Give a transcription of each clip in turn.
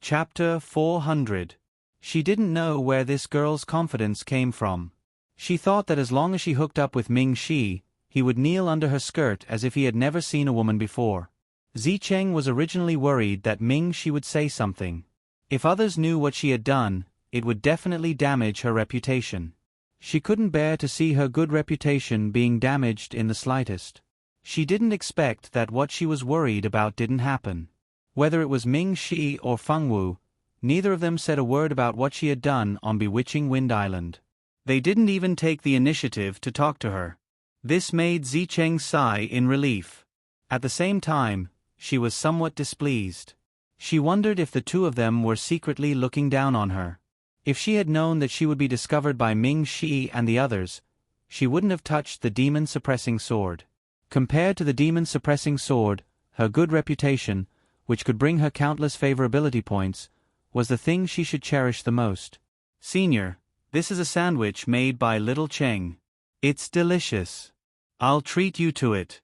Chapter 400. She didn't know where this girl's confidence came from. She thought that as long as she hooked up with Ming Shi, he would kneel under her skirt as if he had never seen a woman before. Zicheng was originally worried that Ming Shi would say something. If others knew what she had done, it would definitely damage her reputation. She couldn't bear to see her good reputation being damaged in the slightest. She didn't expect that what she was worried about didn't happen. Whether it was Ming Shi or Feng Wu, neither of them said a word about what she had done on Bewitching Wind Island. They didn't even take the initiative to talk to her. This made Zicheng sigh in relief. At the same time, she was somewhat displeased. She wondered if the two of them were secretly looking down on her. If she had known that she would be discovered by Ming Shi and the others, she wouldn't have touched the demon-suppressing sword. Compared to the demon-suppressing sword, her good reputation, which could bring her countless favorability points, was the thing she should cherish the most. "Senior, this is a sandwich made by Little Cheng. It's delicious. I'll treat you to it."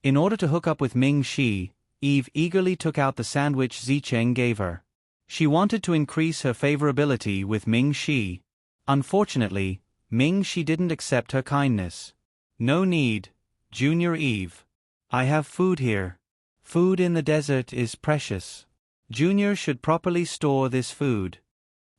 In order to hook up with Ming Shi, Eve eagerly took out the sandwich Zicheng gave her. She wanted to increase her favorability with Ming Shi. Unfortunately, Ming Shi didn't accept her kindness. "No need, Junior Eve. I have food here. Food in the desert is precious. Junior should properly store this food."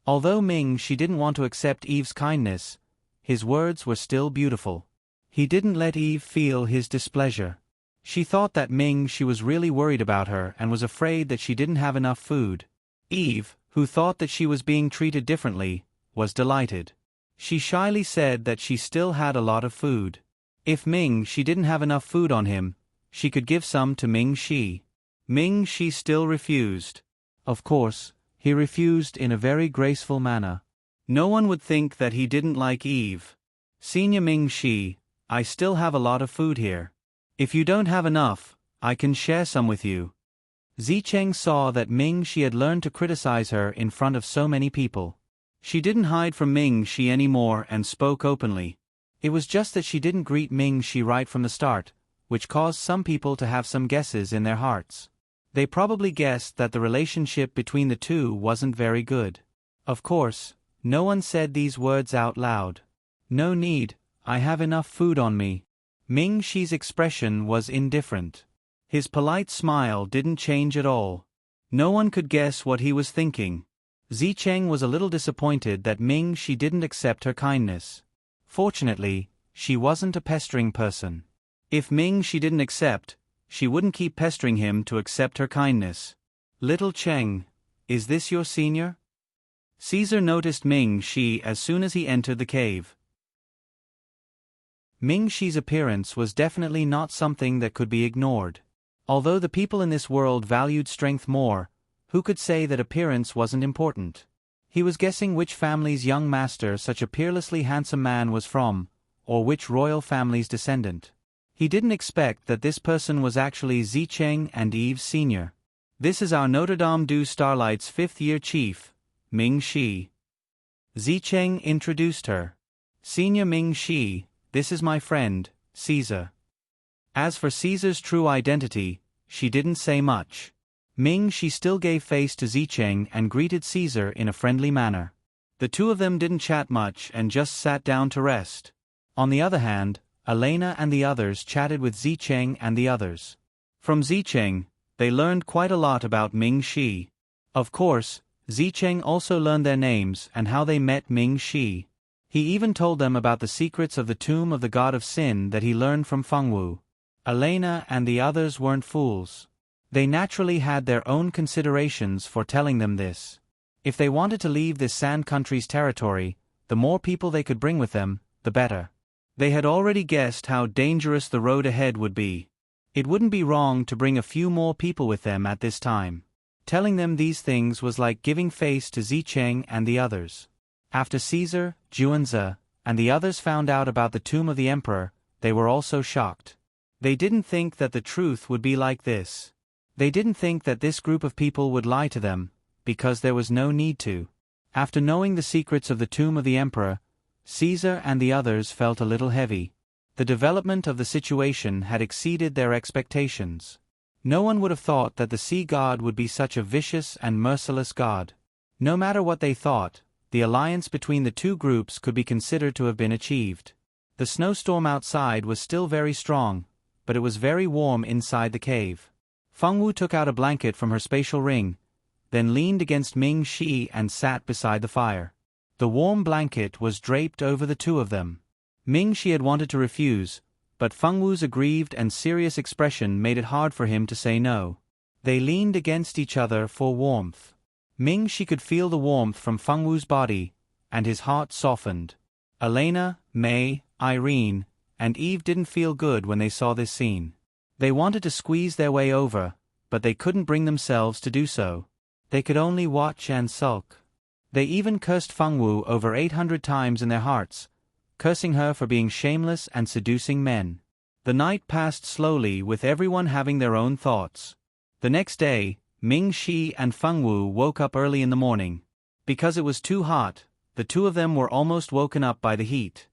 Although Ming Shi didn't want to accept Eve's kindness, his words were still beautiful. He didn't let Eve feel his displeasure. She thought that Ming Shi was really worried about her and was afraid that she didn't have enough food. Eve, who thought that she was being treated differently, was delighted. She shyly said that she still had a lot of food. If Ming Shi didn't have enough food on him, she could give some to Ming Shi. Ming Shi still refused. Of course, he refused in a very graceful manner. No one would think that he didn't like Eve. "Senior Ming Shi, I still have a lot of food here. If you don't have enough, I can share some with you." Zicheng saw that Ming Shi had learned to criticize her in front of so many people. She didn't hide from Ming Shi anymore and spoke openly. It was just that she didn't greet Ming Shi right from the start, which caused some people to have some guesses in their hearts. They probably guessed that the relationship between the two wasn't very good. Of course, no one said these words out loud. "No need, I have enough food on me." Ming Shi's expression was indifferent. His polite smile didn't change at all. No one could guess what he was thinking. Zicheng was a little disappointed that Ming Shi didn't accept her kindness. Fortunately, she wasn't a pestering person. If Ming Shi didn't accept, she wouldn't keep pestering him to accept her kindness. "Little Cheng, is this your senior?" Caesar noticed Ming Shi as soon as he entered the cave. Ming Shi's appearance was definitely not something that could be ignored. Although the people in this world valued strength more, who could say that appearance wasn't important? He was guessing which family's young master such a peerlessly handsome man was from, or which royal family's descendant. He didn't expect that this person was actually Zicheng and Eve's senior. "This is our Notre Dame du Starlight's fifth-year chief, Ming Shi." Zicheng introduced her. "Senior Ming Shi, this is my friend, Caesar." As for Caesar's true identity, she didn't say much. Ming Shi still gave face to Zicheng and greeted Caesar in a friendly manner. The two of them didn't chat much and just sat down to rest. On the other hand, Elena and the others chatted with Zicheng and the others. From Zicheng, they learned quite a lot about Ming Shi. Of course, Zicheng also learned their names and how they met Ming Shi. He even told them about the secrets of the tomb of the god of sin that he learned from Feng Wu. Elena and the others weren't fools. They naturally had their own considerations for telling them this. If they wanted to leave this sand country's territory, the more people they could bring with them, the better. They had already guessed how dangerous the road ahead would be. It wouldn't be wrong to bring a few more people with them at this time. Telling them these things was like giving face to Zicheng and the others. After Caesar, Juanze, and the others found out about the tomb of the emperor, they were also shocked. They didn't think that the truth would be like this. They didn't think that this group of people would lie to them, because there was no need to. After knowing the secrets of the tomb of the emperor, Caesar and the others felt a little heavy. The development of the situation had exceeded their expectations. No one would have thought that the sea god would be such a vicious and merciless god. No matter what they thought, the alliance between the two groups could be considered to have been achieved. The snowstorm outside was still very strong, but it was very warm inside the cave. Fengwu took out a blanket from her spatial ring, then leaned against Ming Shi and sat beside the fire. The warm blanket was draped over the two of them. Ming Shi had wanted to refuse, but Fengwu's aggrieved and serious expression made it hard for him to say no. They leaned against each other for warmth. Ming Shi could feel the warmth from Fengwu's body, and his heart softened. Elena, May, Irene, and Eve didn't feel good when they saw this scene. They wanted to squeeze their way over, but they couldn't bring themselves to do so. They could only watch and sulk. They even cursed Fengwu over 800 times in their hearts, cursing her for being shameless and seducing men. The night passed slowly with everyone having their own thoughts. The next day, Ming Shi and Fengwu woke up early in the morning. Because it was too hot, the two of them were almost woken up by the heat.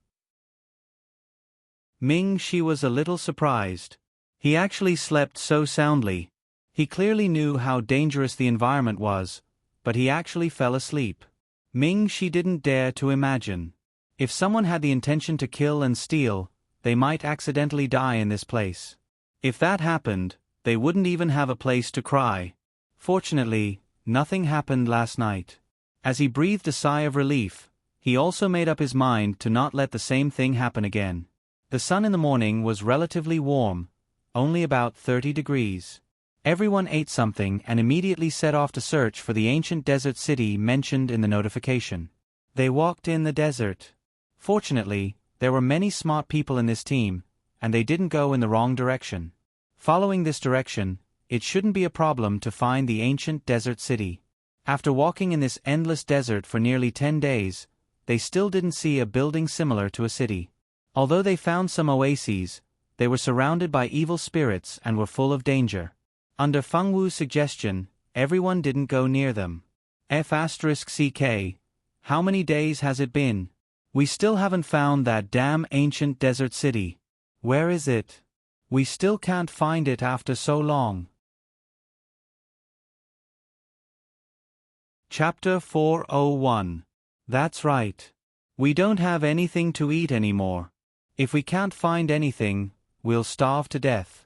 Ming Shi was a little surprised. He actually slept so soundly. He clearly knew how dangerous the environment was, but he actually fell asleep. Ming Shi didn't dare to imagine. If someone had the intention to kill and steal, they might accidentally die in this place. If that happened, they wouldn't even have a place to cry. Fortunately, nothing happened last night. As he breathed a sigh of relief, he also made up his mind to not let the same thing happen again. The sun in the morning was relatively warm, only about 30 degrees. Everyone ate something and immediately set off to search for the ancient desert city mentioned in the notification. They walked in the desert. Fortunately, there were many smart people in this team, and they didn't go in the wrong direction. Following this direction, it shouldn't be a problem to find the ancient desert city. After walking in this endless desert for nearly 10 days, they still didn't see a building similar to a city. Although they found some oases, they were surrounded by evil spirits and were full of danger. Under Fengwu's suggestion, everyone didn't go near them. F***CK, how many days has it been? We still haven't found that damn ancient desert city. Where is it? We still can't find it after so long. Chapter 401. That's right. We don't have anything to eat anymore. If we can't find anything, we'll starve to death.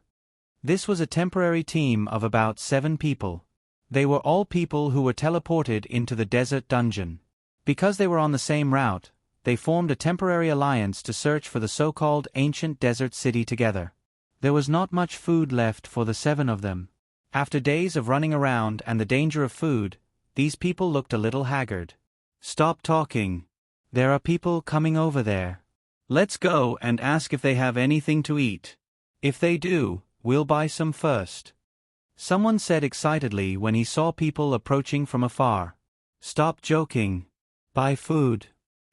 This was a temporary team of about 7 people. They were all people who were teleported into the desert dungeon. Because they were on the same route, they formed a temporary alliance to search for the so-called ancient desert city together. There was not much food left for the 7 of them. After days of running around and the danger of food, these people looked a little haggard. Stop talking. There are people coming over there. Let's go and ask if they have anything to eat. If they do, we'll buy some first. Someone said excitedly when he saw people approaching from afar. Stop joking. Buy food.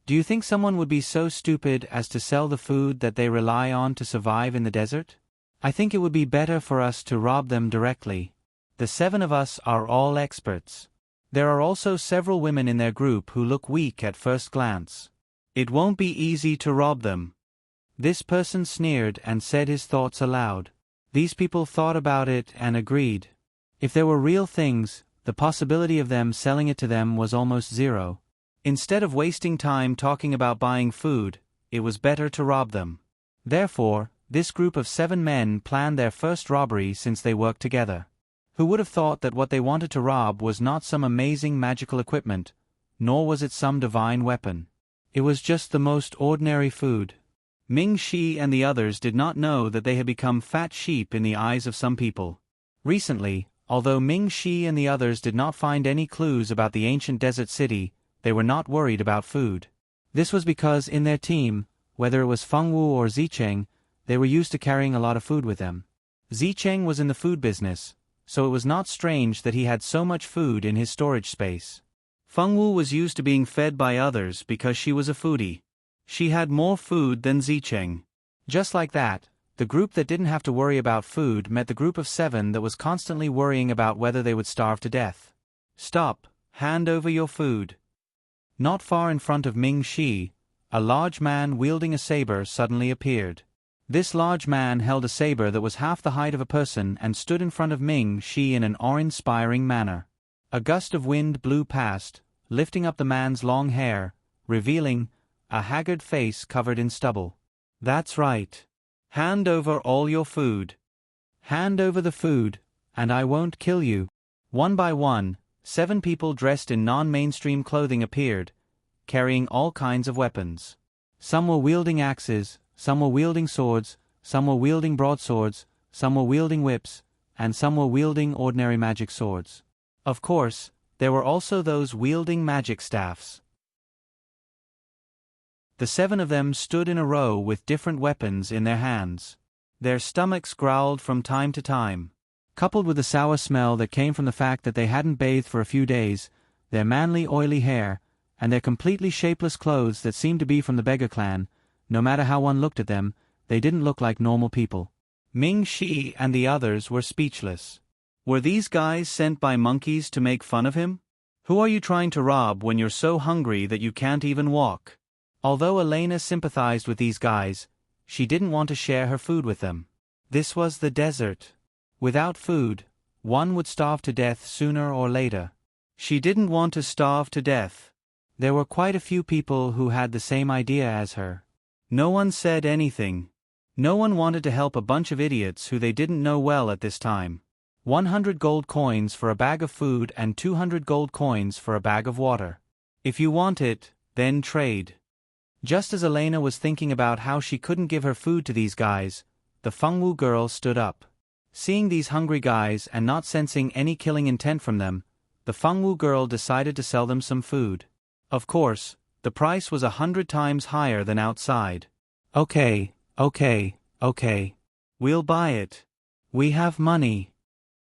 Do you think someone would be so stupid as to sell the food that they rely on to survive in the desert? I think it would be better for us to rob them directly. The 7 of us are all experts. There are also several women in their group who look weak at first glance. It won't be easy to rob them. This person sneered and said his thoughts aloud. These people thought about it and agreed. If there were real things, the possibility of them selling it to them was almost zero. Instead of wasting time talking about buying food, it was better to rob them. Therefore, this group of 7 men planned their first robbery since they worked together. Who would have thought that what they wanted to rob was not some amazing magical equipment, nor was it some divine weapon. It was just the most ordinary food. Ming Shi and the others did not know that they had become fat sheep in the eyes of some people. Recently, although Ming Shi and the others did not find any clues about the ancient desert city, they were not worried about food. This was because in their team, whether it was Fengwu or Zicheng, they were used to carrying a lot of food with them. Zicheng was in the food business, so it was not strange that he had so much food in his storage space. Fengwu was used to being fed by others because she was a foodie. She had more food than Zicheng. Just like that, the group that didn't have to worry about food met the group of 7 that was constantly worrying about whether they would starve to death. Stop, hand over your food. Not far in front of Ming Shi, a large man wielding a saber suddenly appeared. This large man held a saber that was half the height of a person and stood in front of Ming Shi in an awe-inspiring manner. A gust of wind blew past, lifting up the man's long hair, revealing a haggard face covered in stubble. "That's right. Hand over all your food. Hand over the food, and I won't kill you." One by one, 7 people dressed in non-mainstream clothing appeared, carrying all kinds of weapons. Some were wielding axes, some were wielding swords, some were wielding broadswords, some were wielding whips, and some were wielding ordinary magic swords. Of course, there were also those wielding magic staffs. The 7 of them stood in a row with different weapons in their hands. Their stomachs growled from time to time. Coupled with the sour smell that came from the fact that they hadn't bathed for a few days, their manly oily hair, and their completely shapeless clothes that seemed to be from the beggar clan, no matter how one looked at them, they didn't look like normal people. Ming Shi and the others were speechless. Were these guys sent by monkeys to make fun of him? Who are you trying to rob when you're so hungry that you can't even walk? Although Elena sympathized with these guys, she didn't want to share her food with them. This was the desert. Without food, one would starve to death sooner or later. She didn't want to starve to death. There were quite a few people who had the same idea as her. No one said anything. No one wanted to help a bunch of idiots who they didn't know well at this time. 100 gold coins for a bag of food and 200 gold coins for a bag of water. If you want it, then trade. Just as Elena was thinking about how she couldn't give her food to these guys, the Fengwu girl stood up. Seeing these hungry guys and not sensing any killing intent from them, the Fengwu girl decided to sell them some food. Of course, the price was 100 times higher than outside. Okay. We'll buy it. We have money.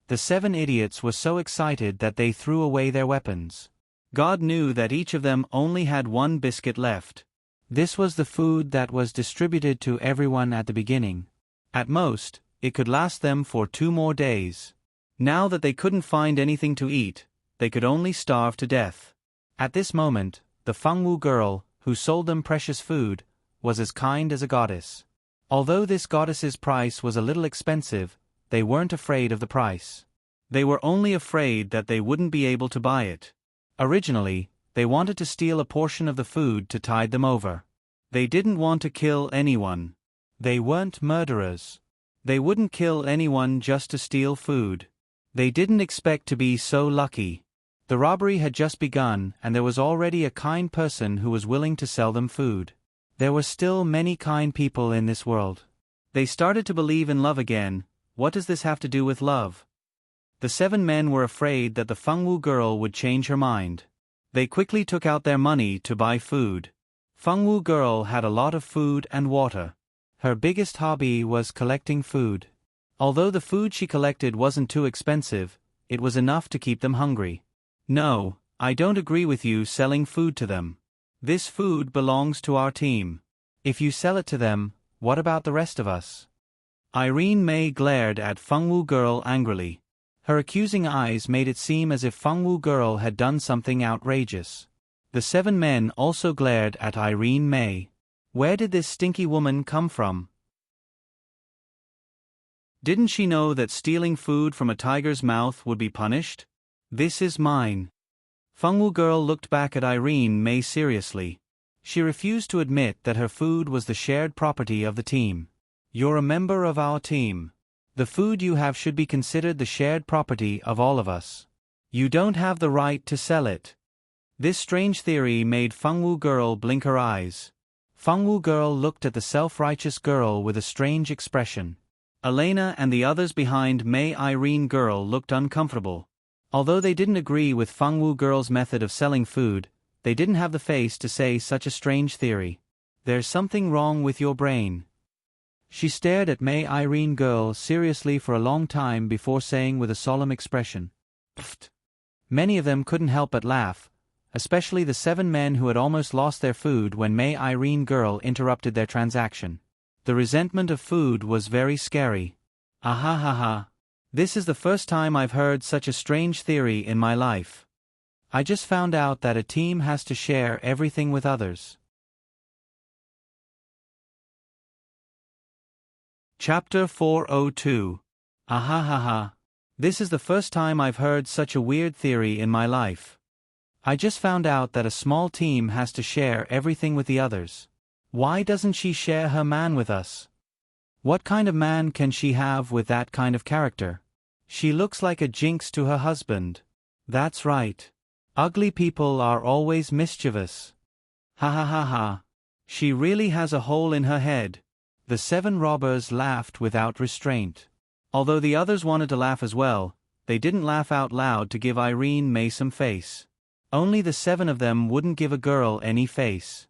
The 7 idiots were so excited that they threw away their weapons. God knew that each of them only had 1 biscuit left. This was the food that was distributed to everyone at the beginning. At most, it could last them for 2 more days. Now that they couldn't find anything to eat, they could only starve to death. At this moment, the Fengwu girl, who sold them precious food, was as kind as a goddess. Although this goddess's price was a little expensive, they weren't afraid of the price. They were only afraid that they wouldn't be able to buy it. Originally, they wanted to steal a portion of the food to tide them over. They didn't want to kill anyone. They weren't murderers. They wouldn't kill anyone just to steal food. They didn't expect to be so lucky. The robbery had just begun and there was already a kind person who was willing to sell them food. There were still many kind people in this world. They started to believe in love again. What does this have to do with love? The 7 men were afraid that the Fengwu girl would change her mind. They quickly took out their money to buy food. Fengwu girl had a lot of food and water. Her biggest hobby was collecting food. Although the food she collected wasn't too expensive, it was enough to keep them hungry. No, I don't agree with you selling food to them. This food belongs to our team. If you sell it to them, what about the rest of us? Irene May glared at Fengwu girl angrily. Her accusing eyes made it seem as if Fengwu girl had done something outrageous. The 7 men also glared at Irene May. Where did this stinky woman come from? Didn't she know that stealing food from a tiger's mouth would be punished? This is mine. Fengwu girl looked back at Irene May seriously. She refused to admit that her food was the shared property of the team. You're a member of our team. The food you have should be considered the shared property of all of us. You don't have the right to sell it. This strange theory made Fengwu girl blink her eyes. Fengwu girl looked at the self-righteous girl with a strange expression. Elena and the others behind May Irene girl looked uncomfortable. Although they didn't agree with Fengwu girl's method of selling food, they didn't have the face to say such a strange theory. There's something wrong with your brain. She stared at May Irene girl seriously for a long time before saying with a solemn expression, "Pfft." Many of them couldn't help but laugh, especially the 7 men who had almost lost their food when May Irene girl interrupted their transaction. The resentment of food was very scary. Ahahaha. This is the first time I've heard such a strange theory in my life. I just found out that a team has to share everything with others. Chapter 402. Ahahaha. This is the first time I've heard such a weird theory in my life. I just found out that a small team has to share everything with the others. Why doesn't she share her man with us? What kind of man can she have with that kind of character? She looks like a jinx to her husband. That's right. Ugly people are always mischievous. Ha ha ha ha. She really has a hole in her head. The 7 robbers laughed without restraint. Although the others wanted to laugh as well, they didn't laugh out loud to give Irene May some face. Only the 7 of them wouldn't give a girl any face.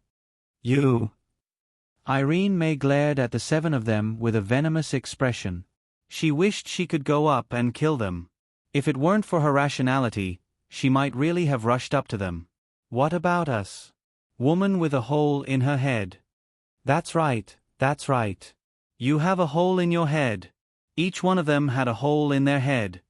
You. Irene May glared at the 7 of them with a venomous expression. She wished she could go up and kill them. If it weren't for her rationality, she might really have rushed up to them. What about us? Woman with a hole in her head. That's right, that's right. You have a hole in your head. Each one of them had a hole in their head.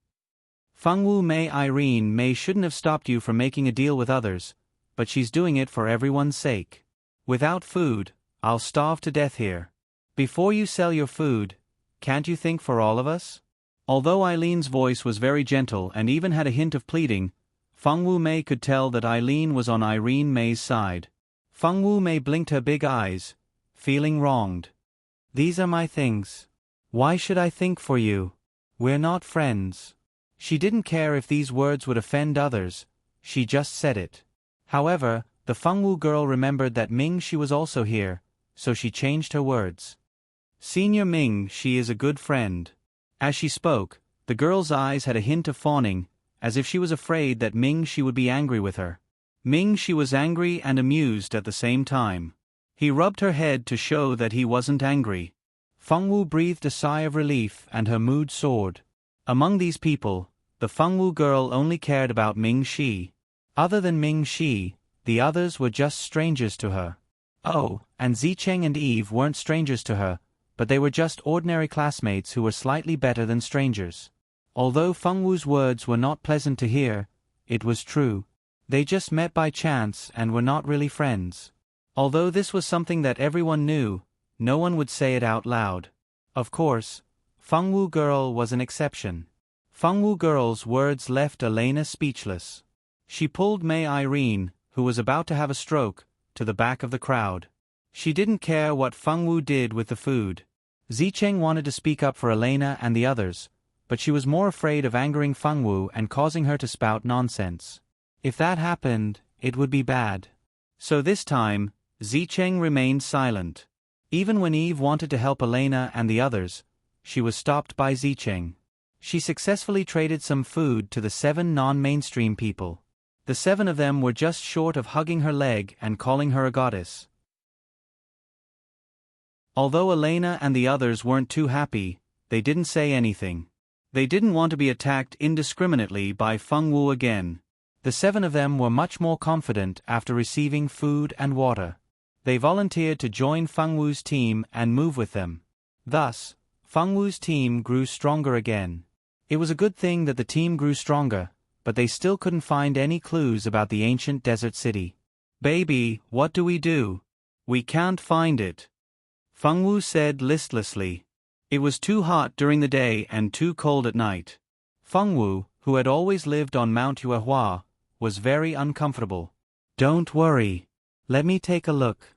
Fengwu Mei Irene May shouldn't have stopped you from making a deal with others, but she's doing it for everyone's sake. Without food, I'll starve to death here. Before you sell your food, can't you think for all of us? Although Eileen's voice was very gentle and even had a hint of pleading, Fengwu Mei could tell that Eileen was on Irene May's side. Fengwu Mei blinked her big eyes, feeling wronged. These are my things. Why should I think for you? We're not friends. She didn't care if these words would offend others, she just said it. However, the Fengwu girl remembered that Ming Shi was also here, so she changed her words. Senior Ming Shi is a good friend. As she spoke, the girl's eyes had a hint of fawning, as if she was afraid that Ming Shi would be angry with her. Ming Shi was angry and amused at the same time. He rubbed her head to show that he wasn't angry. Fengwu breathed a sigh of relief and her mood soared. Among these people, the Fengwu girl only cared about Ming Shi. Other than Ming Shi, the others were just strangers to her. Oh, and Zicheng and Eve weren't strangers to her, but they were just ordinary classmates who were slightly better than strangers. Although Fengwu's words were not pleasant to hear, it was true. They just met by chance and were not really friends. Although this was something that everyone knew, no one would say it out loud. Of course, Fengwu girl was an exception. Fengwu girl's words left Elena speechless. She pulled Mei Irene, who was about to have a stroke, to the back of the crowd. She didn't care what Fengwu did with the food. Zicheng wanted to speak up for Elena and the others, but she was more afraid of angering Fengwu and causing her to spout nonsense. If that happened, it would be bad. So this time, Zicheng remained silent. Even when Eve wanted to help Elena and the others, she was stopped by Zicheng. She successfully traded some food to the 7 non-mainstream people. The 7 of them were just short of hugging her leg and calling her a goddess. Although Elena and the others weren't too happy, they didn't say anything. They didn't want to be attacked indiscriminately by Fengwu again. The 7 of them were much more confident after receiving food and water. They volunteered to join Fengwu's team and move with them. Thus, Fengwu's team grew stronger again. It was a good thing that the team grew stronger, but they still couldn't find any clues about the ancient desert city. Baby, what do? We can't find it. Fengwu said listlessly. It was too hot during the day and too cold at night. Fengwu, who had always lived on Mount Yuehua, was very uncomfortable. Don't worry. Let me take a look.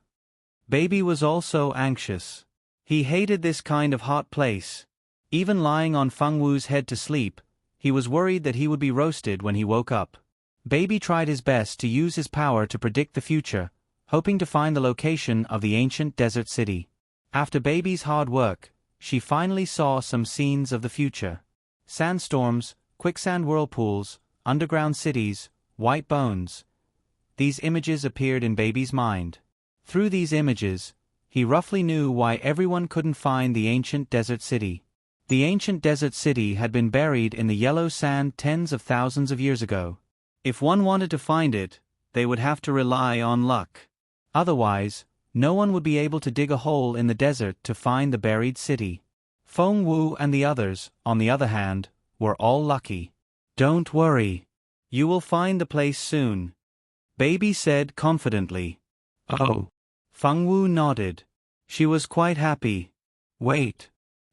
Baby was also anxious. He hated this kind of hot place. Even lying on Fengwu's head to sleep, he was worried that he would be roasted when he woke up. Baby tried his best to use his power to predict the future, hoping to find the location of the ancient desert city. After Baby's hard work, she finally saw some scenes of the future. Sandstorms, quicksand whirlpools, underground cities, white bones. These images appeared in Baby's mind. Through these images, he roughly knew why everyone couldn't find the ancient desert city. The ancient desert city had been buried in the yellow sand tens of thousands of years ago. If one wanted to find it, they would have to rely on luck. Otherwise, no one would be able to dig a hole in the desert to find the buried city. Fengwu and the others, on the other hand, were all lucky. Don't worry. You will find the place soon. Baby said confidently. Oh. Fengwu nodded. She was quite happy. Wait.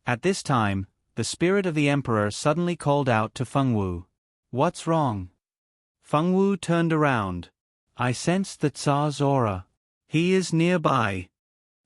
At this time, the spirit of the emperor suddenly called out to Feng Wu. "What's wrong?" Feng Wu turned around. "I sensed the Tsar's aura. He is nearby."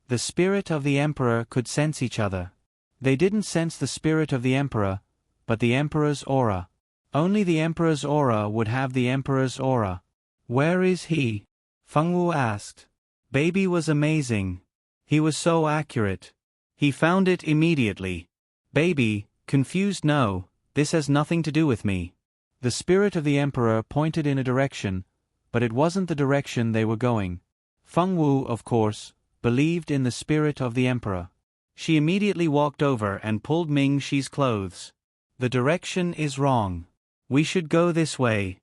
The spirit of the emperor could sense each other. They didn't sense the spirit of the emperor, but the emperor's aura. Only the emperor's aura would have the emperor's aura. "Where is he?" Feng Wu asked. Baby was amazing. He was so accurate. He found it immediately. Baby, confused. "No, this has nothing to do with me." The spirit of the emperor pointed in a direction, but it wasn't the direction they were going. Feng Wu, of course, believed in the spirit of the emperor. She immediately walked over and pulled Ming Shi's clothes. "The direction is wrong. We should go this way."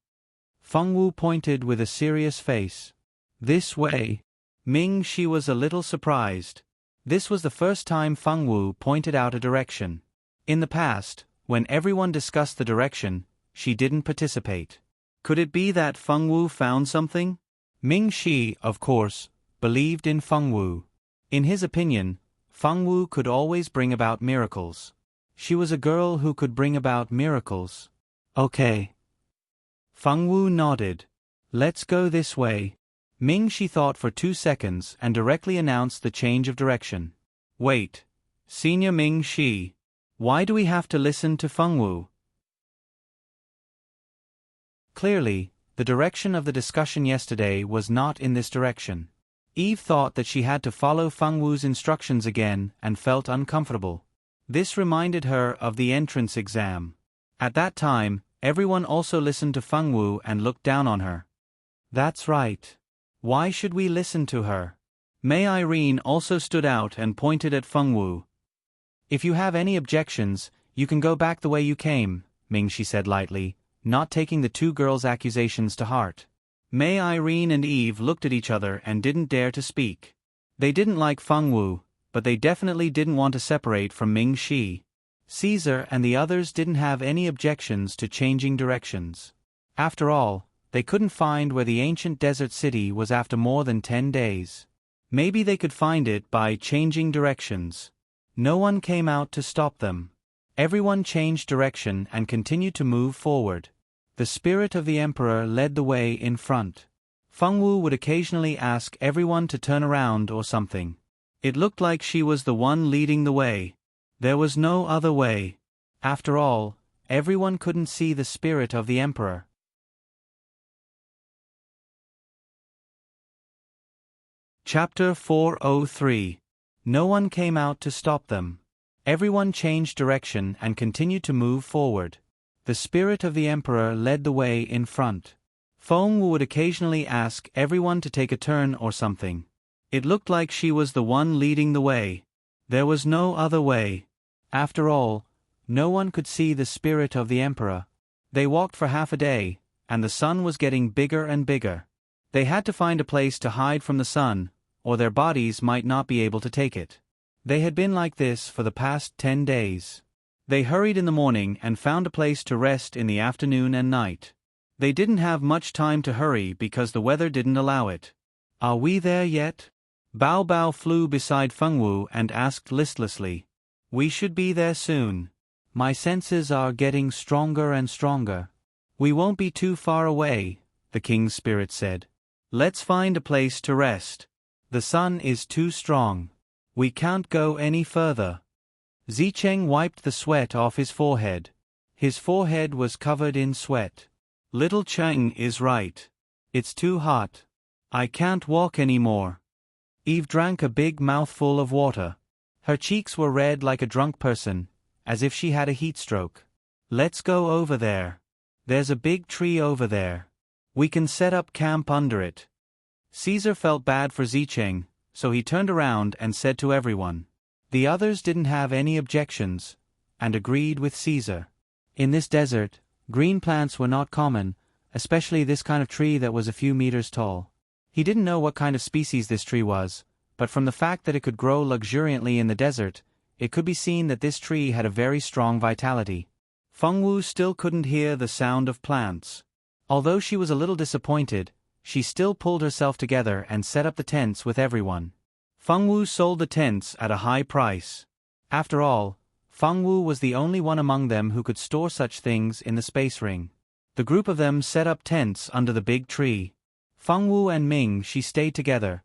Feng Wu pointed with a serious face. "This way?" Ming Shi was a little surprised. This was the first time Feng Wu pointed out a direction. In the past, when everyone discussed the direction, she didn't participate. Could it be that Feng Wu found something? Ming Shi, of course, believed in Feng Wu. In his opinion, Feng Wu could always bring about miracles. She was a girl who could bring about miracles. "Okay." Feng Wu nodded. "Let's go this way." Ming Shi thought for 2 seconds and directly announced the change of direction. "Wait, Senior Ming Shi. Why do we have to listen to Feng Wu?" Clearly, the direction of the discussion yesterday was not in this direction. Eve thought that she had to follow Feng Wu's instructions again and felt uncomfortable. This reminded her of the entrance exam. At that time, everyone also listened to Feng Wu and looked down on her. That's right. Why should we listen to her? May Irene also stood out and pointed at Feng Wu. "If you have any objections, you can go back the way you came," Ming Shi said lightly, not taking the 2 girls' accusations to heart. May Irene and Eve looked at each other and didn't dare to speak. They didn't like Feng Wu, but they definitely didn't want to separate from Ming Shi. Caesar and the others didn't have any objections to changing directions. After all, they couldn't find where the ancient desert city was after more than 10 days. Maybe they could find it by changing directions. No one came out to stop them. Everyone changed direction and continued to move forward. The spirit of the emperor led the way in front. Feng Wu would occasionally ask everyone to turn around or something. It looked like she was the one leading the way. There was no other way. After all, everyone couldn't see the spirit of the emperor. Chapter 403. No one came out to stop them. Everyone changed direction and continued to move forward. The spirit of the emperor led the way in front. Feng Wu would occasionally ask everyone to take a turn or something. It looked like she was the one leading the way. There was no other way. After all, no one could see the spirit of the emperor. They walked for half a day, and the sun was getting bigger and bigger. They had to find a place to hide from the sun, or their bodies might not be able to take it. They had been like this for the past 10 days. They hurried in the morning and found a place to rest in the afternoon and night. They didn't have much time to hurry because the weather didn't allow it. "Are we there yet?" Bao Bao flew beside Feng Wu and asked listlessly. "We should be there soon. My senses are getting stronger and stronger." "We won't be too far away," the king's spirit said. "Let's find a place to rest. The sun is too strong. We can't go any further." Zicheng wiped the sweat off his forehead. His forehead was covered in sweat. "Little Cheng is right. It's too hot. I can't walk anymore." Eve drank a big mouthful of water. Her cheeks were red like a drunk person, as if she had a heat stroke. "Let's go over there. There's a big tree over there. We can set up camp under it." Caesar felt bad for Zicheng, so he turned around and said to everyone. The others didn't have any objections, and agreed with Caesar. In this desert, green plants were not common, especially this kind of tree that was a few meters tall. He didn't know what kind of species this tree was, but from the fact that it could grow luxuriantly in the desert, it could be seen that this tree had a very strong vitality. Feng Wu still couldn't hear the sound of plants. Although she was a little disappointed, she still pulled herself together and set up the tents with everyone. Feng Wu sold the tents at a high price. After all, Fengwu was the only one among them who could store such things in the space ring. The group of them set up tents under the big tree. Fengwu and Ming Shi stayed together,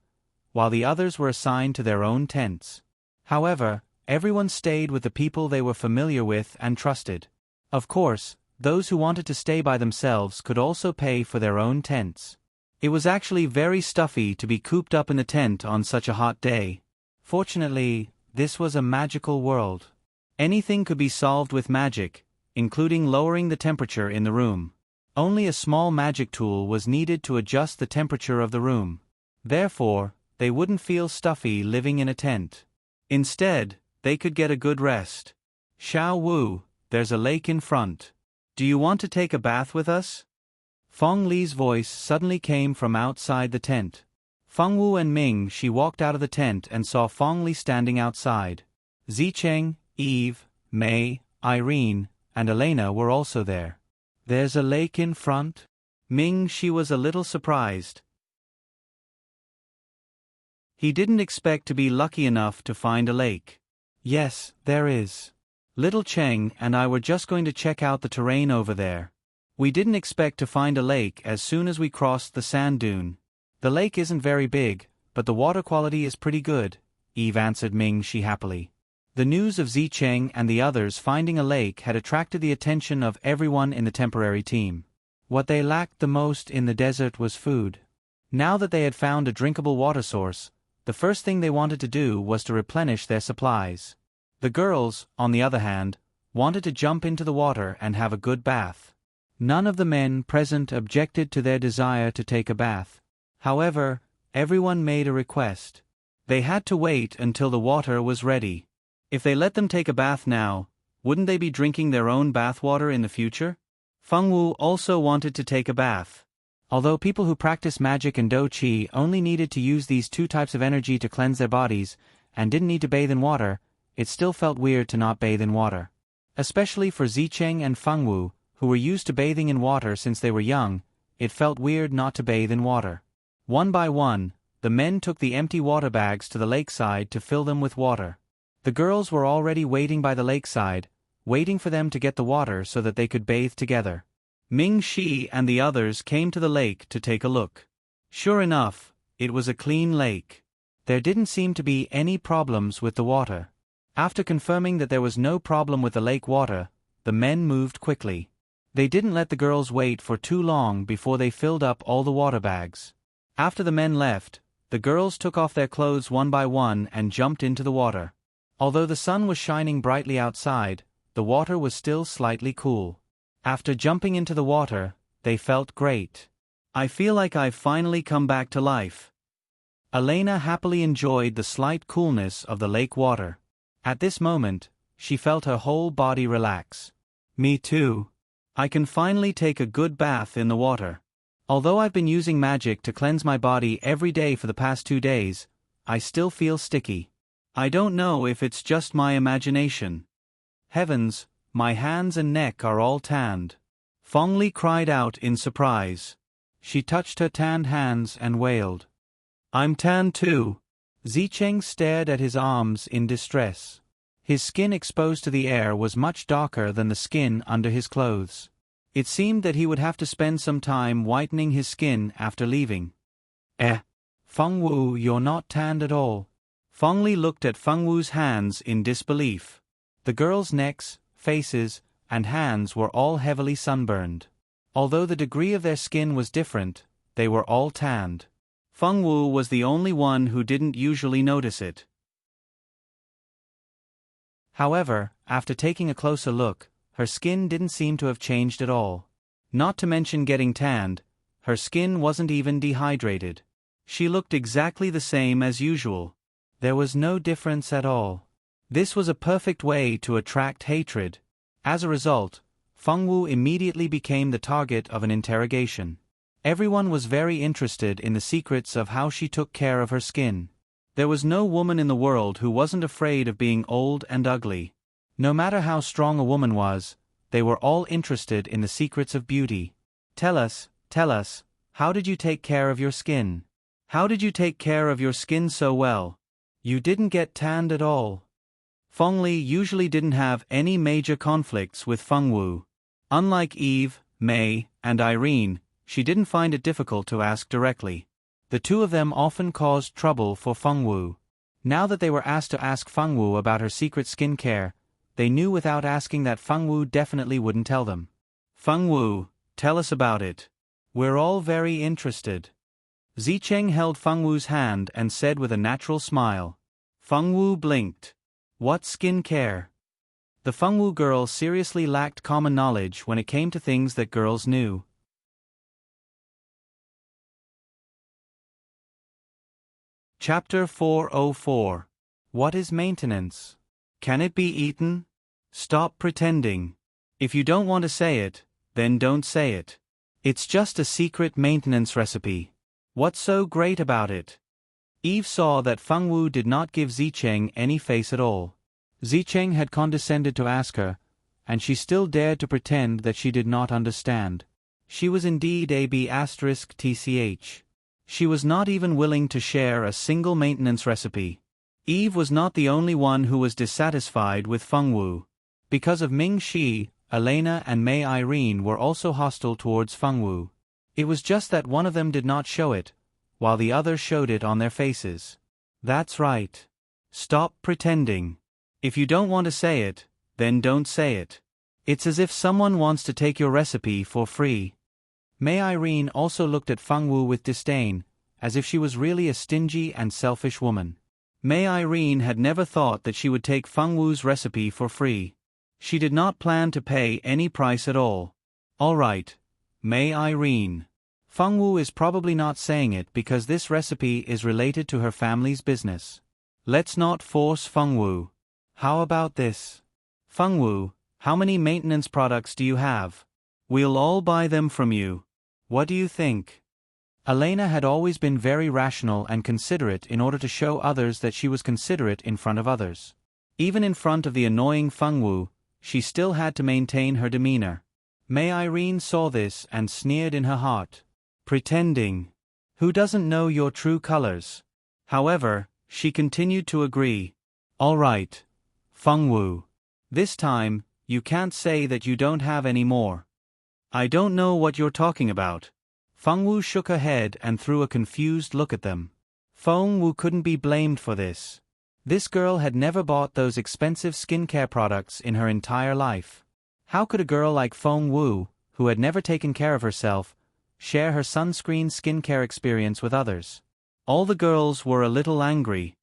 while the others were assigned to their own tents. However, everyone stayed with the people they were familiar with and trusted. Of course, those who wanted to stay by themselves could also pay for their own tents. It was actually very stuffy to be cooped up in the tent on such a hot day. Fortunately, this was a magical world. Anything could be solved with magic, including lowering the temperature in the room. Only a small magic tool was needed to adjust the temperature of the room. Therefore, they wouldn't feel stuffy living in a tent. Instead, they could get a good rest. Xiao Wu, there's a lake in front. Do you want to take a bath with us? Feng Li's voice suddenly came from outside the tent. Fengwu and Ming Shi walked out of the tent and saw Feng Li standing outside. Zicheng, Eve, Mei, Irene, and Elena were also there. There's a lake in front? Ming Shi was a little surprised. He didn't expect to be lucky enough to find a lake. Yes, there is. Little Cheng and I were just going to check out the terrain over there. We didn't expect to find a lake as soon as we crossed the sand dune. The lake isn't very big, but the water quality is pretty good, Eve answered Ming Shi happily. The news of Zicheng and the others finding a lake had attracted the attention of everyone in the temporary team. What they lacked the most in the desert was food. Now that they had found a drinkable water source, the first thing they wanted to do was to replenish their supplies. The girls, on the other hand, wanted to jump into the water and have a good bath. None of the men present objected to their desire to take a bath. However, everyone made a request. They had to wait until the water was ready. If they let them take a bath now, wouldn't they be drinking their own bathwater in the future? Fengwu also wanted to take a bath. Although people who practice magic and Do Qi only needed to use these two types of energy to cleanse their bodies, and didn't need to bathe in water, it still felt weird to not bathe in water. Especially for Zicheng and Fengwu, who were used to bathing in water since they were young, it felt weird not to bathe in water. One by one, the men took the empty water bags to the lakeside to fill them with water. The girls were already waiting by the lakeside, waiting for them to get the water so that they could bathe together. Ming Shi and the others came to the lake to take a look. Sure enough, it was a clean lake. There didn't seem to be any problems with the water. After confirming that there was no problem with the lake water, the men moved quickly. They didn't let the girls wait for too long before they filled up all the water bags. After the men left, the girls took off their clothes one by one and jumped into the water. Although the sun was shining brightly outside, the water was still slightly cool. After jumping into the water, they felt great. I feel like I've finally come back to life. Elena happily enjoyed the slight coolness of the lake water. At this moment, she felt her whole body relax. Me too. I can finally take a good bath in the water. Although I've been using magic to cleanse my body every day for the past 2 days, I still feel sticky. I don't know if it's just my imagination. Heavens, my hands and neck are all tanned. Feng Li cried out in surprise. She touched her tanned hands and wailed. I'm tanned too. Zicheng stared at his arms in distress. His skin exposed to the air was much darker than the skin under his clothes. It seemed that he would have to spend some time whitening his skin after leaving. Fengwu, you're not tanned at all. Feng Li looked at Fengwu's hands in disbelief. The girls' necks, faces, and hands were all heavily sunburned. Although the degree of their skin was different, they were all tanned. Fengwu was the only one who didn't usually notice it. However, after taking a closer look, her skin didn't seem to have changed at all. Not to mention getting tanned, her skin wasn't even dehydrated. She looked exactly the same as usual. There was no difference at all. This was a perfect way to attract hatred. As a result, Fengwu immediately became the target of an interrogation. Everyone was very interested in the secrets of how she took care of her skin. There was no woman in the world who wasn't afraid of being old and ugly. No matter how strong a woman was, they were all interested in the secrets of beauty. Tell us, how did you take care of your skin? How did you take care of your skin so well? You didn't get tanned at all. Feng Li usually didn't have any major conflicts with Feng Wu. Unlike Eve, May, and Irene, she didn't find it difficult to ask directly. The two of them often caused trouble for Feng Wu. Now that they were asked to ask Feng Wu about her secret skincare, they knew without asking that Feng Wu definitely wouldn't tell them. Feng Wu, tell us about it. We're all very interested. Zicheng held Feng Wu's hand and said with a natural smile. Feng Wu blinked. What skincare? The Feng Wu girl seriously lacked common knowledge when it came to things that girls knew. Chapter 404. What is maintenance? Can it be eaten? Stop pretending. If you don't want to say it, then don't say it. It's just a secret maintenance recipe. What's so great about it? Eve saw that Feng Wu did not give Zicheng any face at all. Zicheng had condescended to ask her, and she still dared to pretend that she did not understand. She was indeed a B***TCH. She was not even willing to share a single maintenance recipe. Eve was not the only one who was dissatisfied with Feng Wu. Because of Ming Shi, Elena and May Irene were also hostile towards Feng Wu. It was just that one of them did not show it, while the others showed it on their faces. That's right. Stop pretending. If you don't want to say it, then don't say it. It's as if someone wants to take your recipe for free. May Irene also looked at Feng Wu with disdain, as if she was really a stingy and selfish woman. May Irene had never thought that she would take Feng Wu's recipe for free. She did not plan to pay any price at all. All right, May Irene. Feng Wu is probably not saying it because this recipe is related to her family's business. Let's not force Feng Wu. How about this? Feng Wu, how many maintenance products do you have? We'll all buy them from you. What do you think? Elena had always been very rational and considerate in order to show others that she was considerate in front of others. Even in front of the annoying Feng Wu, she still had to maintain her demeanor. May Irene saw this and sneered in her heart. Pretending. Who doesn't know your true colors? However, she continued to agree. All right, Feng Wu. This time, you can't say that you don't have any more. I don't know what you're talking about. Feng Wu shook her head and threw a confused look at them. Feng Wu couldn't be blamed for this. This girl had never bought those expensive skincare products in her entire life. How could a girl like Feng Wu, who had never taken care of herself, share her sunscreen skincare experience with others? All the girls were a little angry.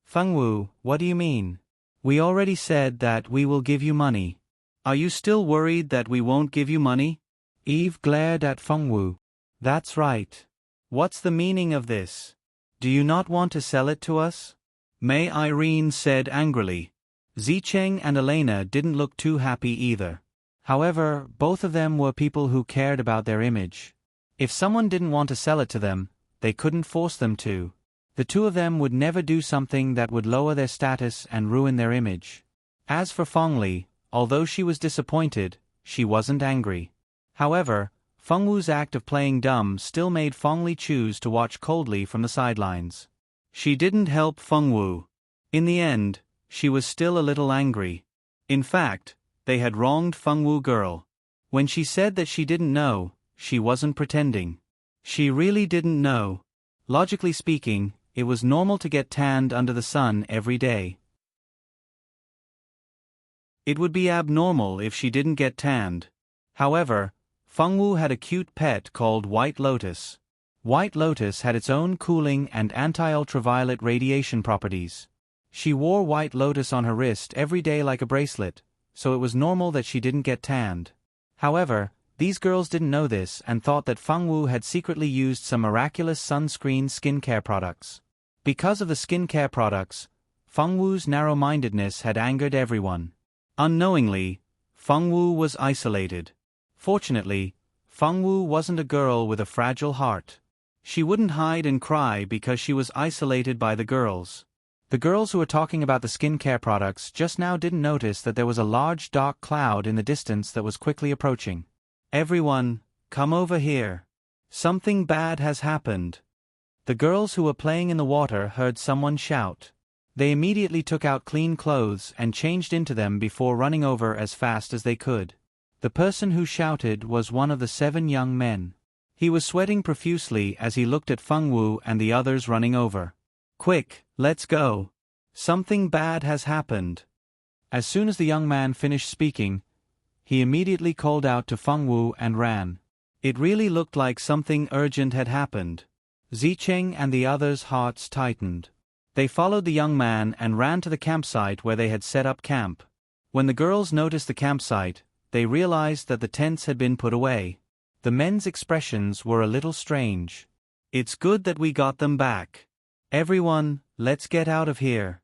Feng Wu, what do you mean? We already said that we will give you money. Are you still worried that we won't give you money? Eve glared at Feng Wu. That's right. What's the meaning of this? Do you not want to sell it to us? May Irene said angrily. Zicheng and Elena didn't look too happy either. However, both of them were people who cared about their image. If someone didn't want to sell it to them, they couldn't force them to. The two of them would never do something that would lower their status and ruin their image. As for Feng Li, although she was disappointed, she wasn't angry. However, Feng Wu's act of playing dumb still made Feng Li choose to watch coldly from the sidelines. She didn't help Feng Wu. In the end, she was still a little angry. In fact, they had wronged Feng Wu girl. When she said that she didn't know, she wasn't pretending. She really didn't know. Logically speaking, it was normal to get tanned under the sun every day. It would be abnormal if she didn't get tanned. However, Feng Wu had a cute pet called White Lotus. White Lotus had its own cooling and anti-ultraviolet radiation properties. She wore White Lotus on her wrist every day like a bracelet, so it was normal that she didn't get tanned. However, these girls didn't know this and thought that Feng Wu had secretly used some miraculous sunscreen skincare products. Because of the skincare products, Feng Wu's narrow-mindedness had angered everyone. Unknowingly, Feng Wu was isolated. Fortunately, Feng Wu wasn't a girl with a fragile heart. She wouldn't hide and cry because she was isolated by the girls. The girls who were talking about the skincare products just now didn't notice that there was a large dark cloud in the distance that was quickly approaching. Everyone, come over here. Something bad has happened. The girls who were playing in the water heard someone shout. They immediately took out clean clothes and changed into them before running over as fast as they could. The person who shouted was one of the 7 young men. He was sweating profusely as he looked at Feng Wu and the others running over. "Quick, let's go. Something bad has happened." As soon as the young man finished speaking, he immediately called out to Feng Wu and ran. It really looked like something urgent had happened. Zicheng and the others' hearts tightened. They followed the young man and ran to the campsite where they had set up camp. When the girls noticed the campsite, they realized that the tents had been put away. The men's expressions were a little strange. "It's good that we got them back. Everyone, let's get out of here."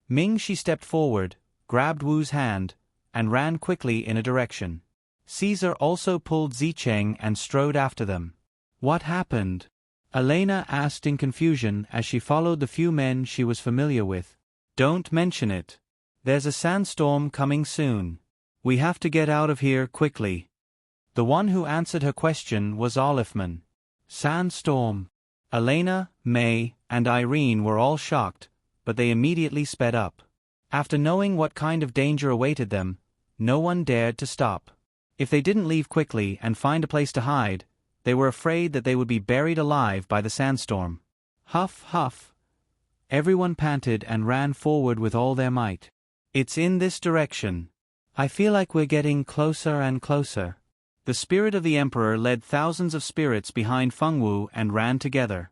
Ming Shi stepped forward, grabbed Wu's hand, and ran quickly in a direction. Caesar also pulled Zicheng and strode after them. "What happened?" Elena asked in confusion as she followed the few men she was familiar with. "Don't mention it. There's a sandstorm coming soon. We have to get out of here quickly." The one who answered her question was Olifman. Sandstorm. Elena, May, and Irene were all shocked, but they immediately sped up. After knowing what kind of danger awaited them, no one dared to stop. If they didn't leave quickly and find a place to hide, they were afraid that they would be buried alive by the sandstorm. Huff, huff. Everyone panted and ran forward with all their might. "It's in this direction. I feel like we're getting closer and closer." The spirit of the emperor led thousands of spirits behind Feng Wu and ran together.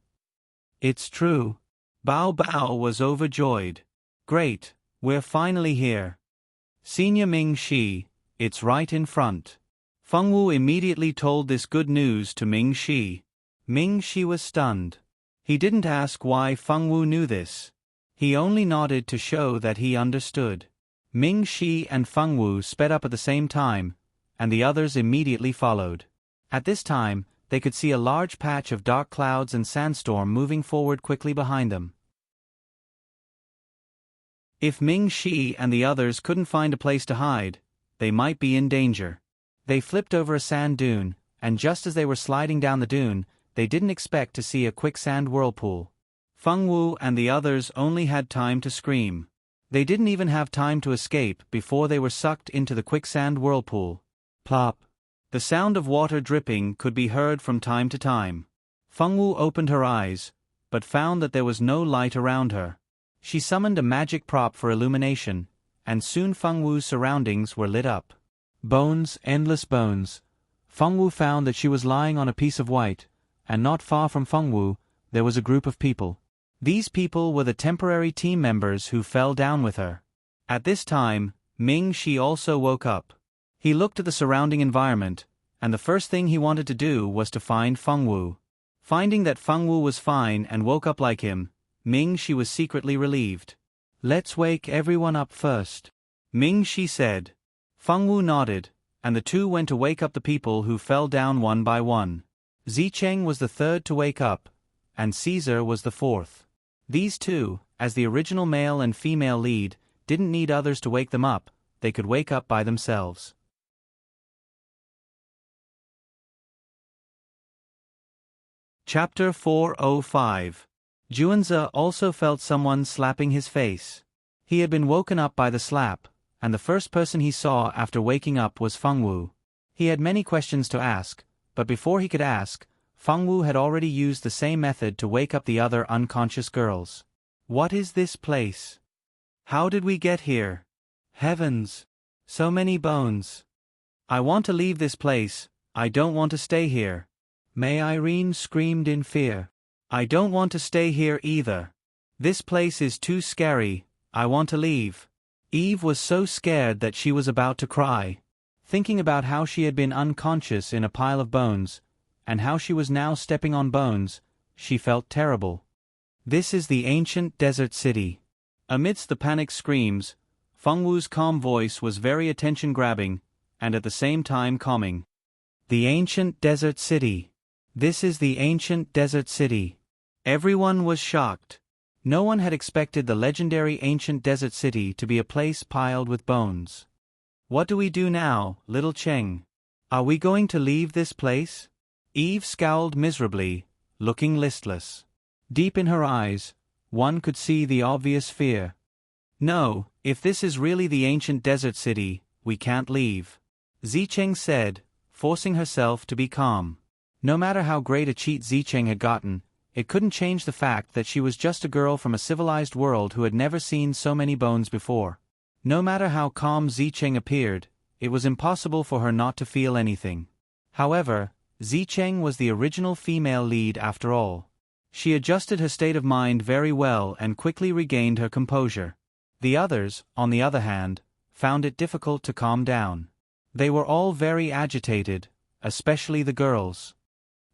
"It's true." Bao Bao was overjoyed. "Great, we're finally here. Senior Ming Shi, it's right in front." Feng Wu immediately told this good news to Ming Shi. Ming Shi was stunned. He didn't ask why Feng Wu knew this. He only nodded to show that he understood. Ming Shi and Feng Wu sped up at the same time, and the others immediately followed. At this time, they could see a large patch of dark clouds and sandstorm moving forward quickly behind them. If Ming Shi and the others couldn't find a place to hide, they might be in danger. They flipped over a sand dune, and just as they were sliding down the dune, they didn't expect to see a quicksand whirlpool. Feng Wu and the others only had time to scream. They didn't even have time to escape before they were sucked into the quicksand whirlpool. Plop. The sound of water dripping could be heard from time to time. Feng Wu opened her eyes, but found that there was no light around her. She summoned a magic prop for illumination, and soon Feng Wu's surroundings were lit up. Bones, endless bones. Feng Wu found that she was lying on a piece of white, and not far from Feng Wu, there was a group of people. These people were the temporary team members who fell down with her. At this time, Ming Shi also woke up. He looked at the surrounding environment, and the first thing he wanted to do was to find Feng Wu. Finding that Feng Wu was fine and woke up like him, Ming Shi was secretly relieved. "Let's wake everyone up first," Ming Shi said. Feng Wu nodded, and the two went to wake up the people who fell down one by one. Zicheng was the third to wake up, and Caesar was the fourth. These two, as the original male and female lead, didn't need others to wake them up, they could wake up by themselves. Chapter 405. Juanzi also felt someone slapping his face. He had been woken up by the slap, and the first person he saw after waking up was Feng Wu. He had many questions to ask, but before he could ask, Feng Wu had already used the same method to wake up the other unconscious girls. "What is this place? How did we get here? Heavens! So many bones. I want to leave this place, I don't want to stay here." May Irene screamed in fear. "I don't want to stay here either. This place is too scary, I want to leave." Eve was so scared that she was about to cry. Thinking about how she had been unconscious in a pile of bones, and how she was now stepping on bones, she felt terrible. This is the ancient desert city. Amidst the panicked screams, Feng Wu's calm voice was very attention-grabbing, and at the same time calming. "The ancient desert city. This is the ancient desert city." Everyone was shocked. No one had expected the legendary ancient desert city to be a place piled with bones. "What do we do now, little Cheng? Are we going to leave this place?" Eve scowled miserably, looking listless. Deep in her eyes, one could see the obvious fear. No, if this is really the ancient desert city, we can't leave, Zicheng said, forcing herself to be calm. No matter how great a cheat Zicheng had gotten, it couldn't change the fact that she was just a girl from a civilized world who had never seen so many bones before. No matter how calm Zicheng appeared, it was impossible for her not to feel anything. However, Zicheng was the original female lead after all. She adjusted her state of mind very well and quickly regained her composure. The others, on the other hand, found it difficult to calm down. They were all very agitated, especially the girls.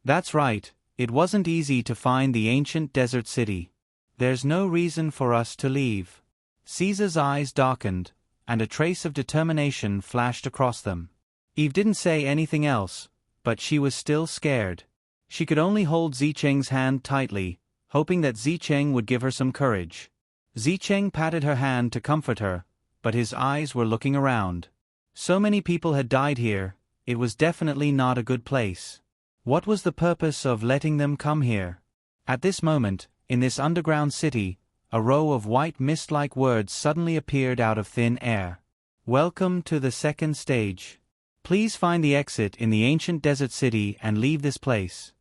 That's right, it wasn't easy to find the ancient desert city. There's no reason for us to leave. Caesar's eyes darkened, and a trace of determination flashed across them. Eve didn't say anything else, but she was still scared. She could only hold Zicheng's hand tightly, hoping that Zicheng would give her some courage. Zicheng patted her hand to comfort her, but his eyes were looking around. So many people had died here, it was definitely not a good place. What was the purpose of letting them come here? At this moment, in this underground city, a row of white mist-like words suddenly appeared out of thin air. Welcome to the second stage. Please find the exit in the ancient desert city and leave this place.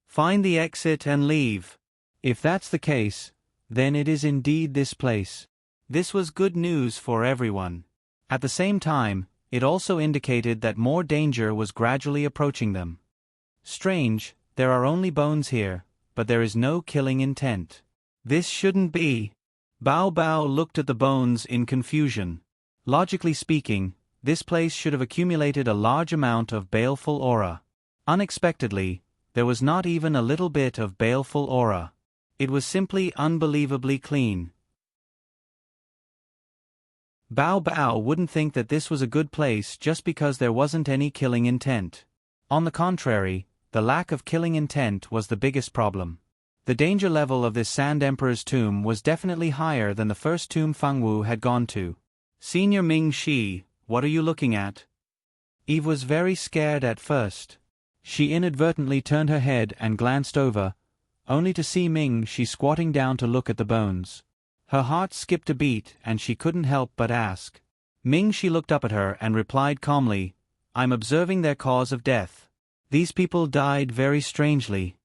Find the exit and leave. If that's the case, then it is indeed this place. This was good news for everyone. At the same time, it also indicated that more danger was gradually approaching them. Strange, there are only bones here, but there is no killing intent. This shouldn't be. Bao Bao looked at the bones in confusion. Logically speaking, this place should have accumulated a large amount of baleful aura. Unexpectedly, there was not even a little bit of baleful aura. It was simply unbelievably clean. Bao Bao wouldn't think that this was a good place just because there wasn't any killing intent. On the contrary, the lack of killing intent was the biggest problem. The danger level of this Sand Emperor's tomb was definitely higher than the first tomb Fangwu had gone to. Senior Ming Shi, what are you looking at? Eve was very scared at first. She inadvertently turned her head and glanced over, only to see Ming Shi squatting down to look at the bones. Her heart skipped a beat and she couldn't help but ask. Ming Shi looked up at her and replied calmly, I'm observing their cause of death. These people died very strangely.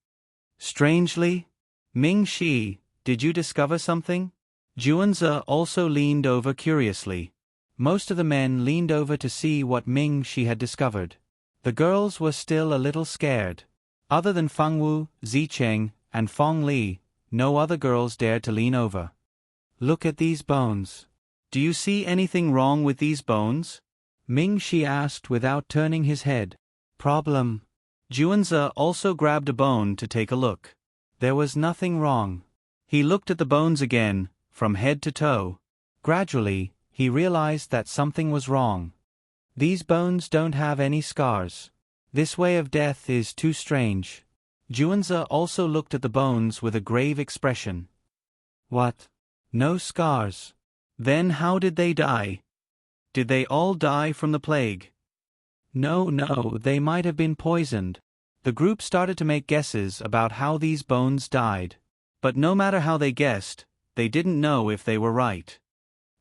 Strangely? Ming Shi, did you discover something? Juanzi also leaned over curiously. Most of the men leaned over to see what Ming Shi had discovered. The girls were still a little scared. Other than Fangwu, Zicheng, and Fong Li, no other girls dared to lean over. Look at these bones. Do you see anything wrong with these bones? Ming Shi asked without turning his head. Problem. Juanzi also grabbed a bone to take a look. There was nothing wrong. He looked at the bones again, from head to toe. Gradually, he realized that something was wrong. These bones don't have any scars. This way of death is too strange. Juanzi also looked at the bones with a grave expression. What? No scars. Then how did they die? Did they all die from the plague? No, they might have been poisoned. The group started to make guesses about how these bones died. But no matter how they guessed, they didn't know if they were right.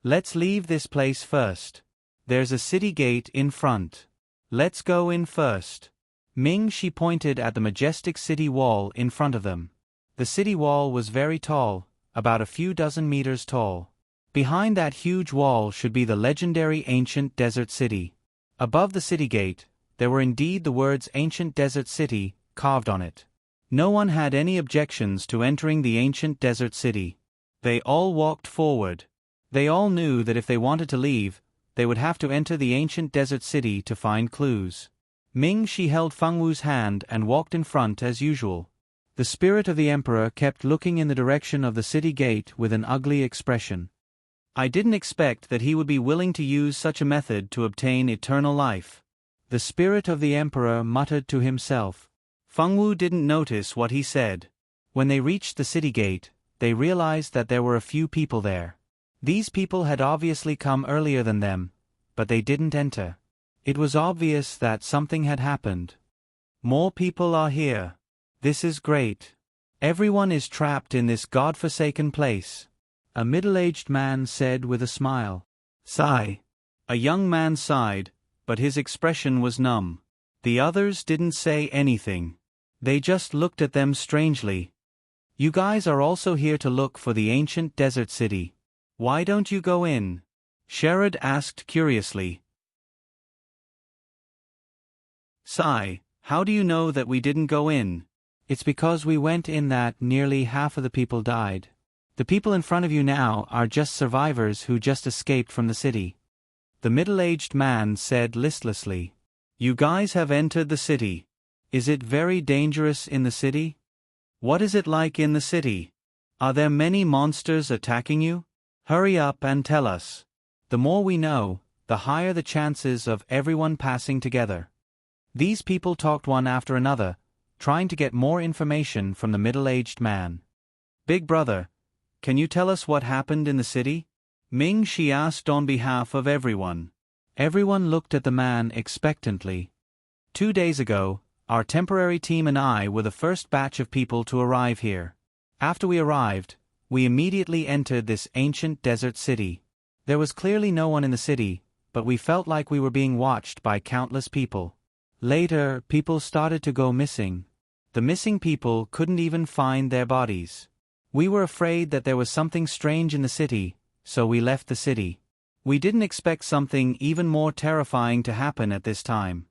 Let's leave this place first. There's a city gate in front. Let's go in first. Ming Shi pointed at the majestic city wall in front of them. The city wall was very tall, about a few dozen meters tall. Behind that huge wall should be the legendary ancient desert city. Above the city gate, there were indeed the words Ancient Desert City carved on it. No one had any objections to entering the ancient desert city. They all walked forward. They all knew that if they wanted to leave, they would have to enter the ancient desert city to find clues. Ming Shi held Fangwu's hand and walked in front as usual. The spirit of the emperor kept looking in the direction of the city gate with an ugly expression. I didn't expect that he would be willing to use such a method to obtain eternal life. The spirit of the emperor muttered to himself. Fangwu didn't notice what he said. When they reached the city gate, they realized that there were a few people there. These people had obviously come earlier than them, but they didn't enter. It was obvious that something had happened. More people are here. This is great. Everyone is trapped in this God-forsaken place. A middle-aged man said with a smile. Sigh. A young man sighed, but his expression was numb. The others didn't say anything. They just looked at them strangely. You guys are also here to look for the ancient desert city. Why don't you go in? Sherrod asked curiously. Sigh. How do you know that we didn't go in? It's because we went in that nearly half of the people died. The people in front of you now are just survivors who just escaped from the city. The middle-aged man said listlessly. You guys have entered the city. Is it very dangerous in the city? What is it like in the city? Are there many monsters attacking you? Hurry up and tell us. The more we know, the higher the chances of everyone passing together. These people talked one after another, trying to get more information from the middle-aged man. Big brother, can you tell us what happened in the city? Ming Shi asked on behalf of everyone. Everyone looked at the man expectantly. 2 days ago, our temporary team and I were the first batch of people to arrive here. After we arrived, we immediately entered this ancient desert city. There was clearly no one in the city, but we felt like we were being watched by countless people. Later, people started to go missing. The missing people couldn't even find their bodies. We were afraid that there was something strange in the city, so we left the city. We didn't expect something even more terrifying to happen at this time.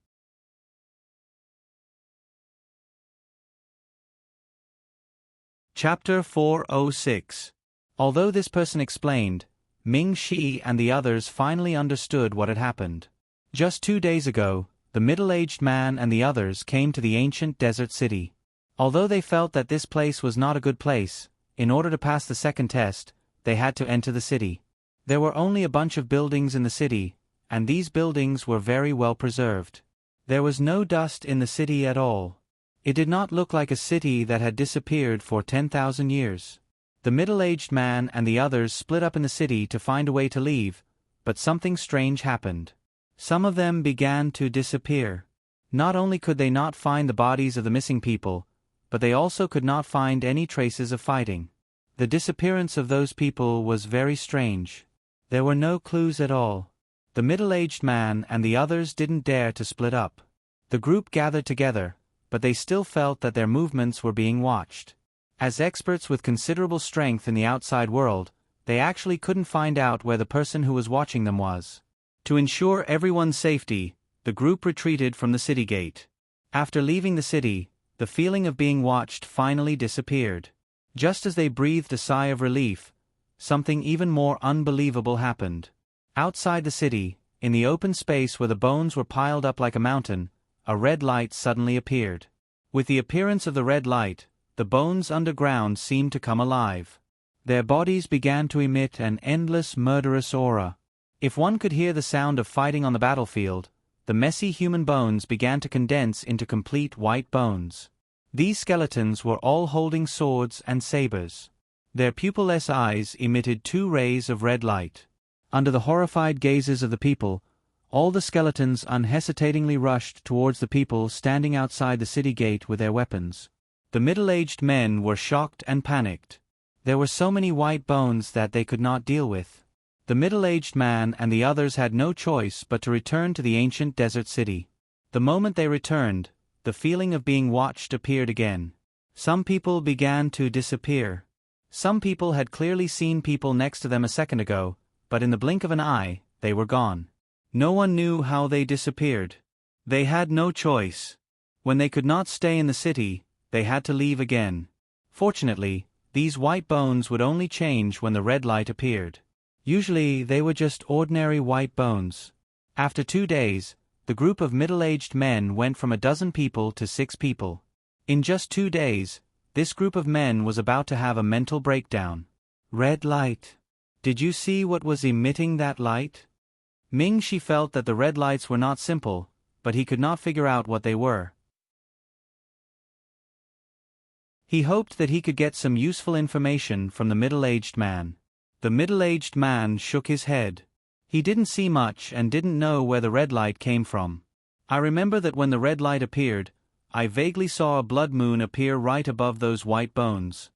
Chapter 406. Although this person explained, Ming Shi and the others finally understood what had happened. Just 2 days ago, the middle-aged man and the others came to the ancient desert city. Although they felt that this place was not a good place, in order to pass the second test, they had to enter the city. There were only a bunch of buildings in the city, and these buildings were very well preserved. There was no dust in the city at all. It did not look like a city that had disappeared for 10,000 years. The middle-aged man and the others split up in the city to find a way to leave, but something strange happened. Some of them began to disappear. Not only could they not find the bodies of the missing people, but they also could not find any traces of fighting. The disappearance of those people was very strange. There were no clues at all. The middle-aged man and the others didn't dare to split up. The group gathered together, but they still felt that their movements were being watched. As experts with considerable strength in the outside world, they actually couldn't find out where the person who was watching them was. To ensure everyone's safety, the group retreated from the city gate. After leaving the city, the feeling of being watched finally disappeared. Just as they breathed a sigh of relief, something even more unbelievable happened. Outside the city, in the open space where the bones were piled up like a mountain, a red light suddenly appeared. With the appearance of the red light, the bones underground seemed to come alive. Their bodies began to emit an endless murderous aura. If one could hear the sound of fighting on the battlefield, the messy human bones began to condense into complete white bones. These skeletons were all holding swords and sabers. Their pupilless eyes emitted 2 rays of red light. Under the horrified gazes of the people, all the skeletons unhesitatingly rushed towards the people standing outside the city gate with their weapons. The middle-aged men were shocked and panicked. There were so many white bones that they could not deal with. The middle-aged man and the others had no choice but to return to the ancient desert city. The moment they returned, the feeling of being watched appeared again. Some people began to disappear. Some people had clearly seen people next to them a second ago, but in the blink of an eye, they were gone. No one knew how they disappeared. They had no choice. When they could not stay in the city, they had to leave again. Fortunately, these white bones would only change when the red light appeared. Usually they were just ordinary white bones. After 2 days, the group of middle-aged men went from 12 people to 6 people. In just 2 days, this group of men was about to have a mental breakdown. Red light. Did you see what was emitting that light? Ming Shi felt that the red lights were not simple, but he could not figure out what they were. He hoped that he could get some useful information from the middle-aged man. The middle-aged man shook his head. He didn't see much and didn't know where the red light came from. I remember that when the red light appeared, I vaguely saw a blood moon appear right above those white bones.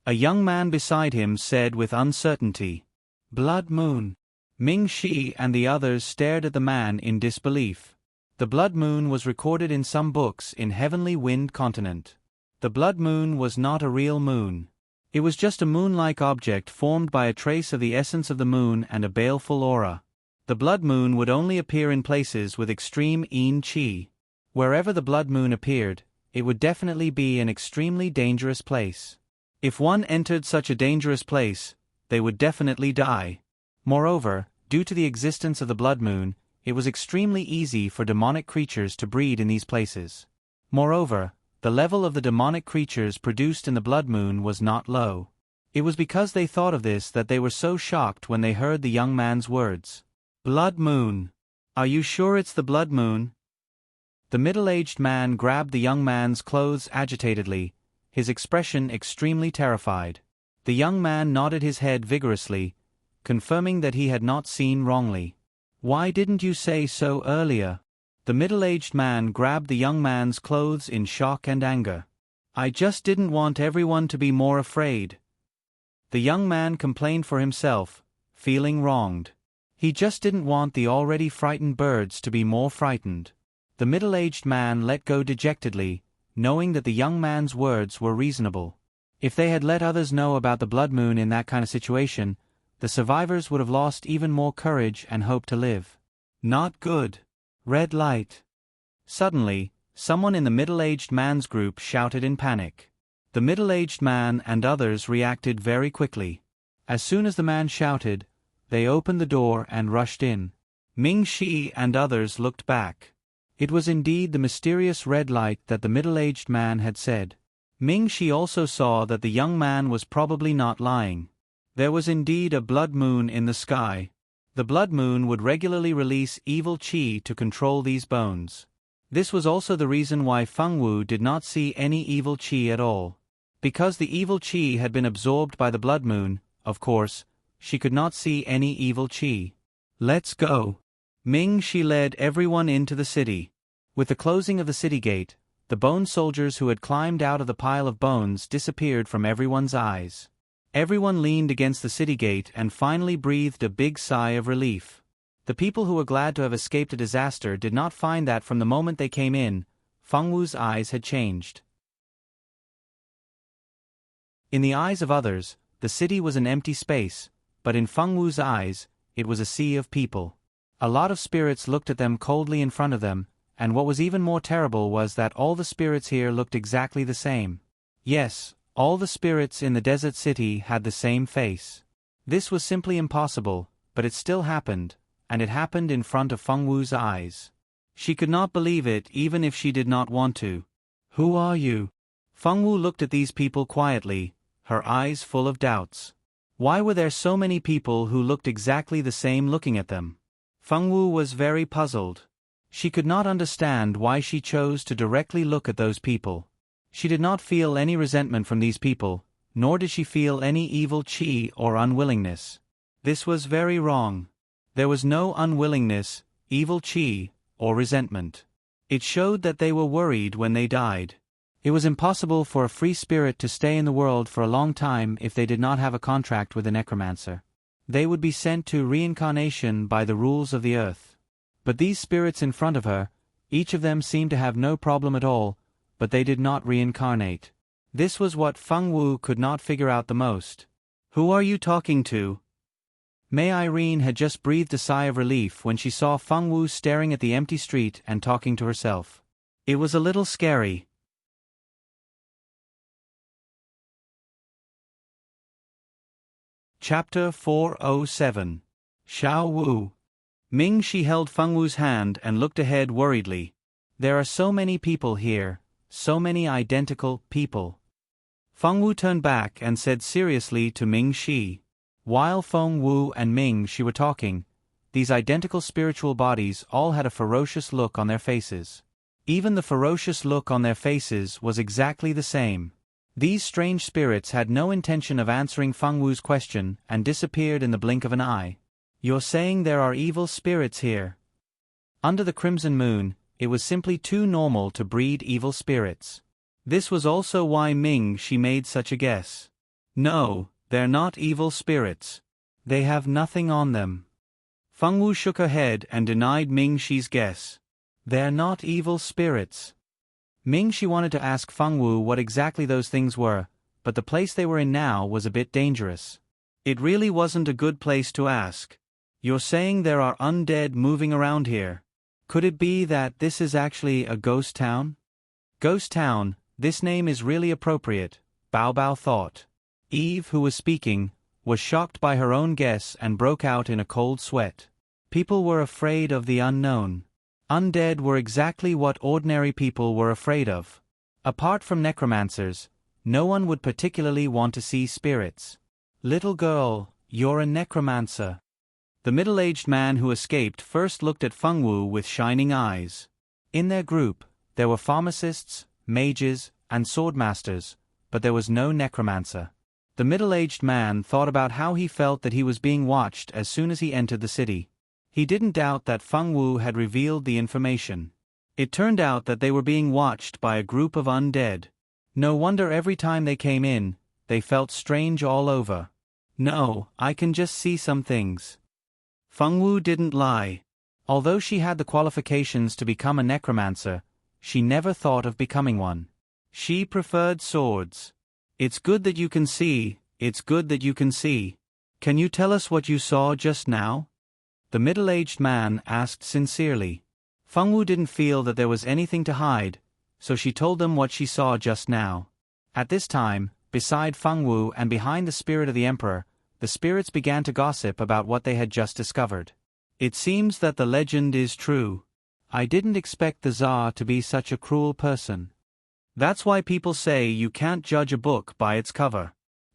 A young man beside him said with uncertainty, "Blood moon." Ming Shi and the others stared at the man in disbelief. The blood moon was recorded in some books in Heavenly Wind Continent. The blood moon was not a real moon. It was just a moon-like object formed by a trace of the essence of the moon and a baleful aura. The blood moon would only appear in places with extreme yin qi. Wherever the blood moon appeared, it would definitely be an extremely dangerous place. If one entered such a dangerous place, they would definitely die. Moreover, due to the existence of the blood moon, it was extremely easy for demonic creatures to breed in these places. Moreover, the level of the demonic creatures produced in the blood moon was not low. It was because they thought of this that they were so shocked when they heard the young man's words. "Blood moon. Are you sure it's the blood moon?" The middle-aged man grabbed the young man's clothes agitatedly, his expression extremely terrified. The young man nodded his head vigorously, confirming that he had not seen wrongly. "Why didn't you say so earlier?" The middle-aged man grabbed the young man's clothes in shock and anger. "I just didn't want everyone to be more afraid." The young man complained for himself, feeling wronged. He just didn't want the already frightened birds to be more frightened. The middle-aged man let go dejectedly, knowing that the young man's words were reasonable. If they had let others know about the blood moon in that kind of situation, the survivors would have lost even more courage and hope to live. Not good. Red light. Suddenly, someone in the middle-aged man's group shouted in panic. The middle-aged man and others reacted very quickly. As soon as the man shouted, they opened the door and rushed in. Ming Shi and others looked back. It was indeed the mysterious red light that the middle-aged man had said. Ming Shi also saw that the young man was probably not lying. There was indeed a blood moon in the sky. The blood moon would regularly release evil qi to control these bones. This was also the reason why Feng Wu did not see any evil qi at all. Because the evil qi had been absorbed by the blood moon, of course, she could not see any evil qi. "Let's go." Ming Shi led everyone into the city. With the closing of the city gate, the bone soldiers who had climbed out of the pile of bones disappeared from everyone's eyes. Everyone leaned against the city gate and finally breathed a big sigh of relief. The people who were glad to have escaped a disaster did not find that from the moment they came in, Feng Wu's eyes had changed. In the eyes of others, the city was an empty space, but in Feng Wu's eyes, it was a sea of people. A lot of spirits looked at them coldly in front of them, and what was even more terrible was that all the spirits here looked exactly the same. Yes, all the spirits in the desert city had the same face. This was simply impossible, but it still happened, and it happened in front of Feng Wu's eyes. She could not believe it even if she did not want to. "Who are you?" Feng Wu looked at these people quietly, her eyes full of doubts. Why were there so many people who looked exactly the same looking at them? Feng Wu was very puzzled. She could not understand why she chose to directly look at those people. She did not feel any resentment from these people, nor did she feel any evil qi or unwillingness. This was very wrong. There was no unwillingness, evil qi, or resentment. It showed that they were worried when they died. It was impossible for a free spirit to stay in the world for a long time if they did not have a contract with a necromancer. They would be sent to reincarnation by the rules of the earth. But these spirits in front of her, each of them seemed to have no problem at all, but they did not reincarnate. This was what Feng Wu could not figure out the most. "Who are you talking to?" Mei Irene had just breathed a sigh of relief when she saw Feng Wu staring at the empty street and talking to herself. It was a little scary. Chapter 407. Xiao Wu. Ming Shi held Feng Wu's hand and looked ahead worriedly. There are so many people here, so many identical people. Feng Wu turned back and said seriously to Ming Shi. While Feng Wu and Ming Shi were talking, these identical spiritual bodies all had a ferocious look on their faces. Even the ferocious look on their faces was exactly the same. These strange spirits had no intention of answering Feng Wu's question and disappeared in the blink of an eye. "You're saying there are evil spirits here?" Under the crimson moon, it was simply too normal to breed evil spirits. This was also why Ming Shi made such a guess. No, they're not evil spirits. They have nothing on them. Feng Wu shook her head and denied Ming Shi's guess. They're not evil spirits. Ming Shi wanted to ask Feng Wu what exactly those things were, but the place they were in now was a bit dangerous. It really wasn't a good place to ask. You're saying there are undead moving around here. Could it be that this is actually a ghost town? Ghost town, this name is really appropriate, Bao Bao thought. Eve, who was speaking, was shocked by her own guess and broke out in a cold sweat. People were afraid of the unknown. Undead were exactly what ordinary people were afraid of. Apart from necromancers, no one would particularly want to see spirits. Little girl, you're a necromancer. The middle-aged man who escaped first looked at Feng Wu with shining eyes. In their group, there were pharmacists, mages, and swordmasters, but there was no necromancer. The middle-aged man thought about how he felt that he was being watched as soon as he entered the city. He didn't doubt that Feng Wu had revealed the information. It turned out that they were being watched by a group of undead. No wonder every time they came in, they felt strange all over. No, I can just see some things. Feng Wu didn't lie. Although she had the qualifications to become a necromancer, she never thought of becoming one. She preferred swords. It's good that you can see, it's good that you can see. Can you tell us what you saw just now? The middle-aged man asked sincerely. Feng Wu didn't feel that there was anything to hide, so she told them what she saw just now. At this time, beside Feng Wu and behind the spirit of the emperor, the spirits began to gossip about what they had just discovered. It seems that the legend is true. I didn't expect the Tsar to be such a cruel person. That's why people say you can't judge a book by its cover.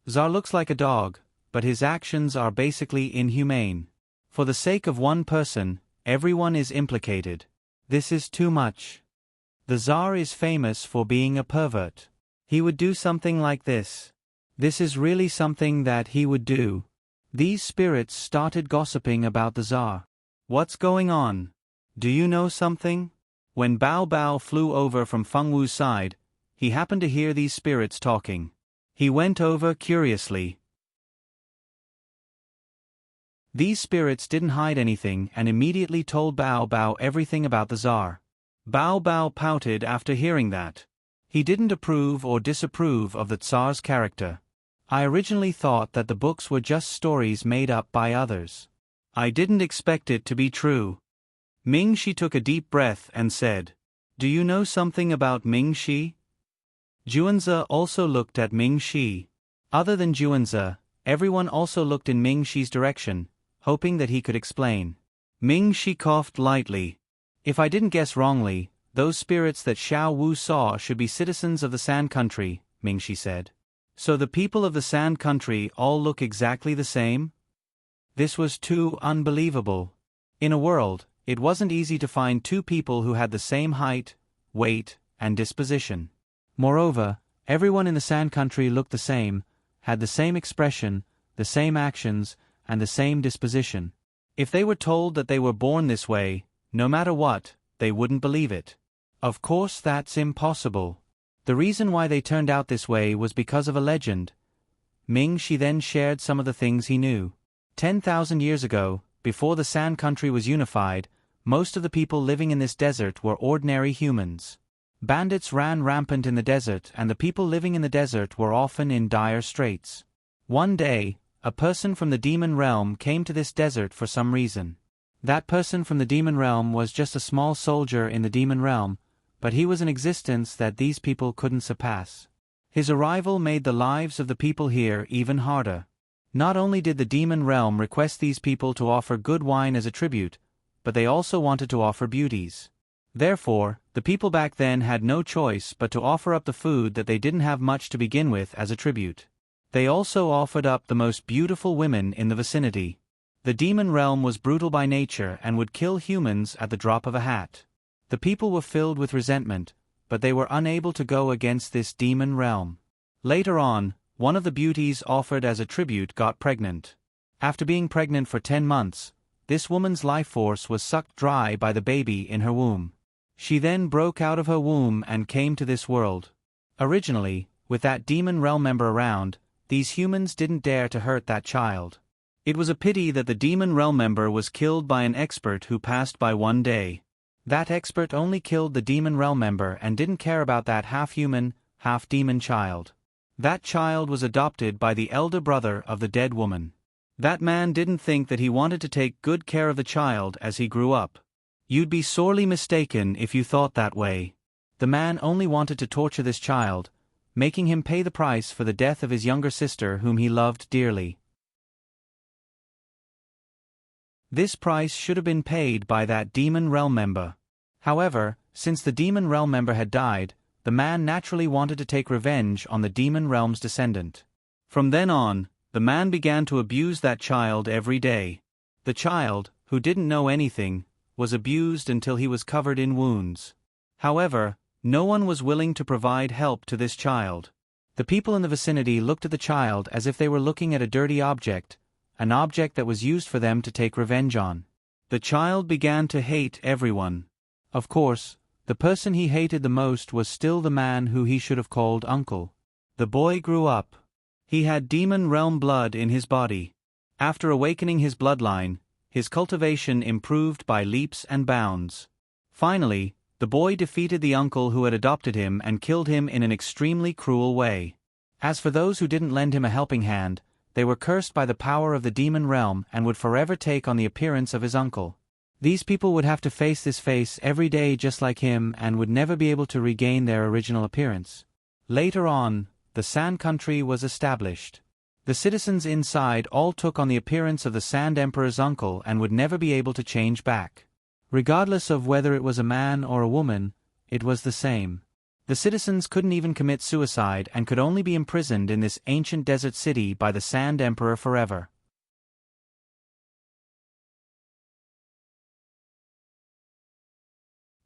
Tsar looks like a dog, but his actions are basically inhumane. For the sake of one person, everyone is implicated. This is too much. The Tsar is famous for being a pervert. He would do something like this. This is really something that he would do. These spirits started gossiping about the Tsar. What's going on? Do you know something? When Bao Bao flew over from Feng Wu's side, he happened to hear these spirits talking. He went over curiously. These spirits didn't hide anything and immediately told Bao Bao everything about the Tsar. Bao Bao pouted after hearing that. He didn't approve or disapprove of the Tsar's character. I originally thought that the books were just stories made up by others. I didn't expect it to be true. Ming Shi took a deep breath and said, "Do you know something about Ming Shi?" Juanzi also looked at Ming Shi. Other than Juanzi, everyone also looked in Ming Shi's direction, hoping that he could explain. Ming Shi coughed lightly. If I didn't guess wrongly, those spirits that Xiao Wu saw should be citizens of the Sand Country, Ming Shi said. So the people of the Sand Country all look exactly the same? This was too unbelievable. In a world, it wasn't easy to find two people who had the same height, weight, and disposition. Moreover, everyone in the Sand Country looked the same, had the same expression, the same actions, and the same disposition. If they were told that they were born this way, no matter what, they wouldn't believe it. Of course that's impossible. The reason why they turned out this way was because of a legend. Ming Shi then shared some of the things he knew. 10,000 years ago, before the Sand Country was unified, most of the people living in this desert were ordinary humans. Bandits ran rampant in the desert and the people living in the desert were often in dire straits. One day, a person from the demon realm came to this desert for some reason. That person from the demon realm was just a small soldier in the demon realm, but he was an existence that these people couldn't surpass. His arrival made the lives of the people here even harder. Not only did the demon realm request these people to offer good wine as a tribute, but they also wanted to offer beauties. Therefore, the people back then had no choice but to offer up the food that they didn't have much to begin with as a tribute. They also offered up the most beautiful women in the vicinity. The demon realm was brutal by nature and would kill humans at the drop of a hat. The people were filled with resentment, but they were unable to go against this demon realm. Later on, one of the beauties offered as a tribute got pregnant. After being pregnant for 10 months, this woman's life force was sucked dry by the baby in her womb. She then broke out of her womb and came to this world. Originally, with that demon realm member around, these humans didn't dare to hurt that child. It was a pity that the demon realm member was killed by an expert who passed by one day. That expert only killed the demon realm member and didn't care about that half-human, half-demon child. That child was adopted by the elder brother of the dead woman. That man didn't think that he wanted to take good care of the child as he grew up. You'd be sorely mistaken if you thought that way. The man only wanted to torture this child, making him pay the price for the death of his younger sister whom he loved dearly. This price should have been paid by that demon realm member. However, since the demon realm member had died, the man naturally wanted to take revenge on the demon realm's descendant. From then on, the man began to abuse that child every day. The child, who didn't know anything, was abused until he was covered in wounds. However, no one was willing to provide help to this child. The people in the vicinity looked at the child as if they were looking at a dirty object, an object that was used for them to take revenge on. The child began to hate everyone. Of course, the person he hated the most was still the man who he should have called uncle. The boy grew up. He had demon realm blood in his body. After awakening his bloodline, his cultivation improved by leaps and bounds. Finally, the boy defeated the uncle who had adopted him and killed him in an extremely cruel way. As for those who didn't lend him a helping hand, they were cursed by the power of the demon realm and would forever take on the appearance of his uncle. These people would have to face this face every day just like him and would never be able to regain their original appearance. Later on, the Sand Country was established. The citizens inside all took on the appearance of the Sand Emperor's uncle and would never be able to change back. Regardless of whether it was a man or a woman, it was the same. The citizens couldn't even commit suicide and could only be imprisoned in this ancient desert city by the Sand Emperor forever.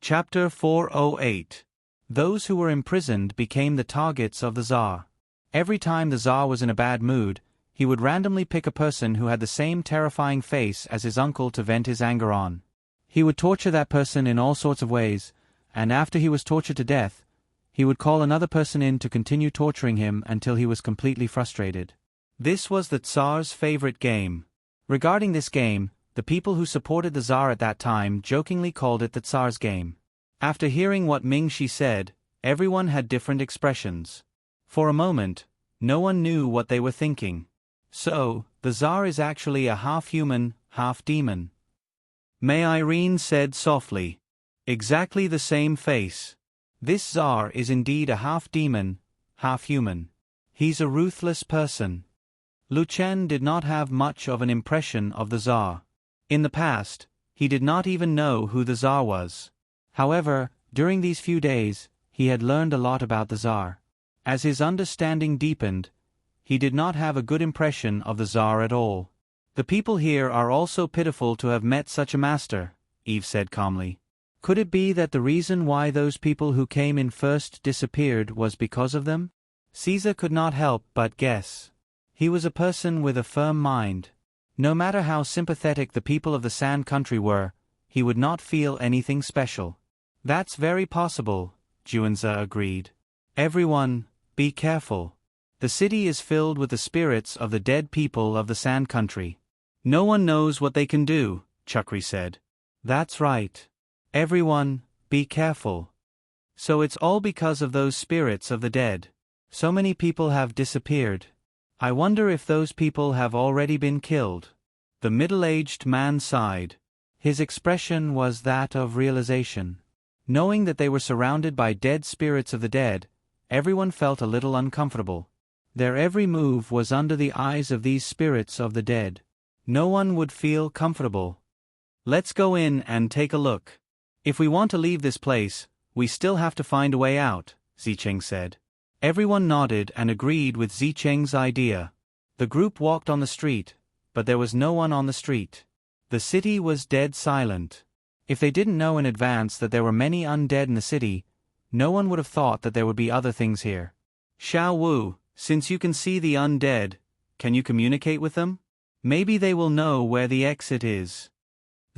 Chapter 408. Those who were imprisoned became the targets of the Tsar. Every time the Tsar was in a bad mood, he would randomly pick a person who had the same terrifying face as his uncle to vent his anger on. He would torture that person in all sorts of ways, and after he was tortured to death, he would call another person in to continue torturing him until he was completely frustrated. This was the Tsar's favorite game. Regarding this game, the people who supported the Tsar at that time jokingly called it the Tsar's game. After hearing what Ming-Shi said, everyone had different expressions. For a moment, no one knew what they were thinking. So, the Tsar is actually a half-human, half-demon. May Irene said softly. Exactly the same face. This Tsar is indeed a half-demon, half-human. He's a ruthless person. Lu Chen did not have much of an impression of the Tsar. In the past, he did not even know who the Tsar was. However, during these few days, he had learned a lot about the Tsar. As his understanding deepened, he did not have a good impression of the Tsar at all. The people here are all so pitiful to have met such a master, Eve said calmly. Could it be that the reason why those people who came in first disappeared was because of them? Caesar could not help but guess. He was a person with a firm mind. No matter how sympathetic the people of the Sand Country were, he would not feel anything special. That's very possible, Juanza agreed. Everyone, be careful. The city is filled with the spirits of the dead people of the Sand Country. No one knows what they can do, Chakri said. That's right. Everyone, be careful. So it's all because of those spirits of the dead. So many people have disappeared. I wonder if those people have already been killed. The middle-aged man sighed. His expression was that of realization. Knowing that they were surrounded by dead spirits of the dead, everyone felt a little uncomfortable. Their every move was under the eyes of these spirits of the dead. No one would feel comfortable. Let's go in and take a look. If we want to leave this place, we still have to find a way out, Zicheng said. Everyone nodded and agreed with Zicheng's idea. The group walked on the street, but there was no one on the street. The city was dead silent. If they didn't know in advance that there were many undead in the city, no one would have thought that there would be other things here. Xiao Wu, since you can see the undead, can you communicate with them? Maybe they will know where the exit is.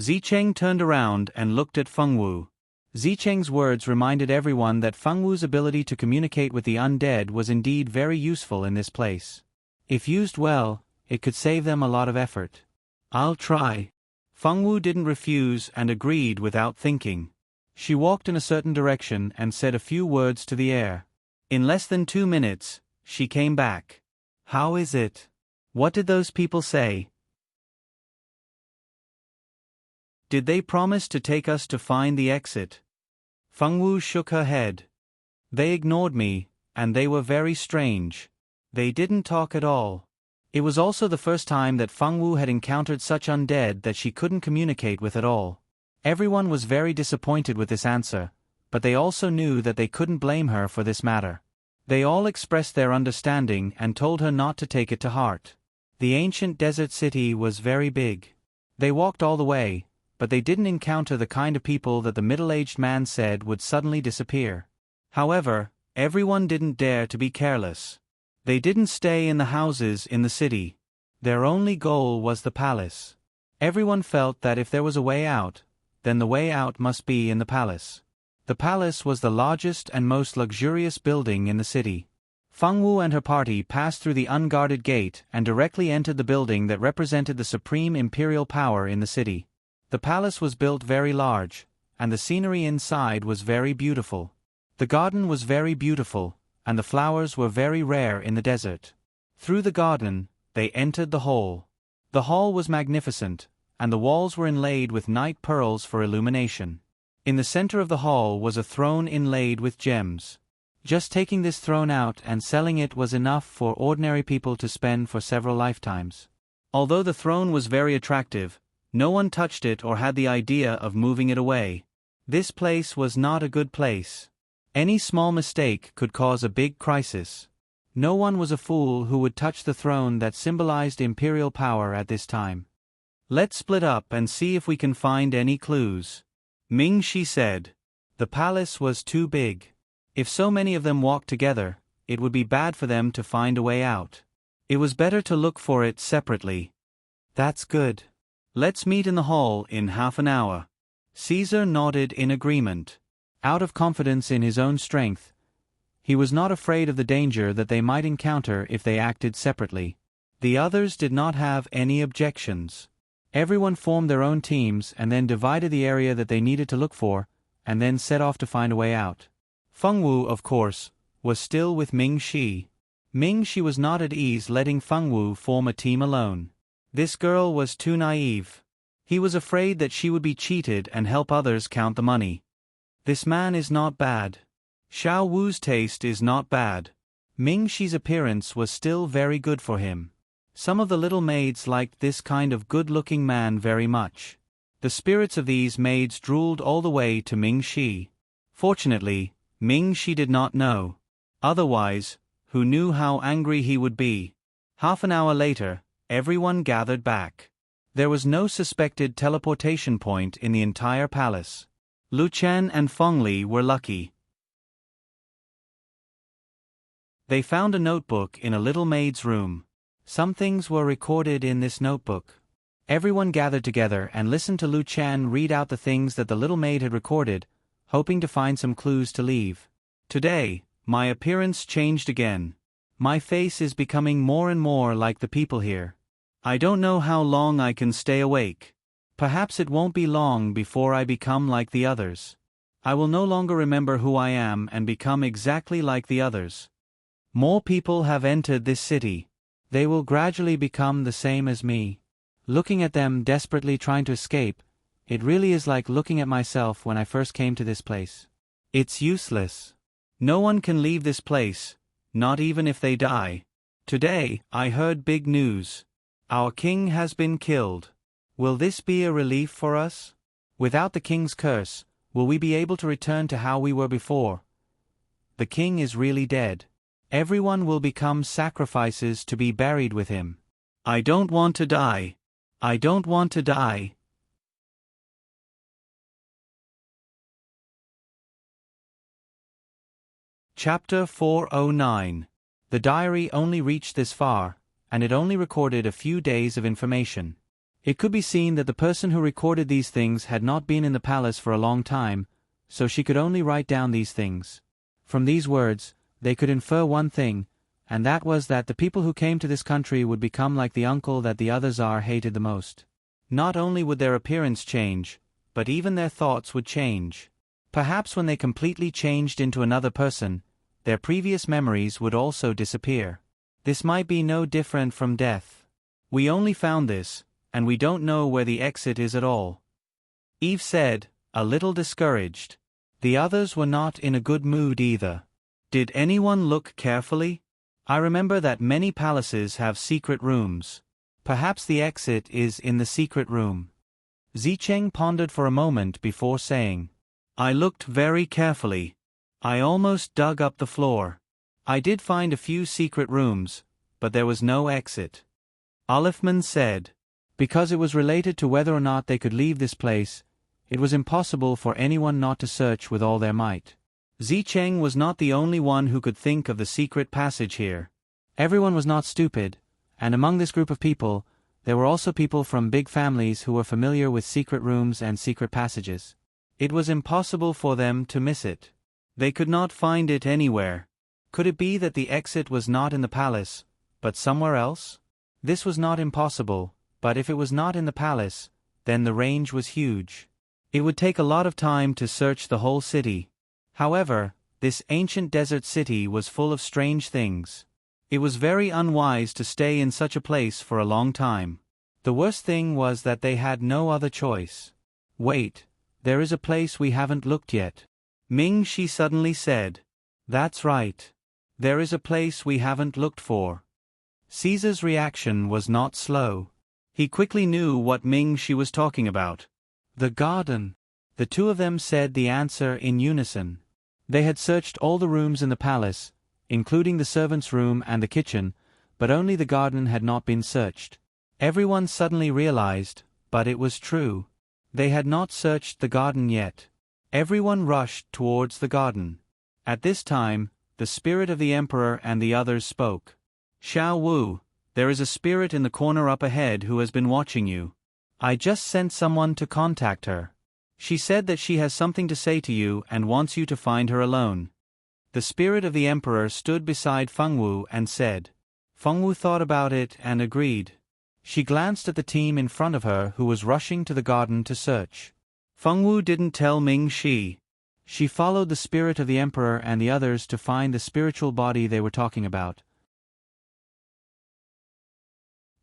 Zicheng turned around and looked at Fengwu. Zicheng's words reminded everyone that Feng Wu's ability to communicate with the undead was indeed very useful in this place. If used well, it could save them a lot of effort. I'll try. Feng Wu didn't refuse and agreed without thinking. She walked in a certain direction and said a few words to the air. In less than 2 minutes, she came back. How is it? What did those people say? Did they promise to take us to find the exit? Feng Wu shook her head. They ignored me, and they were very strange. They didn't talk at all. It was also the first time that Feng Wu had encountered such undead that she couldn't communicate with at all. Everyone was very disappointed with this answer, but they also knew that they couldn't blame her for this matter. They all expressed their understanding and told her not to take it to heart. The ancient desert city was very big. They walked all the way, but they didn't encounter the kind of people that the middle-aged man said would suddenly disappear. However, everyone didn't dare to be careless. They didn't stay in the houses in the city. Their only goal was the palace. Everyone felt that if there was a way out, then the way out must be in the palace. The palace was the largest and most luxurious building in the city. Feng Wu and her party passed through the unguarded gate and directly entered the building that represented the supreme imperial power in the city. The palace was built very large, and the scenery inside was very beautiful. The garden was very beautiful, and the flowers were very rare in the desert. Through the garden, they entered the hall. The hall was magnificent, and the walls were inlaid with night pearls for illumination. In the center of the hall was a throne inlaid with gems. Just taking this throne out and selling it was enough for ordinary people to spend for several lifetimes. Although the throne was very attractive, no one touched it or had the idea of moving it away. This place was not a good place. Any small mistake could cause a big crisis. No one was a fool who would touch the throne that symbolized imperial power at this time. Let's split up and see if we can find any clues. Ming Shi said. The palace was too big. If so many of them walked together, it would be bad for them to find a way out. It was better to look for it separately. That's good. Let's meet in the hall in half an hour. Caesar nodded in agreement. Out of confidence in his own strength, he was not afraid of the danger that they might encounter if they acted separately. The others did not have any objections. Everyone formed their own teams and then divided the area that they needed to look for, and then set off to find a way out. Feng Wu, of course, was still with Ming Shi. Ming Shi was not at ease letting Feng Wu form a team alone. This girl was too naive. He was afraid that she would be cheated and help others count the money. This man is not bad. Xiao Wu's taste is not bad. Ming Shi's appearance was still very good for him. Some of the little maids liked this kind of good-looking man very much. The spirits of these maids drooled all the way to Ming Shi. Fortunately, Ming Shi did not know. Otherwise, who knew how angry he would be? Half an hour later, everyone gathered back. There was no suspected teleportation point in the entire palace. Lu Chen and Feng Li were lucky. They found a notebook in a little maid's room. Some things were recorded in this notebook. Everyone gathered together and listened to Lu Chen read out the things that the little maid had recorded, hoping to find some clues to leave. Today, my appearance changed again. My face is becoming more and more like the people here. I don't know how long I can stay awake. Perhaps it won't be long before I become like the others. I will no longer remember who I am and become exactly like the others. More people have entered this city. They will gradually become the same as me. Looking at them desperately trying to escape, it really is like looking at myself when I first came to this place. It's useless. No one can leave this place, not even if they die. Today, I heard big news. Our king has been killed. Will this be a relief for us? Without the king's curse, will we be able to return to how we were before? The king is really dead. Everyone will become sacrifices to be buried with him. I don't want to die. I don't want to die. Chapter 409. The diary only reached this far, and it only recorded a few days of information. It could be seen that the person who recorded these things had not been in the palace for a long time, so she could only write down these things. From these words, they could infer one thing, and that was that the people who came to this country would become like the uncle that the other Tsar hated the most. Not only would their appearance change, but even their thoughts would change. Perhaps when they completely changed into another person, their previous memories would also disappear. This might be no different from death. We only found this, and we don't know where the exit is at all. Eve said, a little discouraged. The others were not in a good mood either. Did anyone look carefully? I remember that many palaces have secret rooms. Perhaps the exit is in the secret room. Zicheng pondered for a moment before saying, I looked very carefully. I almost dug up the floor. I did find a few secret rooms, but there was no exit. Olifman said, because it was related to whether or not they could leave this place, it was impossible for anyone not to search with all their might. Zicheng was not the only one who could think of the secret passage here. Everyone was not stupid, and among this group of people, there were also people from big families who were familiar with secret rooms and secret passages. It was impossible for them to miss it. They could not find it anywhere. Could it be that the exit was not in the palace, but somewhere else? This was not impossible, but if it was not in the palace, then the range was huge. It would take a lot of time to search the whole city. However, this ancient desert city was full of strange things. It was very unwise to stay in such a place for a long time. The worst thing was that they had no other choice. Wait, there is a place we haven't looked yet. Ming Shi suddenly said. That's right. There is a place we haven't looked for. Caesar's reaction was not slow. He quickly knew what Ming Shi was talking about. The garden. The two of them said the answer in unison. They had searched all the rooms in the palace, including the servants' room and the kitchen, but only the garden had not been searched. Everyone suddenly realized, but it was true. They had not searched the garden yet. Everyone rushed towards the garden. At this time, the spirit of the emperor and the others spoke. Xiao Wu, there is a spirit in the corner up ahead who has been watching you. I just sent someone to contact her. She said that she has something to say to you and wants you to find her alone. The spirit of the emperor stood beside Fengwu and said. Fengwu thought about it and agreed. She glanced at the team in front of her who was rushing to the garden to search. Fengwu didn't tell Ming Shi. She followed the spirit of the emperor and the others to find the spiritual body they were talking about.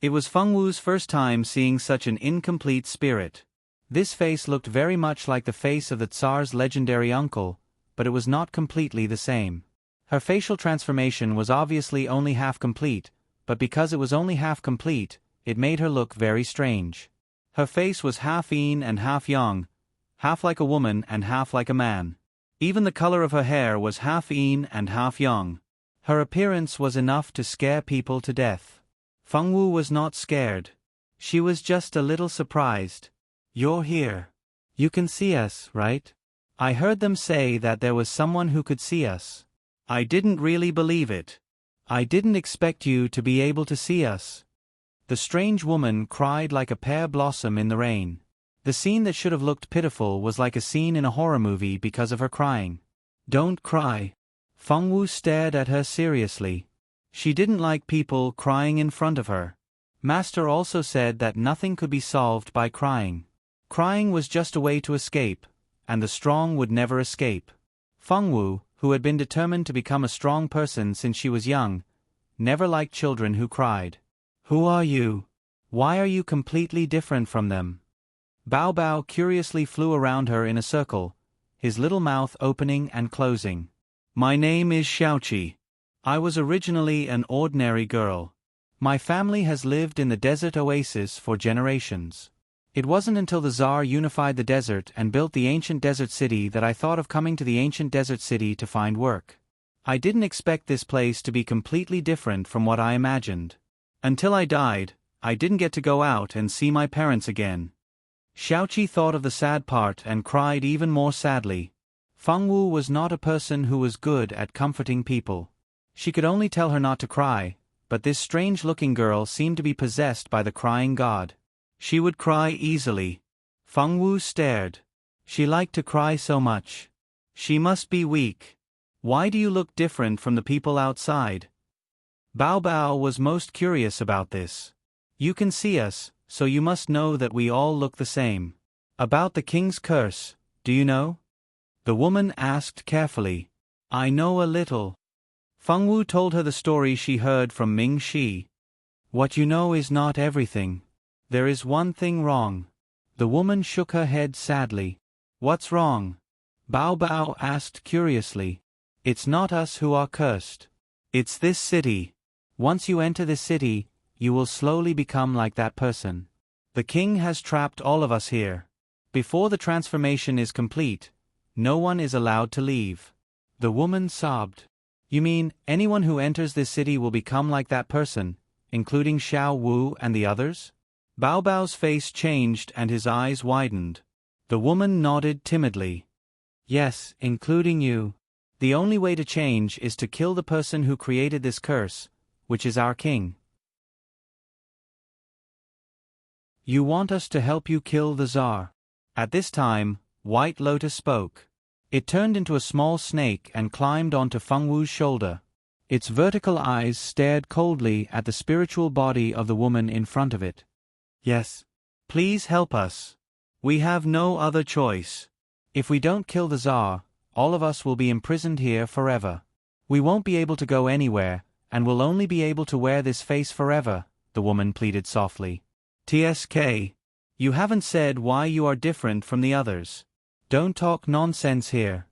It was Fengwu's first time seeing such an incomplete spirit. This face looked very much like the face of the Tsar's legendary uncle, but it was not completely the same. Her facial transformation was obviously only half complete, but because it was only half complete, it made her look very strange. Her face was half Yin and half Yang, half like a woman and half like a man. Even the color of her hair was half Yin and half Yang. Her appearance was enough to scare people to death. Fengwu was not scared. She was just a little surprised. You're here. You can see us, right? I heard them say that there was someone who could see us. I didn't really believe it. I didn't expect you to be able to see us. The strange woman cried like a pear blossom in the rain. The scene that should have looked pitiful was like a scene in a horror movie because of her crying. Don't cry. Fengwu stared at her seriously. She didn't like people crying in front of her. Master also said that nothing could be solved by crying. Crying was just a way to escape, and the strong would never escape. Fengwu, who had been determined to become a strong person since she was young, never liked children who cried. Who are you? Why are you completely different from them? Bao Bao curiously flew around her in a circle, his little mouth opening and closing. My name is Xiaoqi. I was originally an ordinary girl. My family has lived in the desert oasis for generations. It wasn't until the Tsar unified the desert and built the ancient desert city that I thought of coming to the ancient desert city to find work. I didn't expect this place to be completely different from what I imagined. Until I died, I didn't get to go out and see my parents again. Xiaoqi thought of the sad part and cried even more sadly. Fengwu was not a person who was good at comforting people. She could only tell her not to cry, but this strange-looking girl seemed to be possessed by the crying god. She would cry easily. Fengwu stared. She liked to cry so much. She must be weak. Why do you look different from the people outside? Bao Bao was most curious about this. You can see us, so you must know that we all look the same. About the king's curse, do you know? The woman asked carefully. I know a little. Feng Wu told her the story she heard from Ming Shi. What you know is not everything. There is one thing wrong. The woman shook her head sadly. What's wrong? Bao Bao asked curiously. It's not us who are cursed. It's this city. Once you enter this city, you will slowly become like that person. The king has trapped all of us here. Before the transformation is complete, no one is allowed to leave. The woman sobbed. You mean, anyone who enters this city will become like that person, including Xiao Wu and the others? Bao Bao's face changed and his eyes widened. The woman nodded timidly. Yes, including you. The only way to change is to kill the person who created this curse, which is our king. You want us to help you kill the Tsar. At this time, White Lotus spoke. It turned into a small snake and climbed onto Feng Wu's shoulder. Its vertical eyes stared coldly at the spiritual body of the woman in front of it. Yes. Please help us. We have no other choice. If we don't kill the Tsar, all of us will be imprisoned here forever. We won't be able to go anywhere, and will only be able to wear this face forever, the woman pleaded softly. TSK. You haven't said why you are different from the others. Don't talk nonsense here.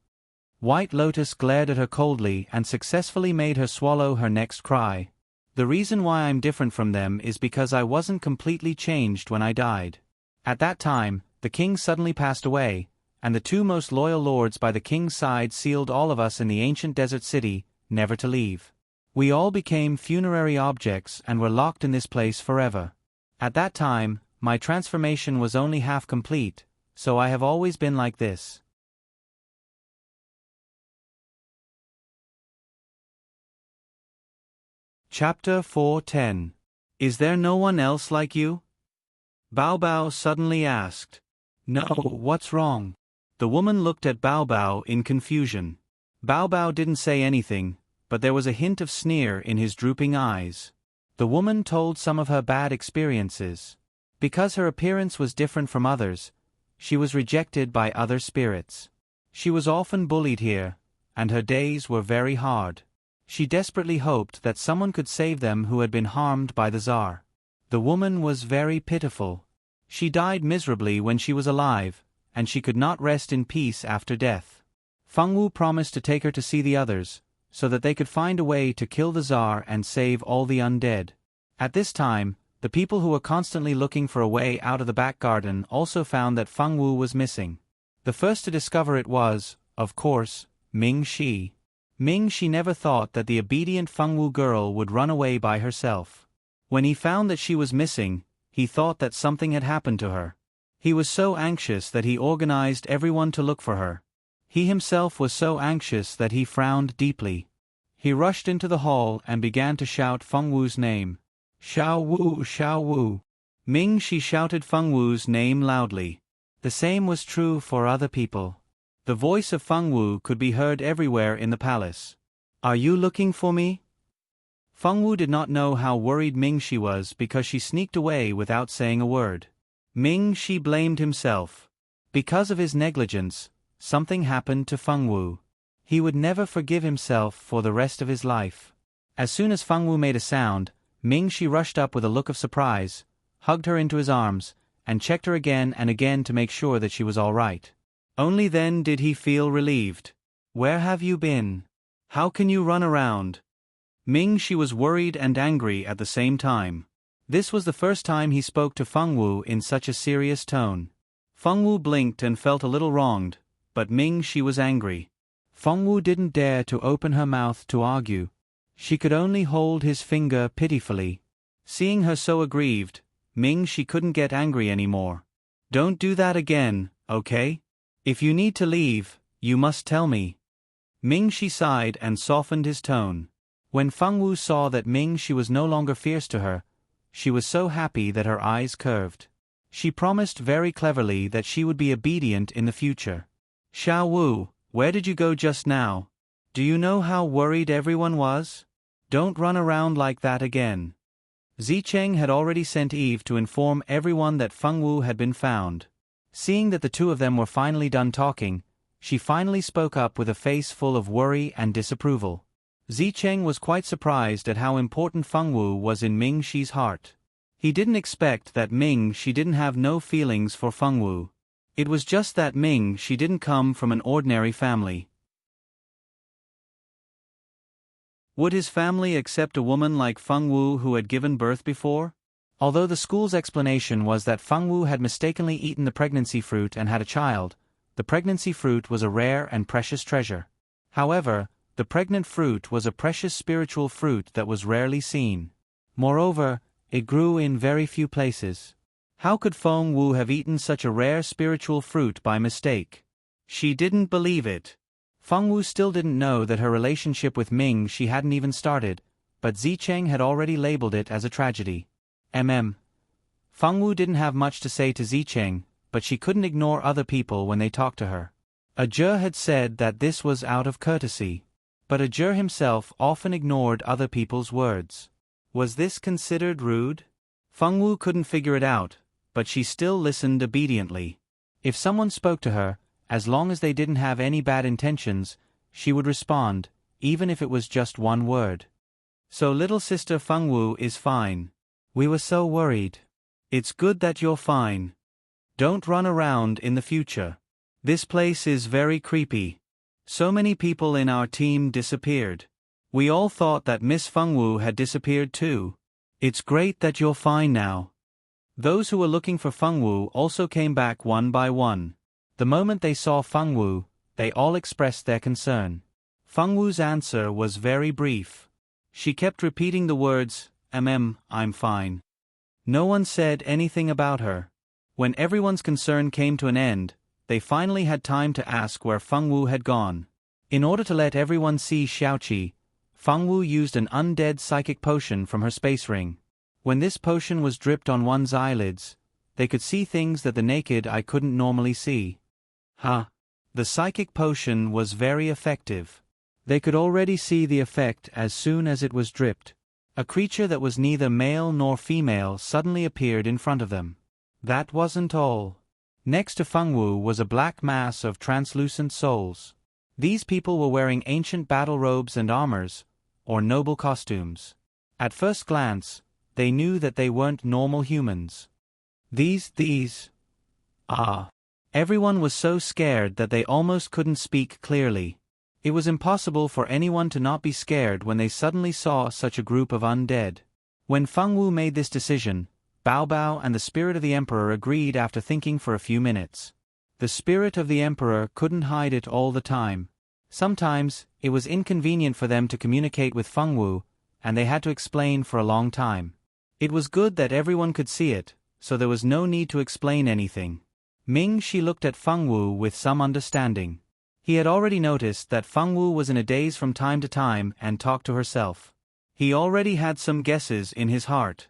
White Lotus glared at her coldly and successfully made her swallow her next cry. The reason why I'm different from them is because I wasn't completely changed when I died. At that time, the king suddenly passed away, and the two most loyal lords by the king's side sealed all of us in the ancient desert city, never to leave. We all became funerary objects and were locked in this place forever. At that time, my transformation was only half complete, so I have always been like this. Chapter 4:10. Is there no one else like you? Bao Bao suddenly asked. No, what's wrong? The woman looked at Bao Bao in confusion. Bao Bao didn't say anything, but there was a hint of sneer in his drooping eyes. The woman told some of her bad experiences. Because her appearance was different from others, she was rejected by other spirits. She was often bullied here, and her days were very hard. She desperately hoped that someone could save them who had been harmed by the Tsar. The woman was very pitiful. She died miserably when she was alive, and she could not rest in peace after death. Feng Wu promised to take her to see the others, so that they could find a way to kill the Tsar and save all the undead. At this time, the people who were constantly looking for a way out of the back garden also found that Feng Wu was missing. The first to discover it was, of course, Ming Shi. Ming Shi never thought that the obedient Feng Wu girl would run away by herself. When he found that she was missing, he thought that something had happened to her. He was so anxious that he organized everyone to look for her. He himself was so anxious that he frowned deeply. He rushed into the hall and began to shout Feng Wu's name. Xiao Wu, Xiao Wu. Ming Shi shouted Feng Wu's name loudly. The same was true for other people. The voice of Feng Wu could be heard everywhere in the palace. Are you looking for me? Feng Wu did not know how worried Ming Shi was because she sneaked away without saying a word. Ming Shi blamed himself. Because of his negligence, something happened to Feng Wu. He would never forgive himself for the rest of his life. As soon as Feng Wu made a sound, Ming Shi rushed up with a look of surprise, hugged her into his arms, and checked her again and again to make sure that she was all right. Only then did he feel relieved. Where have you been? How can you run around? Ming Shi was worried and angry at the same time. This was the first time he spoke to Feng Wu in such a serious tone. Feng Wu blinked and felt a little wronged, but Ming Shi was angry. Feng Wu didn't dare to open her mouth to argue. She could only hold his finger pitifully. Seeing her so aggrieved, Ming Shi couldn't get angry anymore. Don't do that again, okay? If you need to leave, you must tell me. Ming Shi sighed and softened his tone. When Feng Wu saw that Ming Shi was no longer fierce to her, she was so happy that her eyes curved. She promised very cleverly that she would be obedient in the future. Xiao Wu, Where did you go just now? Do you know how worried everyone was? Don't run around like that again. Zicheng had already sent Eve to inform everyone that Feng Wu had been found. Seeing that the two of them were finally done talking, she finally spoke up with a face full of worry and disapproval. Zicheng was quite surprised at how important Feng Wu was in Ming Shi's heart. He didn't expect that Ming Shi didn't have no feelings for Feng Wu. It was just that Ming Shi didn't come from an ordinary family. Would his family accept a woman like Feng Wu who had given birth before? Although the school's explanation was that Feng Wu had mistakenly eaten the pregnancy fruit and had a child, the pregnancy fruit was a rare and precious treasure. However, the pregnant fruit was a precious spiritual fruit that was rarely seen. Moreover, it grew in very few places. How could Feng Wu have eaten such a rare spiritual fruit by mistake? She didn't believe it. Feng Wu still didn't know that her relationship with Ming Shi hadn't even started, but Zicheng had already labeled it as a tragedy. Feng Wu didn't have much to say to Zicheng, but she couldn't ignore other people when they talked to her. Ajie had said that this was out of courtesy, but Ajie himself often ignored other people's words. Was this considered rude? Feng Wu couldn't figure it out, but she still listened obediently. If someone spoke to her, as long as they didn't have any bad intentions, she would respond, even if it was just one word. So little sister Feng Wu is fine. We were so worried. It's good that you're fine. Don't run around in the future. This place is very creepy. So many people in our team disappeared. We all thought that Miss Feng Wu had disappeared too. It's great that you're fine now. Those who were looking for Feng Wu also came back one by one. The moment they saw Feng Wu, they all expressed their concern. Feng Wu's answer was very brief. She kept repeating the words, I'm fine. No one said anything about her. When everyone's concern came to an end, they finally had time to ask where Feng Wu had gone. In order to let everyone see Xiaoqi, Feng Wu used an undead psychic potion from her space ring. When this potion was dripped on one's eyelids, they could see things that the naked eye couldn't normally see. The psychic potion was very effective. They could already see the effect as soon as it was dripped. A creature that was neither male nor female suddenly appeared in front of them. That wasn't all. Next to Feng Wu was a black mass of translucent souls. These people were wearing ancient battle robes and armors, or noble costumes. At first glance, they knew that they weren't normal humans. Everyone was so scared that they almost couldn't speak clearly. It was impossible for anyone to not be scared when they suddenly saw such a group of undead. When Feng Wu made this decision, Bao Bao and the spirit of the emperor agreed after thinking for a few minutes. The spirit of the emperor couldn't hide it all the time. Sometimes, it was inconvenient for them to communicate with Feng Wu, and they had to explain for a long time. It was good that everyone could see it, so there was no need to explain anything. Ming Shi looked at Feng Wu with some understanding. He had already noticed that Feng Wu was in a daze from time to time and talked to herself. He already had some guesses in his heart.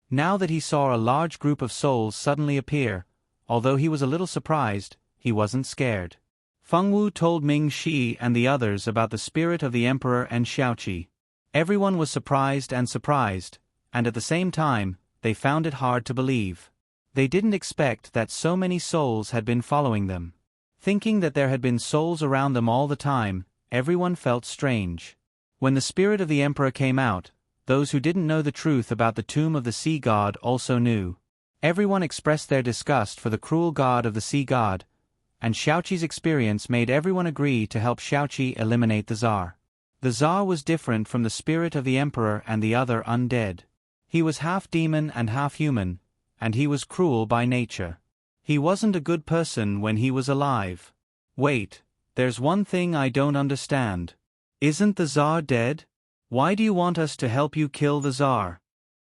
Now that he saw a large group of souls suddenly appear, although he was a little surprised, he wasn't scared. Feng Wu told Ming Shi and the others about the spirit of the emperor and Xiaoqi. Everyone was surprised, and at the same time, they found it hard to believe. They didn't expect that so many souls had been following them. Thinking that there had been souls around them all the time, everyone felt strange. When the spirit of the emperor came out, those who didn't know the truth about the tomb of the sea god also knew. Everyone expressed their disgust for the cruel god of the sea god, and Xiaoqi's experience made everyone agree to help Xiaoqi eliminate the Tsar. The Tsar was different from the spirit of the emperor and the other undead. He was half demon and half human, and he was cruel by nature. He wasn't a good person when he was alive. Wait, there's one thing I don't understand. Isn't the Tsar dead? Why do you want us to help you kill the Tsar?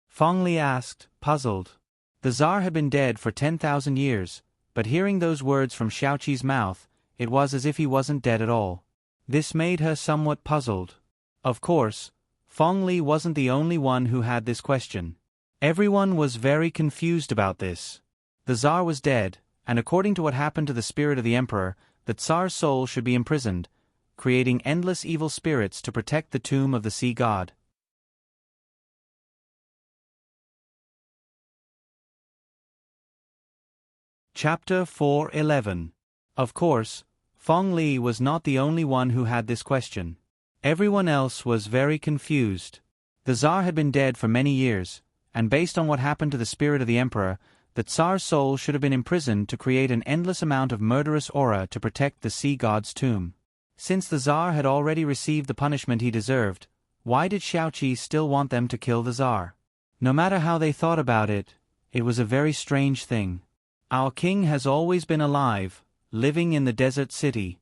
Feng Li asked, puzzled. The Tsar had been dead for 10,000 years, but hearing those words from Xiaoqi's mouth, it was as if he wasn't dead at all. This made her somewhat puzzled. Of course, Feng Li wasn't the only one who had this question. Everyone was very confused about this. The Tsar was dead, and according to what happened to the spirit of the emperor, the Tsar's soul should be imprisoned, creating endless evil spirits to protect the tomb of the sea god. Chapter 4:11. Of course, Fong Li was not the only one who had this question. Everyone else was very confused. The Tsar had been dead for many years, and based on what happened to the spirit of the emperor, the Tsar's soul should have been imprisoned to create an endless amount of murderous aura to protect the sea god's tomb. Since the Tsar had already received the punishment he deserved, why did Xiaoqi still want them to kill the Tsar? No matter how they thought about it, it was a very strange thing. Our king has always been alive, living in the desert city,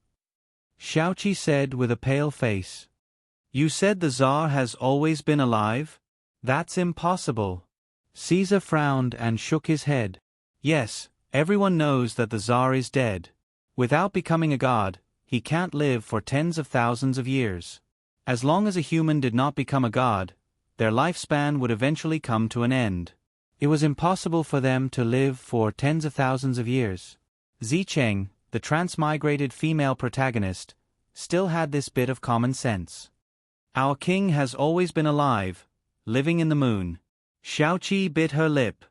Xiaoqi said with a pale face. You said the Tsar has always been alive? That's impossible. Caesar frowned and shook his head. Yes, everyone knows that the Tsar is dead. Without becoming a god, he can't live for tens of thousands of years. As long as a human did not become a god, their lifespan would eventually come to an end. It was impossible for them to live for tens of thousands of years. Zicheng, the transmigrated female protagonist, still had this bit of common sense. Our king has always been alive, living in the moon. Xiaoqi bit her lip.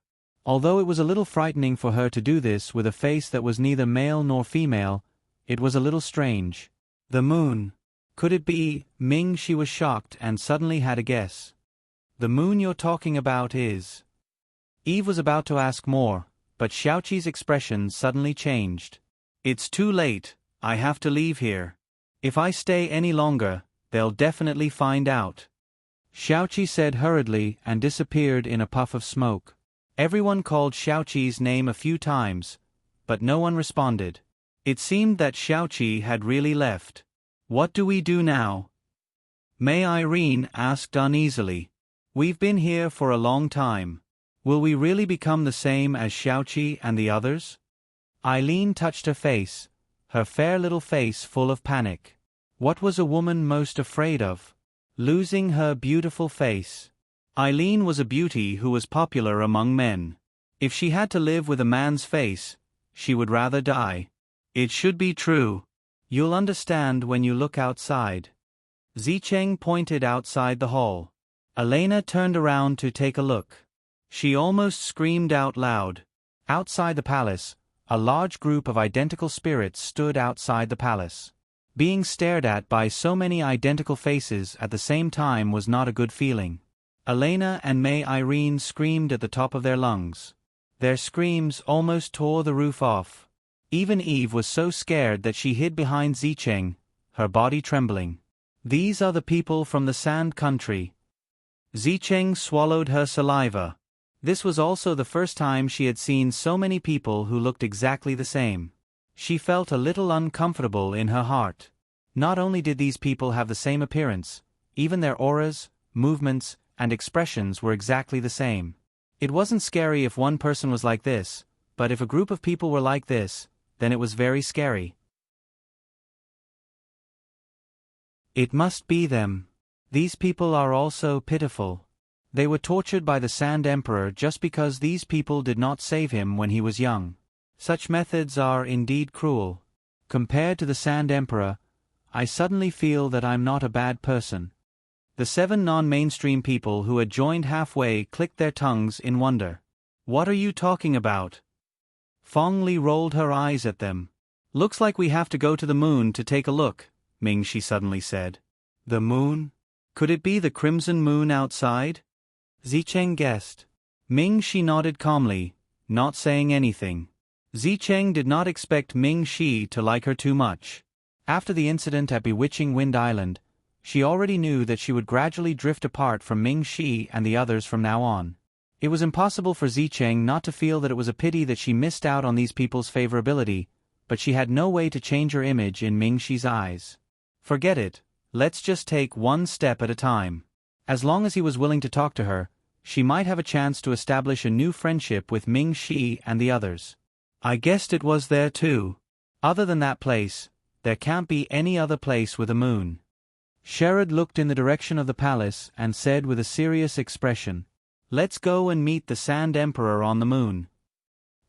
Although it was a little frightening for her to do this with a face that was neither male nor female, it was a little strange. The moon. Could it be? Ming, she was shocked and suddenly had a guess. The moon you're talking about is... Eve was about to ask more, but Xiaoqi's expression suddenly changed. It's too late, I have to leave here. If I stay any longer, they'll definitely find out. Xiaoqi said hurriedly and disappeared in a puff of smoke. Everyone called Xiaoqi's name a few times, but no one responded. It seemed that Xiaoqi had really left. What do we do now? May Irene asked uneasily. We've been here for a long time. Will we really become the same as Xiaoqi and the others? Eileen touched her face, her fair little face full of panic. What was a woman most afraid of? Losing her beautiful face. Eileen was a beauty who was popular among men. If she had to live with a man's face, she would rather die. It should be true. You'll understand when you look outside. Zicheng pointed outside the hall. Elena turned around to take a look. She almost screamed out loud. Outside the palace, a large group of identical spirits stood outside the palace. Being stared at by so many identical faces at the same time was not a good feeling. Elena and May Irene screamed at the top of their lungs. Their screams almost tore the roof off. Even Eve was so scared that she hid behind Zicheng, her body trembling. These are the people from the Sand Country. Zicheng swallowed her saliva. This was also the first time she had seen so many people who looked exactly the same. She felt a little uncomfortable in her heart. Not only did these people have the same appearance, even their auras, movements, and expressions were exactly the same. It wasn't scary if one person was like this, but if a group of people were like this, then it was very scary. It must be them. These people are also pitiful. They were tortured by the Sand Emperor just because these people did not save him when he was young. Such methods are indeed cruel. Compared to the Sand Emperor, I suddenly feel that I'm not a bad person. The 7 non-mainstream people who had joined halfway clicked their tongues in wonder. What are you talking about? Fong Li rolled her eyes at them. Looks like we have to go to the moon to take a look, Ming, she suddenly said. The moon? Could it be the crimson moon outside? Zicheng guessed. Ming, she nodded calmly, not saying anything. Zicheng did not expect Ming Shi to like her too much. After the incident at Bewitching Wind Island, she already knew that she would gradually drift apart from Ming Shi and the others from now on. It was impossible for Zicheng not to feel that it was a pity that she missed out on these people's favorability, but she had no way to change her image in Ming Shi's eyes. Forget it, let's just take one step at a time. As long as he was willing to talk to her, she might have a chance to establish a new friendship with Ming Shi and the others. I guessed it was there too. Other than that place, there can't be any other place with a moon. Sherrod looked in the direction of the palace and said with a serious expression, Let's go and meet the Sand Emperor on the moon.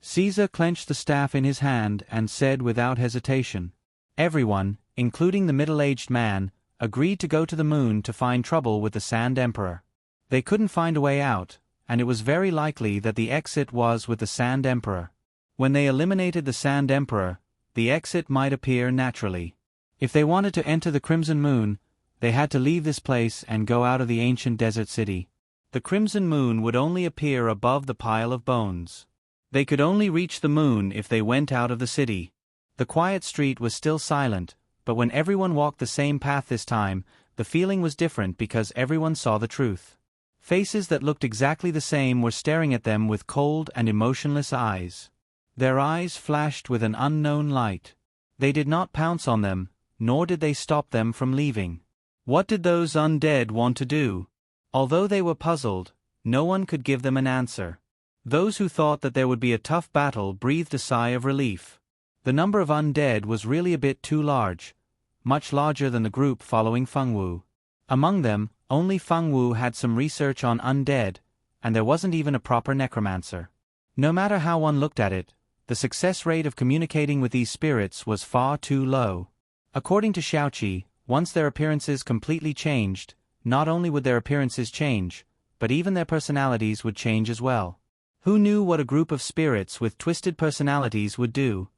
Caesar clenched the staff in his hand and said without hesitation. Everyone, including the middle-aged man, agreed to go to the moon to find trouble with the Sand Emperor. They couldn't find a way out, and it was very likely that the exit was with the Sand Emperor. When they eliminated the Sand Emperor, the exit might appear naturally. If they wanted to enter the Crimson Moon, they had to leave this place and go out of the ancient desert city. The Crimson Moon would only appear above the pile of bones. They could only reach the moon if they went out of the city. The quiet street was still silent, but when everyone walked the same path this time, the feeling was different because everyone saw the truth. Faces that looked exactly the same were staring at them with cold and emotionless eyes. Their eyes flashed with an unknown light. They did not pounce on them, nor did they stop them from leaving. What did those undead want to do? Although they were puzzled, no one could give them an answer. Those who thought that there would be a tough battle breathed a sigh of relief. The number of undead was really a bit too large, much larger than the group following Fengwu. Among them, only Fengwu had some research on undead, and there wasn't even a proper necromancer. No matter how one looked at it, the success rate of communicating with these spirits was far too low. According to Xiaoqi, once their appearances completely changed, not only would their appearances change, but even their personalities would change as well. Who knew what a group of spirits with twisted personalities would do?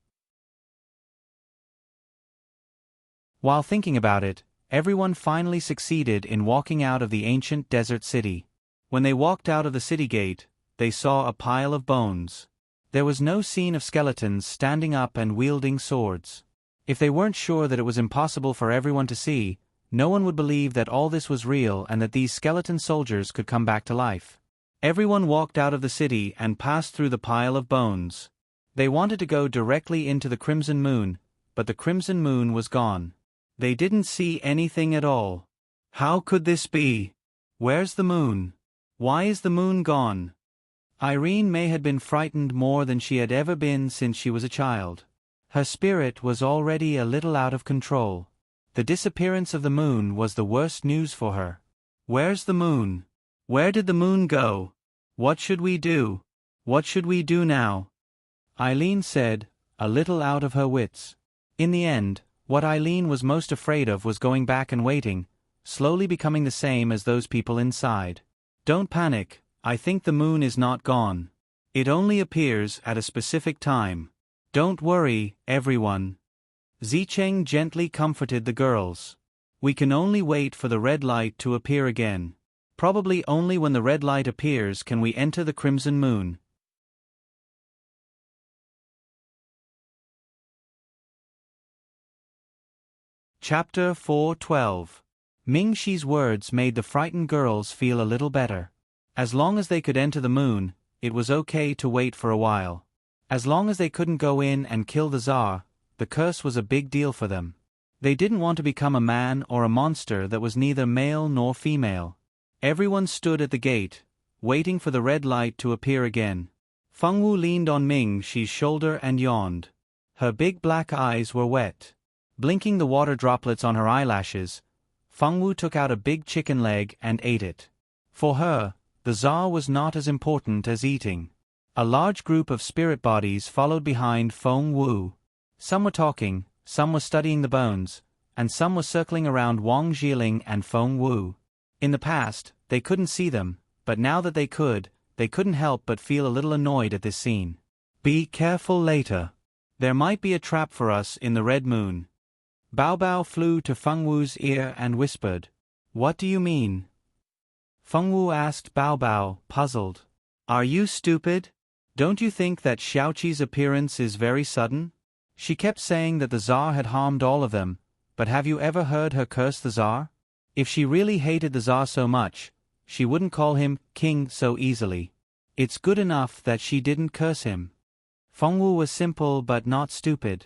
While thinking about it, everyone finally succeeded in walking out of the ancient desert city. When they walked out of the city gate, they saw a pile of bones. There was no scene of skeletons standing up and wielding swords. If they weren't sure that it was impossible for everyone to see, no one would believe that all this was real and that these skeleton soldiers could come back to life. Everyone walked out of the city and passed through the pile of bones. They wanted to go directly into the Crimson Moon, but the Crimson Moon was gone. They didn't see anything at all. How could this be? Where's the moon? Why is the moon gone? Irene May had been frightened more than she had ever been since she was a child. Her spirit was already a little out of control. The disappearance of the moon was the worst news for her. Where's the moon? Where did the moon go? What should we do? What should we do now? Eileen said, a little out of her wits. In the end, what Eileen was most afraid of was going back and waiting, slowly becoming the same as those people inside. Don't panic, I think the moon is not gone. It only appears at a specific time. Don't worry, everyone. Zicheng gently comforted the girls. We can only wait for the red light to appear again. Probably only when the red light appears can we enter the Crimson Moon. Chapter 4:12. Ming Shi's words made the frightened girls feel a little better. As long as they could enter the moon, it was okay to wait for a while. As long as they couldn't go in and kill the Tsar, the curse was a big deal for them. They didn't want to become a man or a monster that was neither male nor female. Everyone stood at the gate, waiting for the red light to appear again. Fengwu leaned on Ming Shi's shoulder and yawned. Her big black eyes were wet. Blinking the water droplets on her eyelashes, Fengwu took out a big chicken leg and ate it. For her, the Tsar was not as important as eating. A large group of spirit bodies followed behind Fengwu. Some were talking, some were studying the bones, and some were circling around Wang Zhiling and Fengwu. In the past, they couldn't see them, but now that they couldn't help but feel a little annoyed at this scene. Be careful later. There might be a trap for us in the Red Moon. Bao Bao flew to Fengwu's ear and whispered, What do you mean? Fengwu asked Bao Bao, puzzled. Are you stupid? Don't you think that Xiaoqi's appearance is very sudden? She kept saying that the Tsar had harmed all of them, but have you ever heard her curse the Tsar? If she really hated the Tsar so much, she wouldn't call him king so easily. It's good enough that she didn't curse him. Fengwu was simple but not stupid.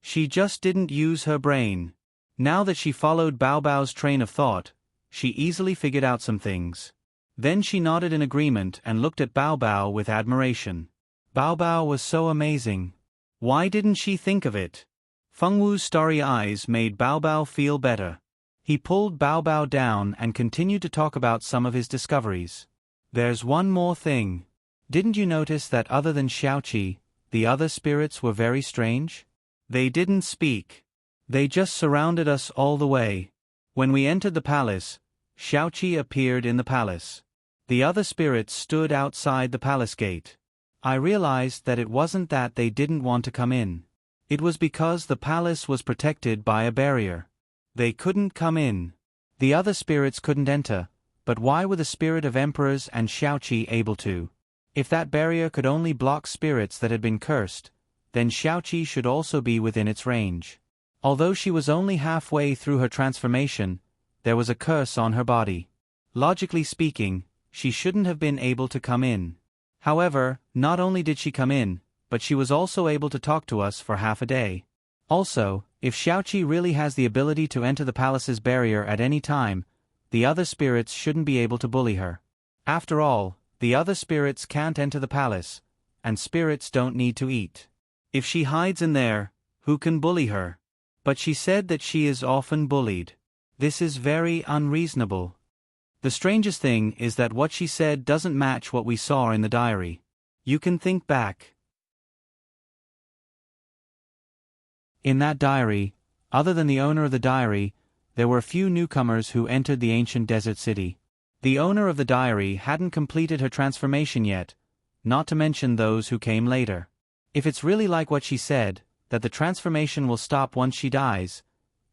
She just didn't use her brain. Now that she followed Bao Bao's train of thought, she easily figured out some things. Then she nodded in agreement and looked at Bao Bao with admiration. Bao Bao was so amazing. Why didn't she think of it? Fengwu's starry eyes made Bao Bao feel better. He pulled Bao Bao down and continued to talk about some of his discoveries. There's one more thing. Didn't you notice that other than Xiaoqi, the other spirits were very strange? They didn't speak. They just surrounded us all the way. When we entered the palace, Xiaoqi appeared in the palace. The other spirits stood outside the palace gate. I realized that it wasn't that they didn't want to come in. It was because the palace was protected by a barrier. They couldn't come in. The other spirits couldn't enter, but why were the spirit of emperors and Xiaoqi able to? If that barrier could only block spirits that had been cursed, then Xiaoqi should also be within its range. Although she was only halfway through her transformation, there was a curse on her body. Logically speaking, she shouldn't have been able to come in. However, not only did she come in, but she was also able to talk to us for half a day. Also, if Xiaoqi really has the ability to enter the palace's barrier at any time, the other spirits shouldn't be able to bully her. After all, the other spirits can't enter the palace, and spirits don't need to eat. If she hides in there, who can bully her? But she said that she is often bullied. This is very unreasonable. The strangest thing is that what she said doesn't match what we saw in the diary. You can think back. In that diary, other than the owner of the diary, there were a few newcomers who entered the ancient desert city. The owner of the diary hadn't completed her transformation yet, not to mention those who came later. If it's really like what she said, that the transformation will stop once she dies,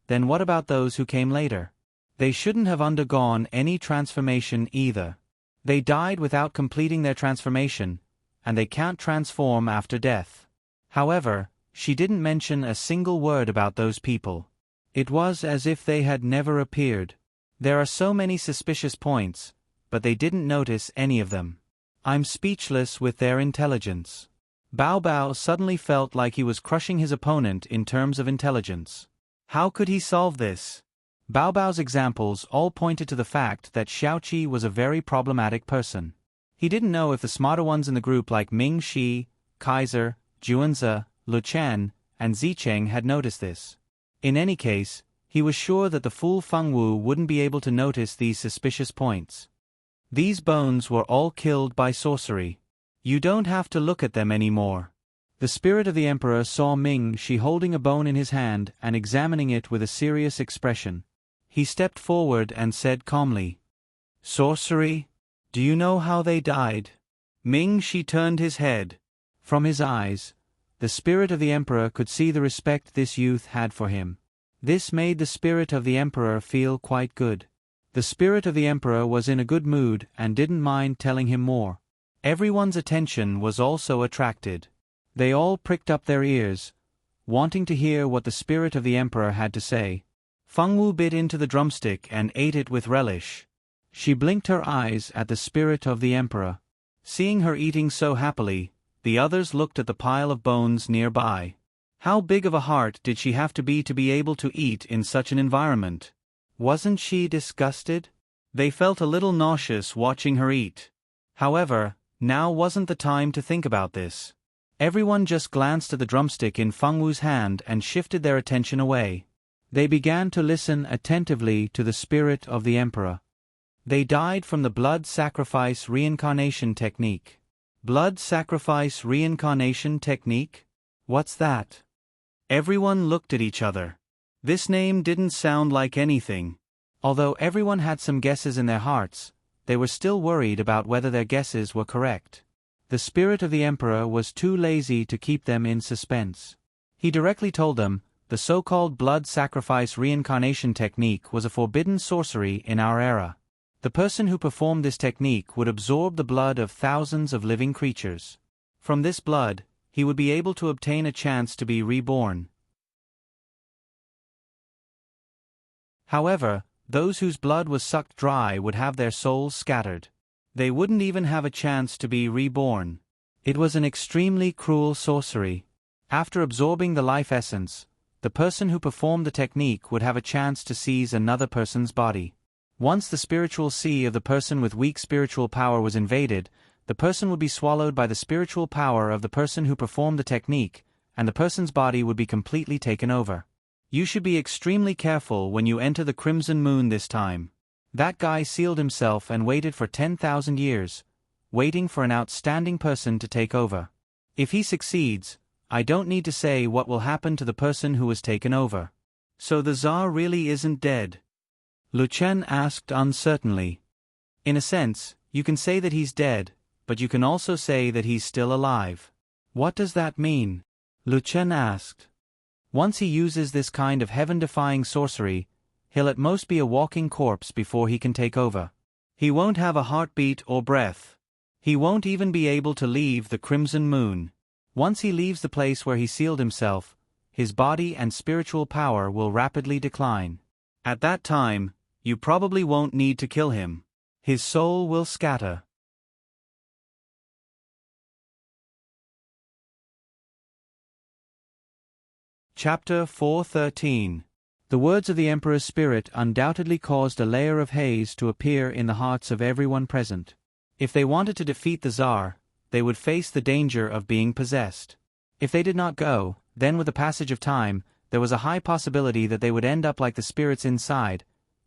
then what about those who came later? They shouldn't have undergone any transformation either. They died without completing their transformation, and they can't transform after death. However, she didn't mention a single word about those people. It was as if they had never appeared. There are so many suspicious points, but they didn't notice any of them. I'm speechless with their intelligence. Bao Bao suddenly felt like he was crushing his opponent in terms of intelligence. How could he solve this? Bao Bao's examples all pointed to the fact that Xiaoqi was a very problematic person. He didn't know if the smarter ones in the group like Ming Shi, Kaiser, Juanzi, Lu Chen, and Zicheng had noticed this. In any case, he was sure that the fool Feng Wu wouldn't be able to notice these suspicious points. These bones were all killed by sorcery. You don't have to look at them anymore. The spirit of the emperor saw Ming Shi holding a bone in his hand and examining it with a serious expression. He stepped forward and said calmly, "Sorcery? Do you know how they died?" Ming Shi turned his head. From his eyes, the spirit of the emperor could see the respect this youth had for him. This made the spirit of the emperor feel quite good. The spirit of the emperor was in a good mood and didn't mind telling him more. Everyone's attention was also attracted. They all pricked up their ears, wanting to hear what the spirit of the emperor had to say. Feng Wu bit into the drumstick and ate it with relish. She blinked her eyes at the spirit of the emperor. Seeing her eating so happily, the others looked at the pile of bones nearby. How big of a heart did she have to be able to eat in such an environment? Wasn't she disgusted? They felt a little nauseous watching her eat. However, now wasn't the time to think about this. Everyone just glanced at the drumstick in Feng Wu's hand and shifted their attention away. They began to listen attentively to the spirit of the emperor. They died from the blood sacrifice reincarnation technique. Blood sacrifice reincarnation technique? What's that? Everyone looked at each other. This name didn't sound like anything. Although everyone had some guesses in their hearts, they were still worried about whether their guesses were correct. The spirit of the emperor was too lazy to keep them in suspense. He directly told them, the so-called blood sacrifice reincarnation technique was a forbidden sorcery in our era. The person who performed this technique would absorb the blood of thousands of living creatures. From this blood, he would be able to obtain a chance to be reborn. However, those whose blood was sucked dry would have their souls scattered. They wouldn't even have a chance to be reborn. It was an extremely cruel sorcery. After absorbing the life essence, the person who performed the technique would have a chance to seize another person's body. Once the spiritual sea of the person with weak spiritual power was invaded, the person would be swallowed by the spiritual power of the person who performed the technique, and the person's body would be completely taken over. You should be extremely careful when you enter the Crimson Moon this time. That guy sealed himself and waited for 10,000 years, waiting for an outstanding person to take over. If he succeeds, I don't need to say what will happen to the person who was taken over. So the Tsar really isn't dead? Lu Chen asked uncertainly. In a sense, you can say that he's dead, but you can also say that he's still alive. What does that mean? Lu Chen asked. Once he uses this kind of heaven-defying sorcery, he'll at most be a walking corpse before he can take over. He won't have a heartbeat or breath. He won't even be able to leave the Crimson Moon. Once he leaves the place where he sealed himself, his body and spiritual power will rapidly decline. At that time, you probably won't need to kill him. His soul will scatter. Chapter 413. The words of the Emperor's spirit undoubtedly caused a layer of haze to appear in the hearts of everyone present. If they wanted to defeat the Tsar, they would face the danger of being possessed. If they did not go, then with the passage of time, there was a high possibility that they would end up like the spirits inside,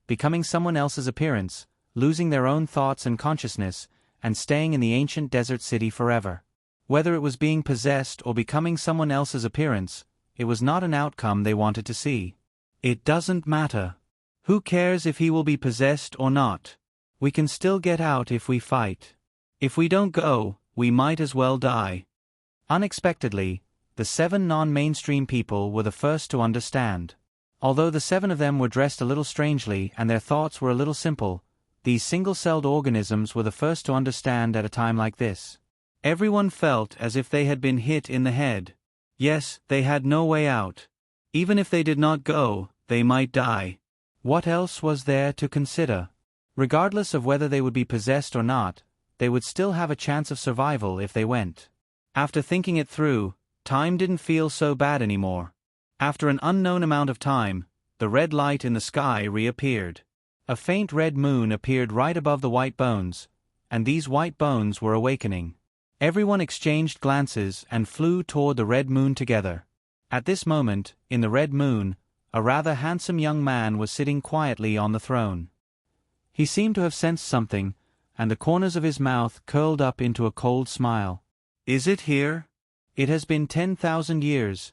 becoming someone else's appearance, losing their own thoughts and consciousness, and staying in the ancient desert city forever. Whether it was being possessed or becoming someone else's appearance, it was not an outcome they wanted to see. It doesn't matter. Who cares if he will be possessed or not? We can still get out if we fight. If we don't go, we might as well die. Unexpectedly, the 7 non-mainstream people were the first to understand. Although the 7 of them were dressed a little strangely and their thoughts were a little simple, these single-celled organisms were the first to understand at a time like this. Everyone felt as if they had been hit in the head. Yes, they had no way out. Even if they did not go, they might die. What else was there to consider? Regardless of whether they would be possessed or not, they would still have a chance of survival if they went. After thinking it through, time didn't feel so bad anymore. After an unknown amount of time, the red light in the sky reappeared. A faint red moon appeared right above the white bones, and these white bones were awakening. Everyone exchanged glances and flew toward the red moon together. At this moment, in the red moon, a rather handsome young man was sitting quietly on the throne. He seemed to have sensed something, and the corners of his mouth curled up into a cold smile. Is it here? It has been 10,000 years,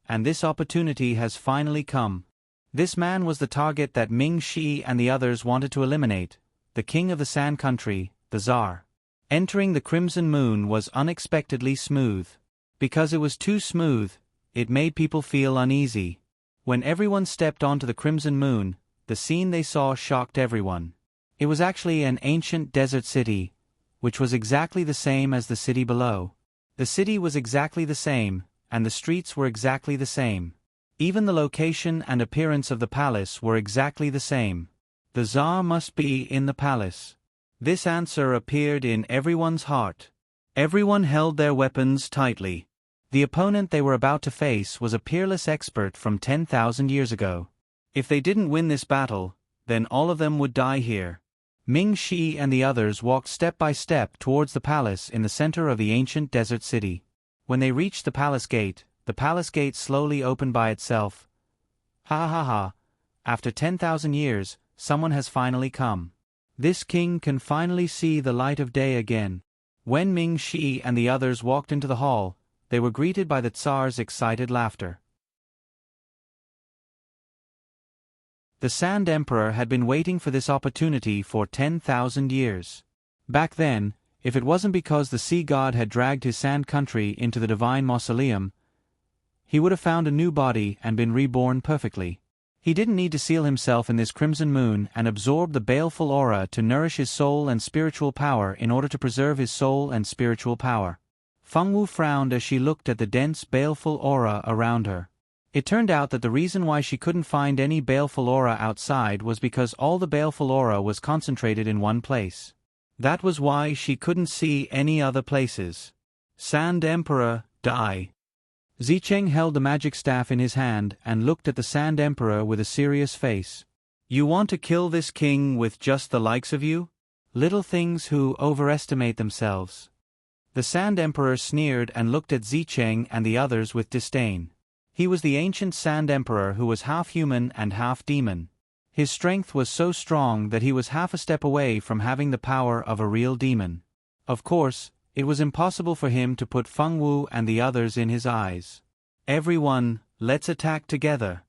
and this opportunity has finally come. This man was the target that Ming Shi and the others wanted to eliminate, the king of the Sand Country, the Tsar. Entering the Crimson Moon was unexpectedly smooth. Because it was too smooth, it made people feel uneasy. When everyone stepped onto the Crimson Moon, the scene they saw shocked everyone. It was actually an ancient desert city, which was exactly the same as the city below. The city was exactly the same, and the streets were exactly the same. Even the location and appearance of the palace were exactly the same. The Tsar must be in the palace. This answer appeared in everyone's heart. Everyone held their weapons tightly. The opponent they were about to face was a peerless expert from 10,000 years ago. If they didn't win this battle, then all of them would die here. Ming Shi and the others walked step by step towards the palace in the center of the ancient desert city. When they reached the palace gate slowly opened by itself. Ha ha ha! After 10,000 years, someone has finally come. This king can finally see the light of day again. When Ming Shi and the others walked into the hall, they were greeted by the Tsar's excited laughter. The Sand Emperor had been waiting for this opportunity for 10,000 years. Back then, if it wasn't because the sea god had dragged his sand country into the divine mausoleum, he would have found a new body and been reborn perfectly. He didn't need to seal himself in this crimson moon and absorb the baleful aura to nourish his soul and spiritual power in order to preserve his soul and spiritual power. Feng Wu frowned as she looked at the dense baleful aura around her. It turned out that the reason why she couldn't find any baleful aura outside was because all the baleful aura was concentrated in one place. That was why she couldn't see any other places. Sand Emperor, die. Zicheng held the magic staff in his hand and looked at the Sand Emperor with a serious face. You want to kill this king with just the likes of you? Little things who overestimate themselves. The Sand Emperor sneered and looked at Zicheng and the others with disdain. He was the ancient Sand Emperor who was half human and half demon. His strength was so strong that he was half a step away from having the power of a real demon. Of course, it was impossible for him to put Feng Wu and the others in his eyes. "Everyone, let's attack together."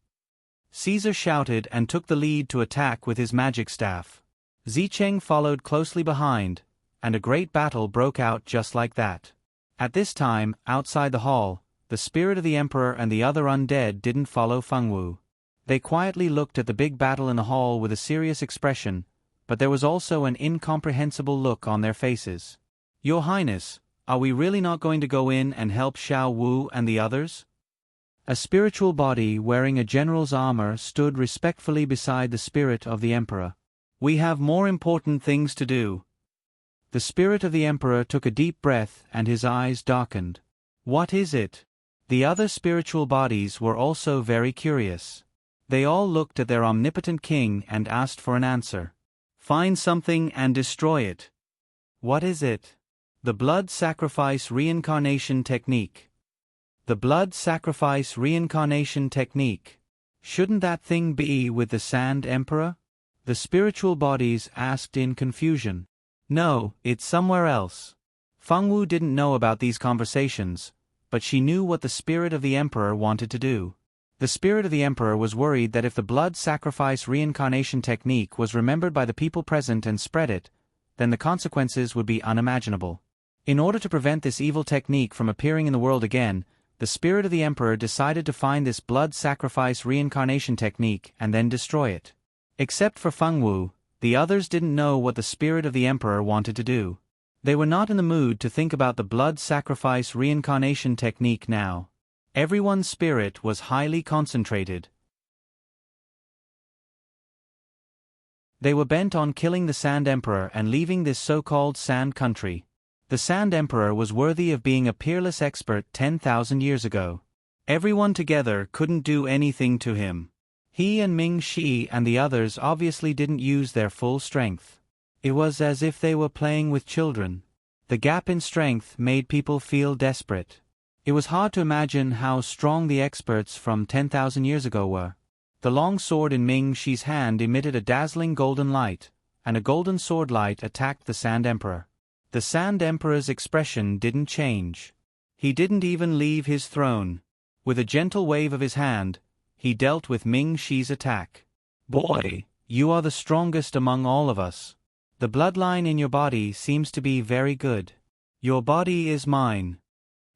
Caesar shouted and took the lead to attack with his magic staff. Zicheng followed closely behind, and a great battle broke out just like that. At this time, outside the hall, the spirit of the emperor and the other undead didn't follow Feng Wu. They quietly looked at the big battle in the hall with a serious expression, but there was also an incomprehensible look on their faces. "Your Highness, are we really not going to go in and help Xiao Wu and the others?" A spiritual body wearing a general's armor stood respectfully beside the spirit of the emperor. "We have more important things to do." The spirit of the emperor took a deep breath and his eyes darkened. "What is it?" The other spiritual bodies were also very curious. They all looked at their omnipotent king and asked for an answer. "Find something and destroy it." "What is it?" "The blood sacrifice reincarnation technique." "The blood sacrifice reincarnation technique. Shouldn't that thing be with the Sand Emperor?" the spiritual bodies asked in confusion. "No, it's somewhere else." Feng Wu didn't know about these conversations, but she knew what the spirit of the emperor wanted to do. The spirit of the emperor was worried that if the blood sacrifice reincarnation technique was remembered by the people present and spread it, then the consequences would be unimaginable. In order to prevent this evil technique from appearing in the world again, the spirit of the emperor decided to find this blood sacrifice reincarnation technique and then destroy it. Except for Feng Wu, the others didn't know what the spirit of the emperor wanted to do. They were not in the mood to think about the blood sacrifice reincarnation technique now. Everyone's spirit was highly concentrated. They were bent on killing the Sand Emperor and leaving this so-called Sand Country. The Sand Emperor was worthy of being a peerless expert 10,000 years ago. Everyone together couldn't do anything to him. He and Ming Shi and the others obviously didn't use their full strength. It was as if they were playing with children. The gap in strength made people feel desperate. It was hard to imagine how strong the experts from 10,000 years ago were. The long sword in Ming Shi's hand emitted a dazzling golden light, and a golden sword light attacked the Sand Emperor. The Sand Emperor's expression didn't change. He didn't even leave his throne. With a gentle wave of his hand, he dealt with Ming Shi's attack. "Boy, you are the strongest among all of us. The bloodline in your body seems to be very good. Your body is mine."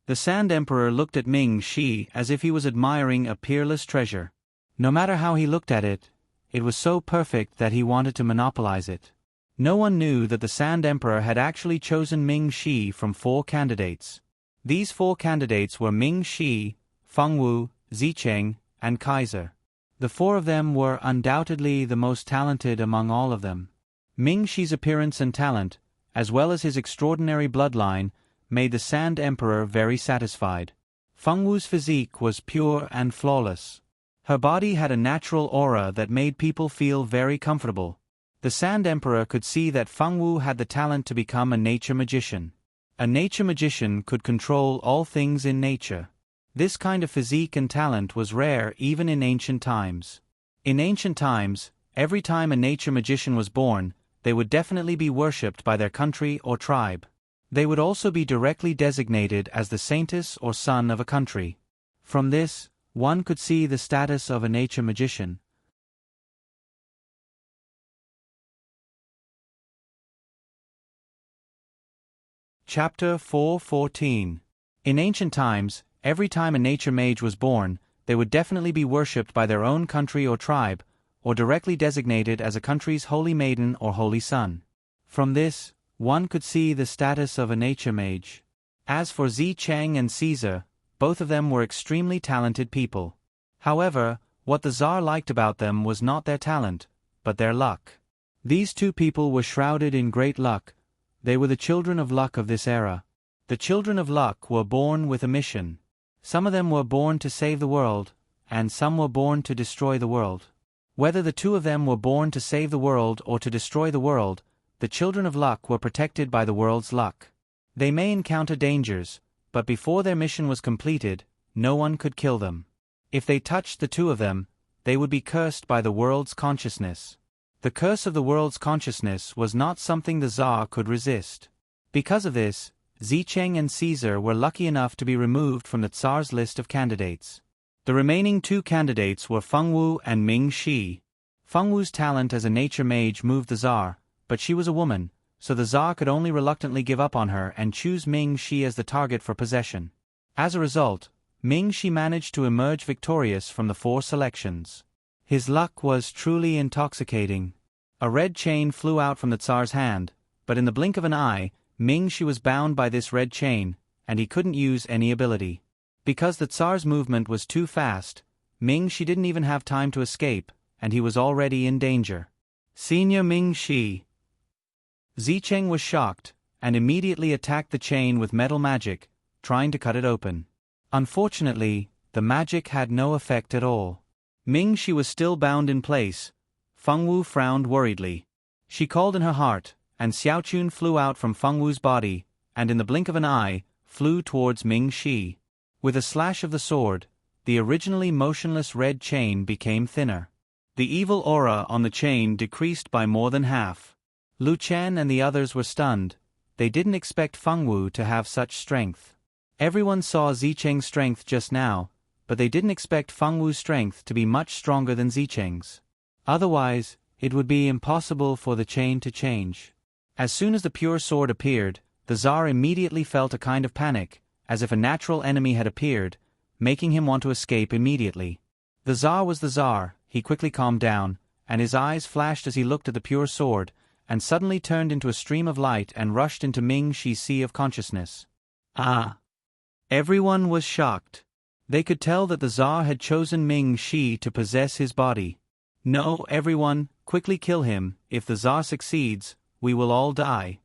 The Sand Emperor looked at Ming Shi as if he was admiring a peerless treasure. No matter how he looked at it, it was so perfect that he wanted to monopolize it. No one knew that the Sand Emperor had actually chosen Ming Shi from 4 candidates. These 4 candidates were Ming Shi, Feng Wu, Zicheng, and Kaiser. The 4 of them were undoubtedly the most talented among all of them. Ming Shi's appearance and talent, as well as his extraordinary bloodline, made the Sand Emperor very satisfied. Feng Wu's physique was pure and flawless. Her body had a natural aura that made people feel very comfortable. The Sand Emperor could see that Feng Wu had the talent to become a nature magician. A nature magician could control all things in nature. This kind of physique and talent was rare even in ancient times. In ancient times, every time a nature magician was born, they would definitely be worshipped by their country or tribe. They would also be directly designated as the saintess or son of a country. From this, one could see the status of a nature magician. Chapter 4:14. In ancient times, every time a nature mage was born, they would definitely be worshipped by their own country or tribe, or directly designated as a country's holy maiden or holy son. From this, one could see the status of a nature mage. As for Zicheng and Caesar, both of them were extremely talented people. However, what the Tsar liked about them was not their talent, but their luck. These 2 people were shrouded in great luck. They were the children of luck of this era. The children of luck were born with a mission. Some of them were born to save the world, and some were born to destroy the world. Whether the 2 of them were born to save the world or to destroy the world, the children of luck were protected by the world's luck. They may encounter dangers, but before their mission was completed, no one could kill them. If they touched the 2 of them, they would be cursed by the world's consciousness. The curse of the world's consciousness was not something the Tsar could resist. Because of this, Zicheng and Caesar were lucky enough to be removed from the Tsar's list of candidates. The remaining two candidates were Fengwu and Ming Shi. Fengwu's talent as a nature mage moved the Tsar, but she was a woman, so the Tsar could only reluctantly give up on her and choose Ming Shi as the target for possession. As a result, Ming Shi managed to emerge victorious from the 4 selections. His luck was truly intoxicating. A red chain flew out from the Tsar's hand, but in the blink of an eye, Ming Shi was bound by this red chain, and he couldn't use any ability. Because the Tsar's movement was too fast, Ming Shi didn't even have time to escape, and he was already in danger. Senior Ming Shi. Zicheng was shocked, and immediately attacked the chain with metal magic, trying to cut it open. Unfortunately, the magic had no effect at all. Ming Shi was still bound in place. Fengwu frowned worriedly. She called in her heart, and Xiaochun flew out from Fengwu's body, and in the blink of an eye, flew towards Ming Shi. With a slash of the sword, the originally motionless red chain became thinner. The evil aura on the chain decreased by more than half. Lu Chen and the others were stunned. They didn't expect Fengwu to have such strength. Everyone saw Zicheng's strength just now, but they didn't expect Fengwu's strength to be much stronger than Zicheng's. Otherwise, it would be impossible for the chain to change. As soon as the pure sword appeared, the Tsar immediately felt a kind of panic, as if a natural enemy had appeared, making him want to escape immediately. The Tsar was the Tsar. He quickly calmed down, and his eyes flashed as he looked at the pure sword, and suddenly turned into a stream of light and rushed into Ming Shi's sea of consciousness. Ah! Everyone was shocked. They could tell that the Tsar had chosen Ming Shi to possess his body. No, everyone, quickly kill him. If the Tsar succeeds, we will all die.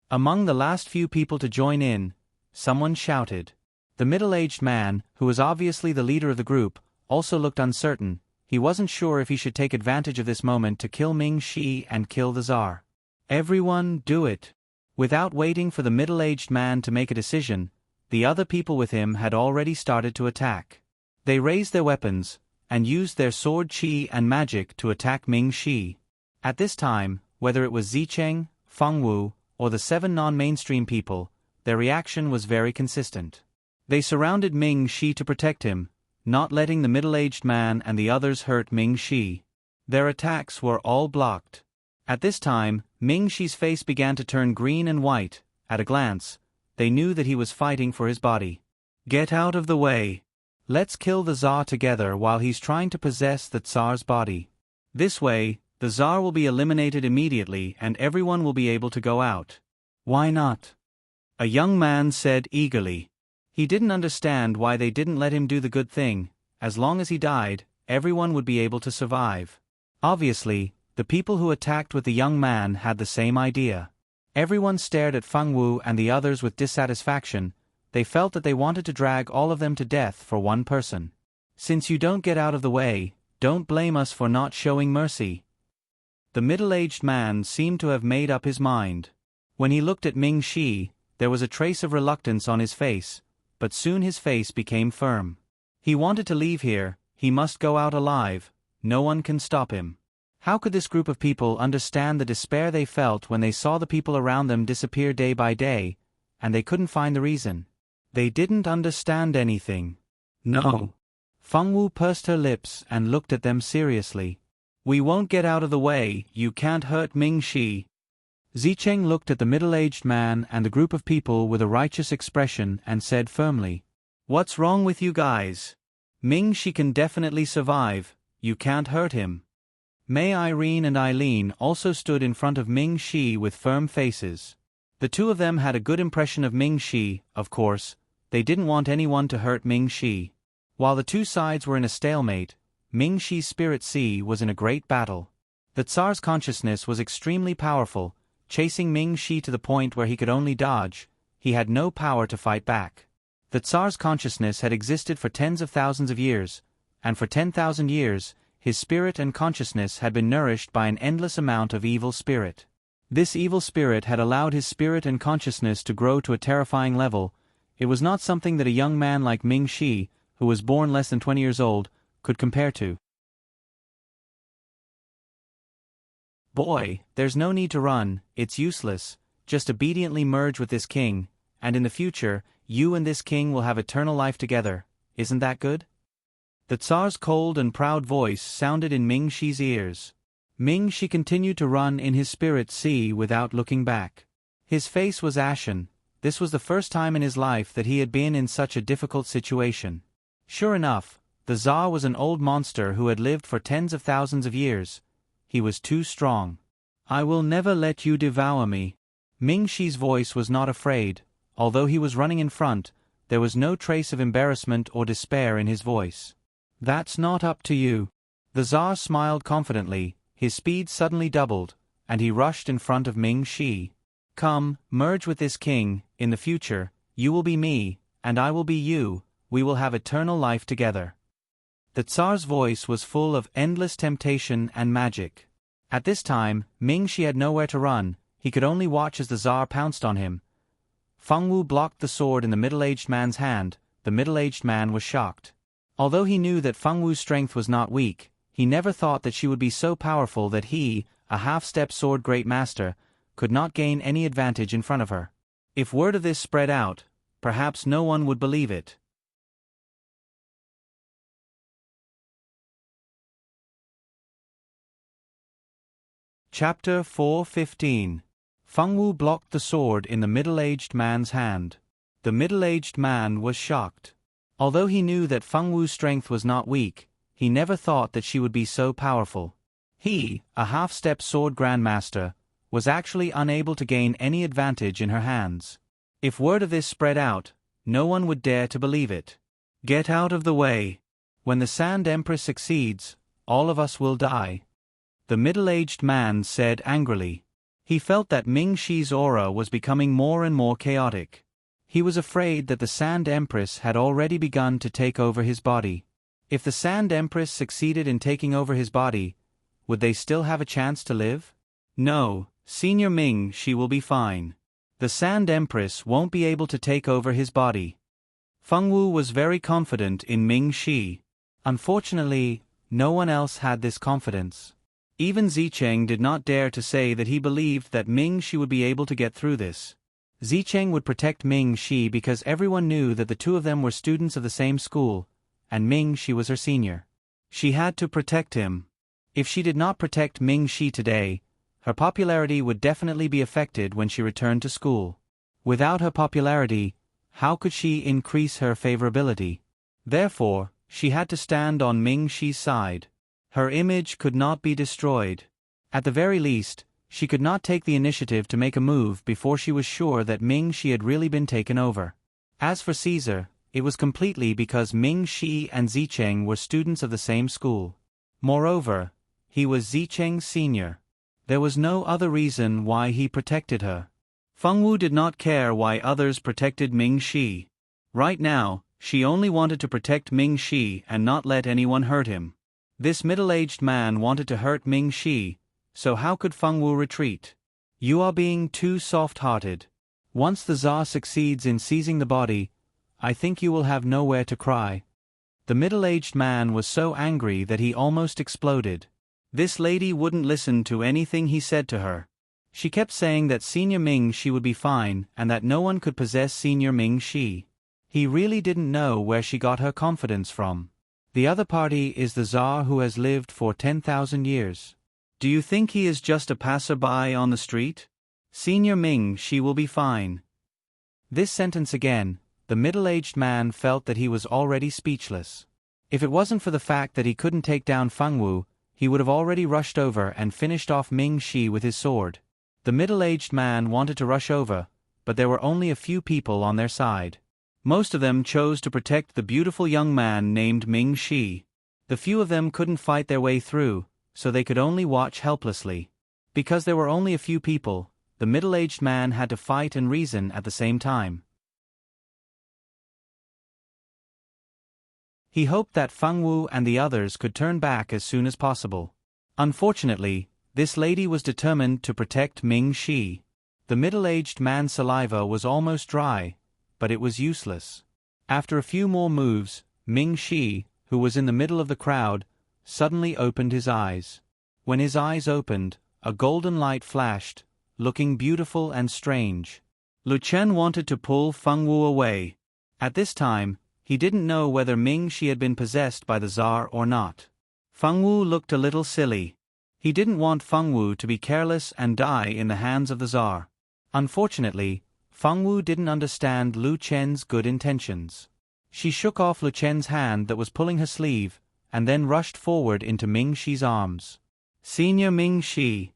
Among the last few people to join in, someone shouted. The middle-aged man, who was obviously the leader of the group, also looked uncertain. He wasn't sure if he should take advantage of this moment to kill Ming Shi and kill the Tsar. Everyone, do it. Without waiting for the middle-aged man to make a decision, the other people with him had already started to attack. They raised their weapons, and used their sword qi and magic to attack Ming Shi. At this time, whether it was Zicheng, Fengwu, or the 7 non-mainstream people, their reaction was very consistent. They surrounded Ming Shi to protect him, not letting the middle-aged man and the others hurt Ming Shi. Their attacks were all blocked. At this time, Ming Shi's face began to turn green and white. At a glance, they knew that he was fighting for his body. Get out of the way. Let's kill the Tsar together while he's trying to possess the Tsar's body. This way, the Tsar will be eliminated immediately and everyone will be able to go out. Why not? A young man said eagerly. He didn't understand why they didn't let him do the good thing. As long as he died, everyone would be able to survive. Obviously, the people who attacked with the young man had the same idea. Everyone stared at Fengwu and the others with dissatisfaction. They felt that they wanted to drag all of them to death for one person. Since you don't get out of the way, don't blame us for not showing mercy. The middle-aged man seemed to have made up his mind. When he looked at Ming Shi, there was a trace of reluctance on his face, but soon his face became firm. He wanted to leave here. He must go out alive. No one can stop him. How could this group of people understand the despair they felt when they saw the people around them disappear day by day, and they couldn't find the reason? They didn't understand anything. No. Fengwu pursed her lips and looked at them seriously. We won't get out of the way. You can't hurt Ming Shi. Zicheng looked at the middle-aged man and the group of people with a righteous expression and said firmly, "What's wrong with you guys? Ming Shi can definitely survive. You can't hurt him." Mei Irene and Eileen also stood in front of Ming Shi with firm faces. The two of them had a good impression of Ming Shi, of course. They didn't want anyone to hurt Ming Shi. While the two sides were in a stalemate, Ming Shi's spirit sea was in a great battle. The Tsar's consciousness was extremely powerful, chasing Ming Shi to the point where he could only dodge. He had no power to fight back. The Tsar's consciousness had existed for tens of thousands of years, and for 10,000 years, his spirit and consciousness had been nourished by an endless amount of evil spirit. This evil spirit had allowed his spirit and consciousness to grow to a terrifying level. It was not something that a young man like Ming Shi, who was born less than 20 years old, could compare to. Boy, there's no need to run, it's useless, just obediently merge with this king, and in the future, you and this king will have eternal life together, isn't that good? The Tsar's cold and proud voice sounded in Ming Shi's ears. Ming Shi continued to run in his spirit sea without looking back. His face was ashen. This was the first time in his life that he had been in such a difficult situation. Sure enough, the Tsar was an old monster who had lived for tens of thousands of years. He was too strong. I will never let you devour me. Ming Shi's voice was not afraid. Although he was running in front, there was no trace of embarrassment or despair in his voice. That's not up to you. The Tsar smiled confidently, his speed suddenly doubled, and he rushed in front of Ming Shi. Come, merge with this king, in the future, you will be me, and I will be you, we will have eternal life together. The Tsar's voice was full of endless temptation and magic. At this time, Ming Shi had nowhere to run, he could only watch as the Tsar pounced on him. Feng Wu blocked the sword in the middle-aged man's hand. The middle-aged man was shocked. Although he knew that Feng Wu's strength was not weak, he never thought that she would be so powerful that he, a half-step sword great master, could not gain any advantage in front of her. If word of this spread out, perhaps no one would believe it. Chapter 4:15. Feng Wu blocked the sword in the middle-aged man's hand. The middle-aged man was shocked. Although he knew that Feng Wu's strength was not weak, he never thought that she would be so powerful. He, a half-step sword grandmaster, was actually unable to gain any advantage in her hands. If word of this spread out, no one would dare to believe it. Get out of the way. When the Sand Empress succeeds, all of us will die. The middle-aged man said angrily. He felt that Ming Shi's aura was becoming more and more chaotic. He was afraid that the Sand Empress had already begun to take over his body. If the Sand Empress succeeded in taking over his body, would they still have a chance to live? No, Senior Ming Shi will be fine. The Sand Empress won't be able to take over his body. Feng Wu was very confident in Ming Shi. Unfortunately, no one else had this confidence. Even Zicheng did not dare to say that he believed that Ming Shi would be able to get through this. Zicheng would protect Ming Shi because everyone knew that the two of them were students of the same school, and Ming Shi was her senior. She had to protect him. If she did not protect Ming Shi today, her popularity would definitely be affected when she returned to school. Without her popularity, how could she increase her favorability? Therefore, she had to stand on Ming Shi's side. Her image could not be destroyed. At the very least, she could not take the initiative to make a move before she was sure that Ming Shi had really been taken over. As for Caesar, it was completely because Ming Shi and Zicheng were students of the same school. Moreover, he was Zicheng's senior. There was no other reason why he protected her. Feng Wu did not care why others protected Ming Shi. Right now, she only wanted to protect Ming Shi and not let anyone hurt him. This middle-aged man wanted to hurt Ming Shi, so how could Feng Wu retreat? You are being too soft-hearted. Once the Tsar succeeds in seizing the body, I think you will have nowhere to cry. The middle-aged man was so angry that he almost exploded. This lady wouldn't listen to anything he said to her. She kept saying that Senior Ming Shi would be fine and that no one could possess Senior Ming Shi. He really didn't know where she got her confidence from. The other party is the Tsar who has lived for 10,000 years. Do you think he is just a passerby on the street? Senior Ming Shi will be fine. This sentence again, the middle-aged man felt that he was already speechless. If it wasn't for the fact that he couldn't take down Feng Wu, he would have already rushed over and finished off Ming Shi with his sword. The middle-aged man wanted to rush over, but there were only a few people on their side. Most of them chose to protect the beautiful young man named Ming Shi. The few of them couldn't fight their way through, so they could only watch helplessly. Because there were only a few people, the middle-aged man had to fight and reason at the same time. He hoped that Feng Wu and the others could turn back as soon as possible. Unfortunately, this lady was determined to protect Ming Shi. The middle-aged man's saliva was almost dry, but it was useless. After a few more moves, Ming Shi, who was in the middle of the crowd, suddenly opened his eyes. When his eyes opened, a golden light flashed, looking beautiful and strange. Lu Chen wanted to pull Feng Wu away. At this time, he didn't know whether Ming Shi had been possessed by the Tsar or not. Feng Wu looked a little silly. He didn't want Feng Wu to be careless and die in the hands of the Tsar. Unfortunately, Feng Wu didn't understand Lu Chen's good intentions. She shook off Lu Chen's hand that was pulling her sleeve, and then rushed forward into Ming Shi's arms. Senior Ming Shi.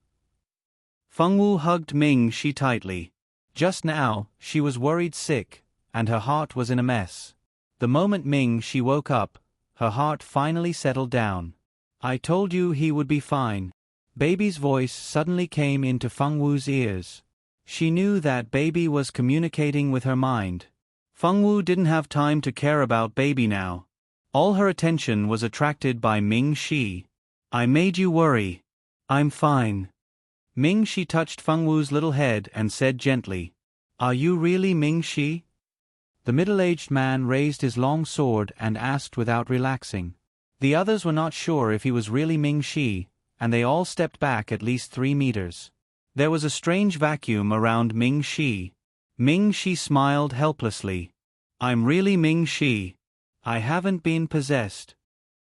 Feng Wu hugged Ming Shi tightly. Just now, she was worried sick, and her heart was in a mess. The moment Ming Shi woke up, her heart finally settled down. I told you he would be fine. Baby's voice suddenly came into Feng Wu's ears. She knew that Baby was communicating with her mind. Feng Wu didn't have time to care about Baby now. All her attention was attracted by Ming Shi. I made you worry. I'm fine. Ming Shi touched Feng Wu's little head and said gently, Are you really Ming Shi? The middle-aged man raised his long sword and asked without relaxing. The others were not sure if he was really Ming Shi, and they all stepped back at least 3 meters. There was a strange vacuum around Ming Shi. Ming Shi smiled helplessly. I'm really Ming Shi. I haven't been possessed.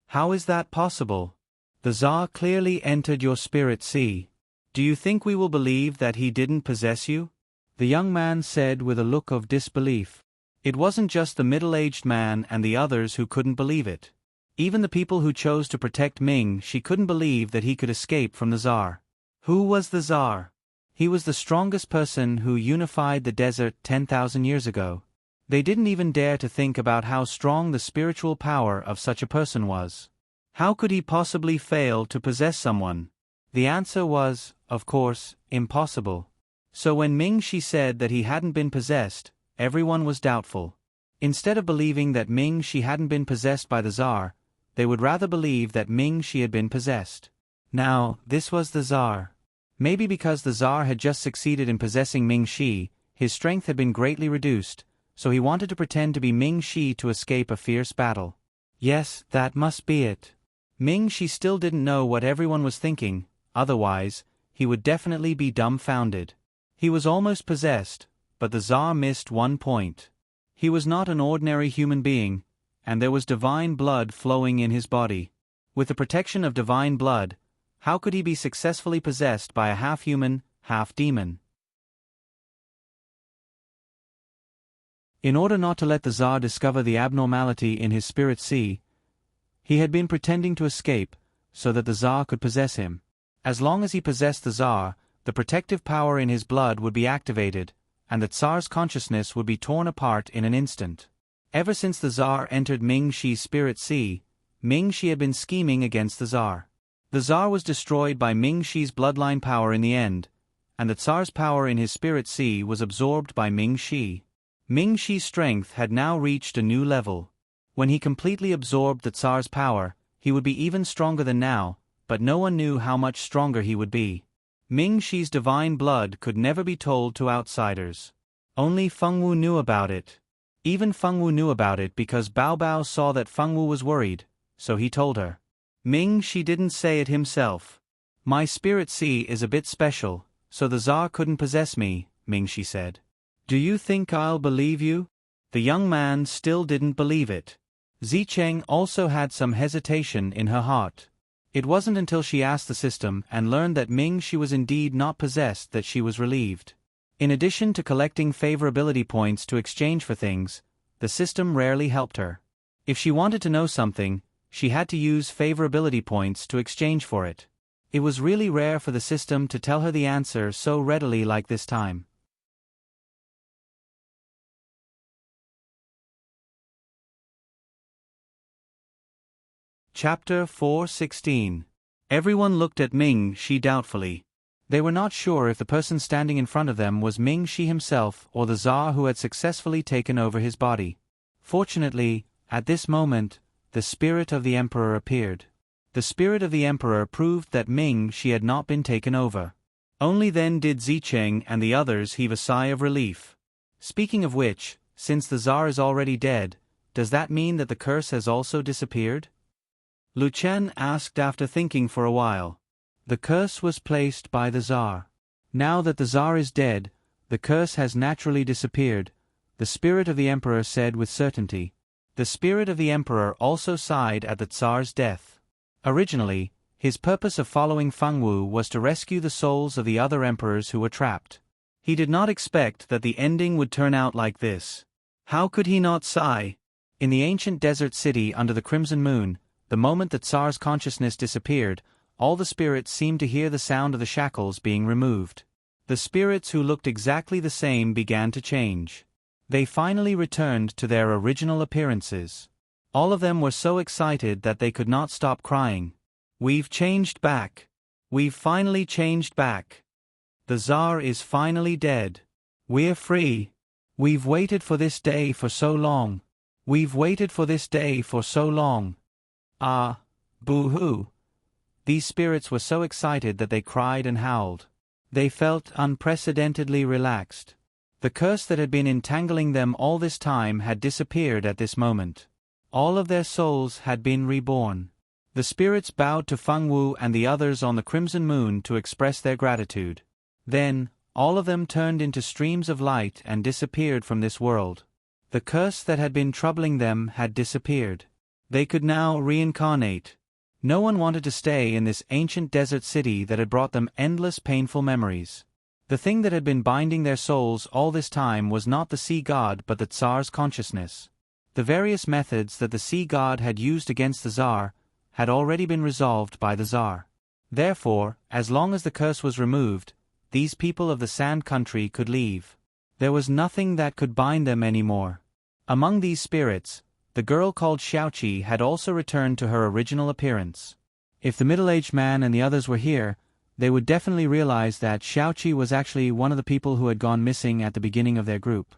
How is that possible? The Tsar clearly entered your spirit sea. Do you think we will believe that he didn't possess you? The young man said with a look of disbelief. It wasn't just the middle-aged man and the others who couldn't believe it. Even the people who chose to protect Ming Shi couldn't believe that he could escape from the Tsar. Who was the Tsar? He was the strongest person who unified the desert 10,000 years ago. They didn't even dare to think about how strong the spiritual power of such a person was. How could he possibly fail to possess someone? The answer was, of course, impossible. So when Ming Shi said that he hadn't been possessed, everyone was doubtful. Instead of believing that Ming Shi hadn't been possessed by the Tsar, they would rather believe that Ming Shi had been possessed. Now, this was the Tsar. Maybe because the Tsar had just succeeded in possessing Ming Shi, his strength had been greatly reduced, so he wanted to pretend to be Ming Shi to escape a fierce battle. Yes, that must be it. Ming Shi still didn't know what everyone was thinking, otherwise, he would definitely be dumbfounded. He was almost possessed, but the Tsar missed one point. He was not an ordinary human being, and there was divine blood flowing in his body. With the protection of divine blood, how could he be successfully possessed by a half-human, half-demon? In order not to let the Tsar discover the abnormality in his spirit sea, he had been pretending to escape, so that the Tsar could possess him. As long as he possessed the Tsar, the protective power in his blood would be activated, and the Tsar's consciousness would be torn apart in an instant. Ever since the Tsar entered Ming Shi's spirit sea, Ming Shi had been scheming against the Tsar. The Tsar was destroyed by Ming Shi's bloodline power in the end, and the Tsar's power in his spirit sea was absorbed by Ming Shi. Ming Shi's strength had now reached a new level. When he completely absorbed the Tsar's power, he would be even stronger than now, but no one knew how much stronger he would be. Ming Shi's divine blood could never be told to outsiders. Only Feng Wu knew about it. Even Feng Wu knew about it because Bao Bao saw that Feng Wu was worried, so he told her. Ming Shi didn't say it himself. My spirit sea is a bit special, so the Tsar couldn't possess me, Ming Shi said. Do you think I'll believe you? The young man still didn't believe it. Zicheng also had some hesitation in her heart. It wasn't until she asked the system and learned that Ming Shi was indeed not possessed that she was relieved. In addition to collecting favorability points to exchange for things, the system rarely helped her. If she wanted to know something, she had to use favorability points to exchange for it. It was really rare for the system to tell her the answer so readily like this time. Chapter 4:16. Everyone looked at Ming Shi doubtfully. They were not sure if the person standing in front of them was Ming Shi himself or the Tsar who had successfully taken over his body. Fortunately, at this moment, the spirit of the Emperor appeared. The spirit of the Emperor proved that Ming Shi had not been taken over. Only then did Zicheng and the others heave a sigh of relief. Speaking of which, since the Tsar is already dead, does that mean that the curse has also disappeared? Lu Chen asked after thinking for a while. The curse was placed by the Tsar. Now that the Tsar is dead, the curse has naturally disappeared, the spirit of the emperor said with certainty. The spirit of the emperor also sighed at the Tsar's death. Originally, his purpose of following Fengwu was to rescue the souls of the other emperors who were trapped. He did not expect that the ending would turn out like this. How could he not sigh? In the ancient desert city under the crimson moon, the moment the Tsar's consciousness disappeared, all the spirits seemed to hear the sound of the shackles being removed. The spirits who looked exactly the same began to change. They finally returned to their original appearances. All of them were so excited that they could not stop crying. We've changed back. We've finally changed back. The Tsar is finally dead. We're free. We've waited for this day for so long. We've waited for this day for so long. Ah, boo-hoo. These spirits were so excited that they cried and howled. They felt unprecedentedly relaxed. The curse that had been entangling them all this time had disappeared at this moment. All of their souls had been reborn. The spirits bowed to Fengwu and the others on the crimson moon to express their gratitude. Then, all of them turned into streams of light and disappeared from this world. The curse that had been troubling them had disappeared. They could now reincarnate. No one wanted to stay in this ancient desert city that had brought them endless painful memories. The thing that had been binding their souls all this time was not the sea god but the Tsar's consciousness. The various methods that the sea god had used against the Tsar had already been resolved by the Tsar. Therefore, as long as the curse was removed, these people of the Sand Country could leave. There was nothing that could bind them anymore. Among these spirits, the girl called Xiaoqi had also returned to her original appearance. If the middle-aged man and the others were here, they would definitely realize that Xiaoqi was actually one of the people who had gone missing at the beginning of their group.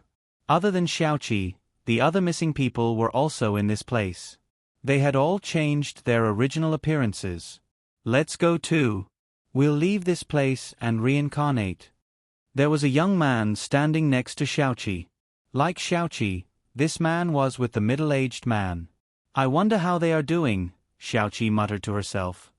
Other than Xiaoqi, the other missing people were also in this place. They had all changed their original appearances. Let's go too. We'll leave this place and reincarnate. There was a young man standing next to Xiaoqi. Like Xiaoqi, this man was with the middle-aged man. I wonder how they are doing, Xiaoqi muttered to herself.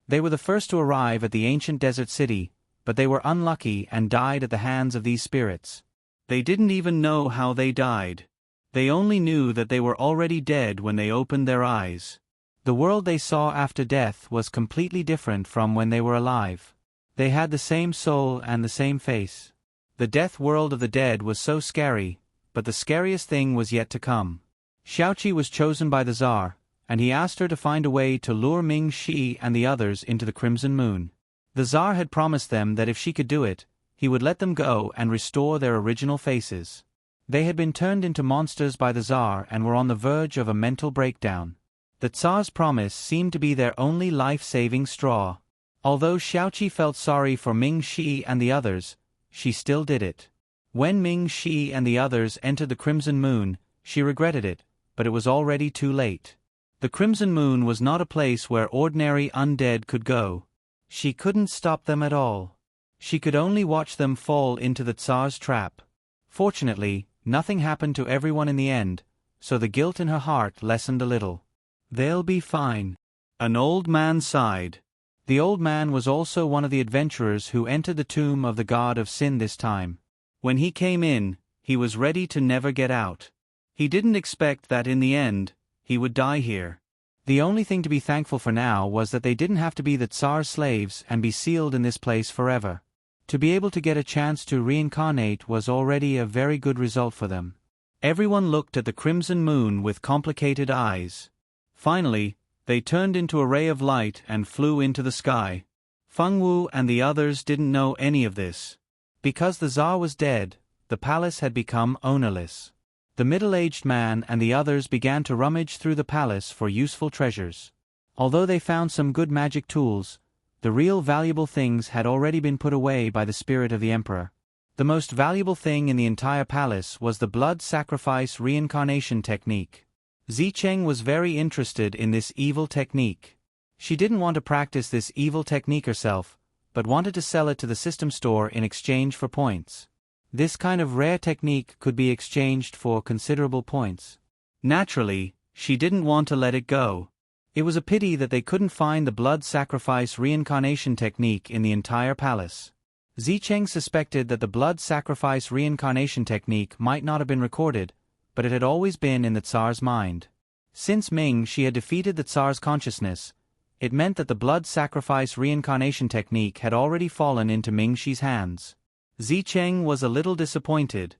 They were the first to arrive at the ancient desert city, but they were unlucky and died at the hands of these spirits. They didn't even know how they died. They only knew that they were already dead when they opened their eyes. The world they saw after death was completely different from when they were alive. They had the same soul and the same face. The death world of the dead was so scary, but the scariest thing was yet to come. Xiaoqi was chosen by the Tsar, and he asked her to find a way to lure Ming Shi and the others into the crimson moon. The Tsar had promised them that if she could do it, he would let them go and restore their original faces. They had been turned into monsters by the Tsar and were on the verge of a mental breakdown. The Tsar's promise seemed to be their only life-saving straw. Although Xiaoqi felt sorry for Ming Shi and the others, she still did it. When Ming Shi and the others entered the crimson moon, she regretted it, but it was already too late. The crimson moon was not a place where ordinary undead could go. She couldn't stop them at all. She could only watch them fall into the Tsar's trap. Fortunately, nothing happened to everyone in the end, so the guilt in her heart lessened a little. They'll be fine. An old man sighed. The old man was also one of the adventurers who entered the tomb of the god of sin this time. When he came in, he was ready to never get out. He didn't expect that in the end, he would die here. The only thing to be thankful for now was that they didn't have to be the Tsar's slaves and be sealed in this place forever. To be able to get a chance to reincarnate was already a very good result for them. Everyone looked at the crimson moon with complicated eyes. Finally, they turned into a ray of light and flew into the sky. Fengwu and the others didn't know any of this. Because the Tsar was dead, the palace had become ownerless. The middle-aged man and the others began to rummage through the palace for useful treasures. Although they found some good magic tools, the real valuable things had already been put away by the spirit of the emperor. The most valuable thing in the entire palace was the blood sacrifice reincarnation technique. Zicheng was very interested in this evil technique. She didn't want to practice this evil technique herself, but wanted to sell it to the system store in exchange for points. This kind of rare technique could be exchanged for considerable points. Naturally, she didn't want to let it go. It was a pity that they couldn't find the blood sacrifice reincarnation technique in the entire palace. Zicheng suspected that the blood sacrifice reincarnation technique might not have been recorded, but it had always been in the Tsar's mind. Since Ming Shi had defeated the Tsar's consciousness, it meant that the blood sacrifice reincarnation technique had already fallen into Ming Shi's hands. Zicheng was a little disappointed.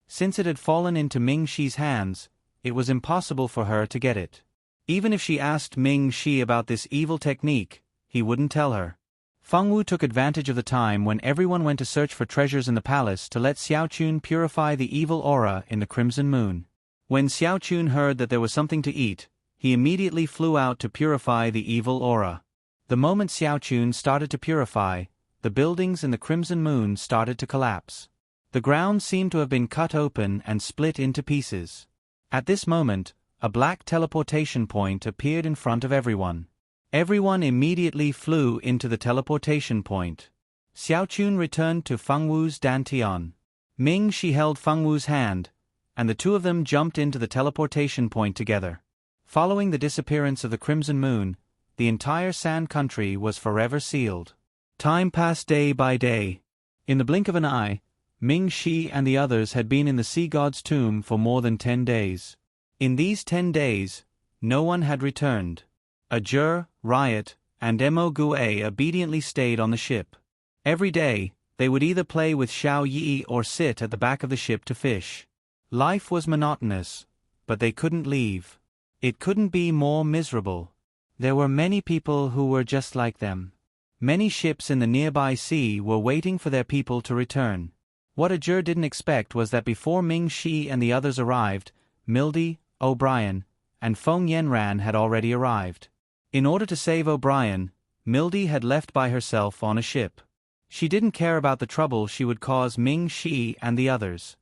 Since it had fallen into Ming Shi's hands, it was impossible for her to get it. Even if she asked Ming Shi about this evil technique, he wouldn't tell her. Feng Wu took advantage of the time when everyone went to search for treasures in the palace to let Xiaochun purify the evil aura in the Crimson Moon. When Xiaochun heard that there was something to eat, he immediately flew out to purify the evil aura. The moment Xiaochun started to purify, the buildings in the Crimson Moon started to collapse. The ground seemed to have been cut open and split into pieces. At this moment, a black teleportation point appeared in front of everyone. Everyone immediately flew into the teleportation point. Xiaochun returned to Feng Wu's dantian. Ming Shi held Feng Wu's hand, and the two of them jumped into the teleportation point together. Following the disappearance of the Crimson Moon, the entire Sand Country was forever sealed. Time passed day by day. In the blink of an eye, Ming Shi and the others had been in the Sea God's tomb for more than 10 days. In these 10 days, no one had returned. Ajur, Riot, and Mo Gue obediently stayed on the ship. Every day, they would either play with Xiao Yi or sit at the back of the ship to fish. Life was monotonous, but they couldn't leave. It couldn't be more miserable. There were many people who were just like them. Many ships in the nearby sea were waiting for their people to return. What Ajur didn't expect was that before Ming Shi and the others arrived, Mildy, O'Brien, and Feng Yanran had already arrived. In order to save O'Brien, Mildy had left by herself on a ship. She didn't care about the trouble she would cause Ming Shi and the others.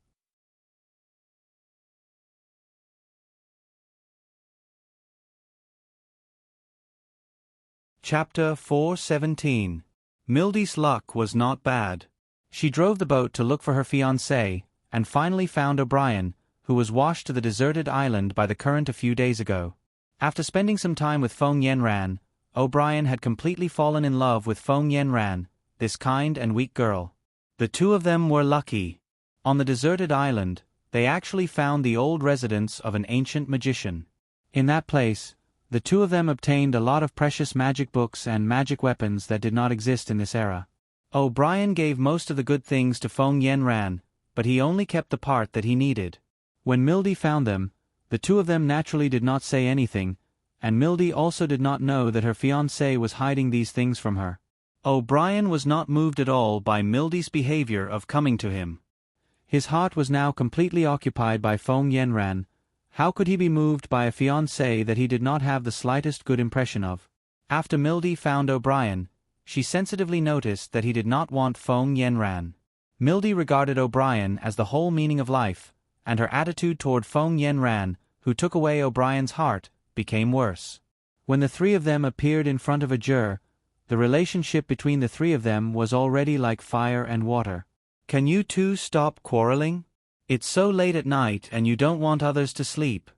Chapter 417. Mildy's luck was not bad. She drove the boat to look for her fiancé, and finally found O'Brien, who was washed to the deserted island by the current a few days ago. After spending some time with Feng Yanran, O'Brien had completely fallen in love with Feng Yanran, this kind and weak girl. The two of them were lucky. On the deserted island, they actually found the old residence of an ancient magician. In that place, the two of them obtained a lot of precious magic books and magic weapons that did not exist in this era. O'Brien gave most of the good things to Feng Yanran, but he only kept the part that he needed. When Mildy found them, the two of them naturally did not say anything, and Mildy also did not know that her fiancé was hiding these things from her. O'Brien was not moved at all by Mildy's behavior of coming to him. His heart was now completely occupied by Feng Yanran. How could he be moved by a fiancé that he did not have the slightest good impression of? After Mildy found O'Brien, she sensitively noticed that he did not want Feng Yanran. Mildy regarded O'Brien as the whole meaning of life, and her attitude toward Feng Yanran, who took away O'Brien's heart, became worse. When the three of them appeared in front of Ajur, the relationship between the three of them was already like fire and water. Can you two stop quarreling? It's so late at night and you don't want others to sleep.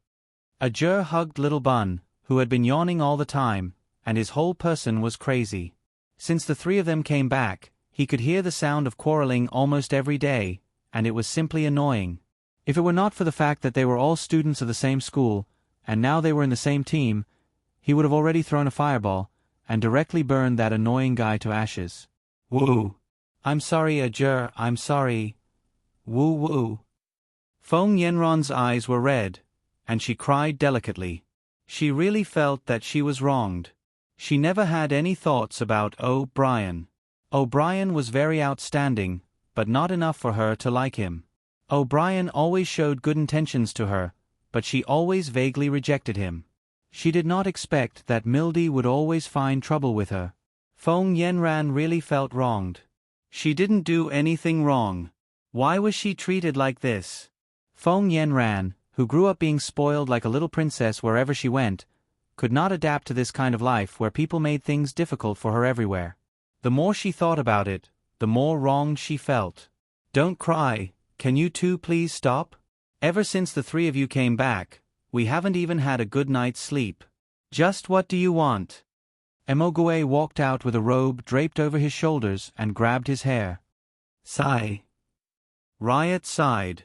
Ajur hugged Little Bun, who had been yawning all the time, and his whole person was crazy. Since the three of them came back, he could hear the sound of quarreling almost every day, and it was simply annoying. If it were not for the fact that they were all students of the same school, and now they were in the same team, he would have already thrown a fireball, and directly burned that annoying guy to ashes. Woo! I'm sorry, Ajur, I'm sorry. Woo woo. Feng Yanran's eyes were red, and she cried delicately. She really felt that she was wronged. She never had any thoughts about O'Brien. O'Brien was very outstanding, but not enough for her to like him. O'Brien always showed good intentions to her, but she always vaguely rejected him. She did not expect that Mildy would always find trouble with her. Feng Yanran really felt wronged. She didn't do anything wrong. Why was she treated like this? Feng Yanran, who grew up being spoiled like a little princess wherever she went, could not adapt to this kind of life where people made things difficult for her everywhere. The more she thought about it, the more wronged she felt. Don't cry, can you two please stop? Ever since the three of you came back, we haven't even had a good night's sleep. Just what do you want? Emogue walked out with a robe draped over his shoulders and grabbed his hair. Sigh. Riot sighed.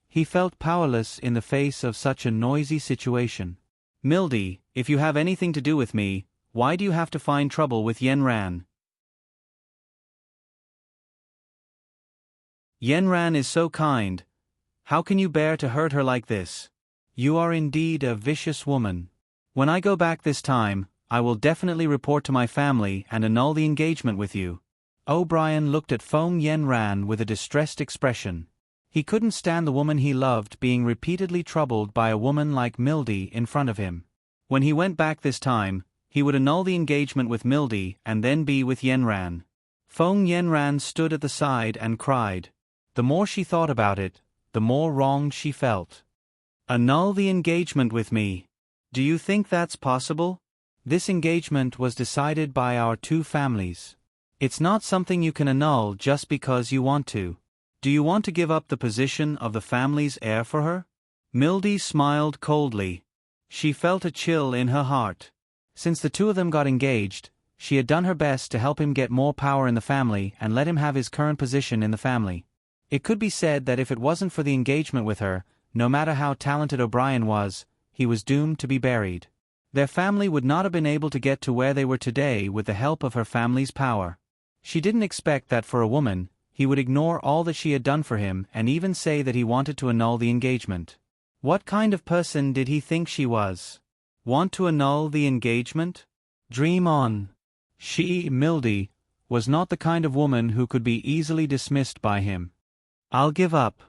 He felt powerless in the face of such a noisy situation. Mildy, if you have anything to do with me, why do you have to find trouble with Yenran? Yenran is so kind. How can you bear to hurt her like this? You are indeed a vicious woman. When I go back this time, I will definitely report to my family and annul the engagement with you. O'Brien looked at Feng Yenran with a distressed expression. He couldn't stand the woman he loved being repeatedly troubled by a woman like Mildy in front of him. When he went back this time, he would annul the engagement with Mildy and then be with Yenran. Feng Yenran stood at the side and cried. The more she thought about it, the more wronged she felt. Annul the engagement with me. Do you think that's possible? This engagement was decided by our two families. It's not something you can annul just because you want to. Do you want to give up the position of the family's heir for her? Mildy smiled coldly. She felt a chill in her heart. Since the two of them got engaged, she had done her best to help him get more power in the family and let him have his current position in the family. It could be said that if it wasn't for the engagement with her, no matter how talented O'Brien was, he was doomed to be buried. Their family would not have been able to get to where they were today with the help of her family's power. She didn't expect that for a woman, he would ignore all that she had done for him and even say that he wanted to annul the engagement. What kind of person did he think she was? Want to annul the engagement? Dream on. She, Mildy, was not the kind of woman who could be easily dismissed by him. I'll give up.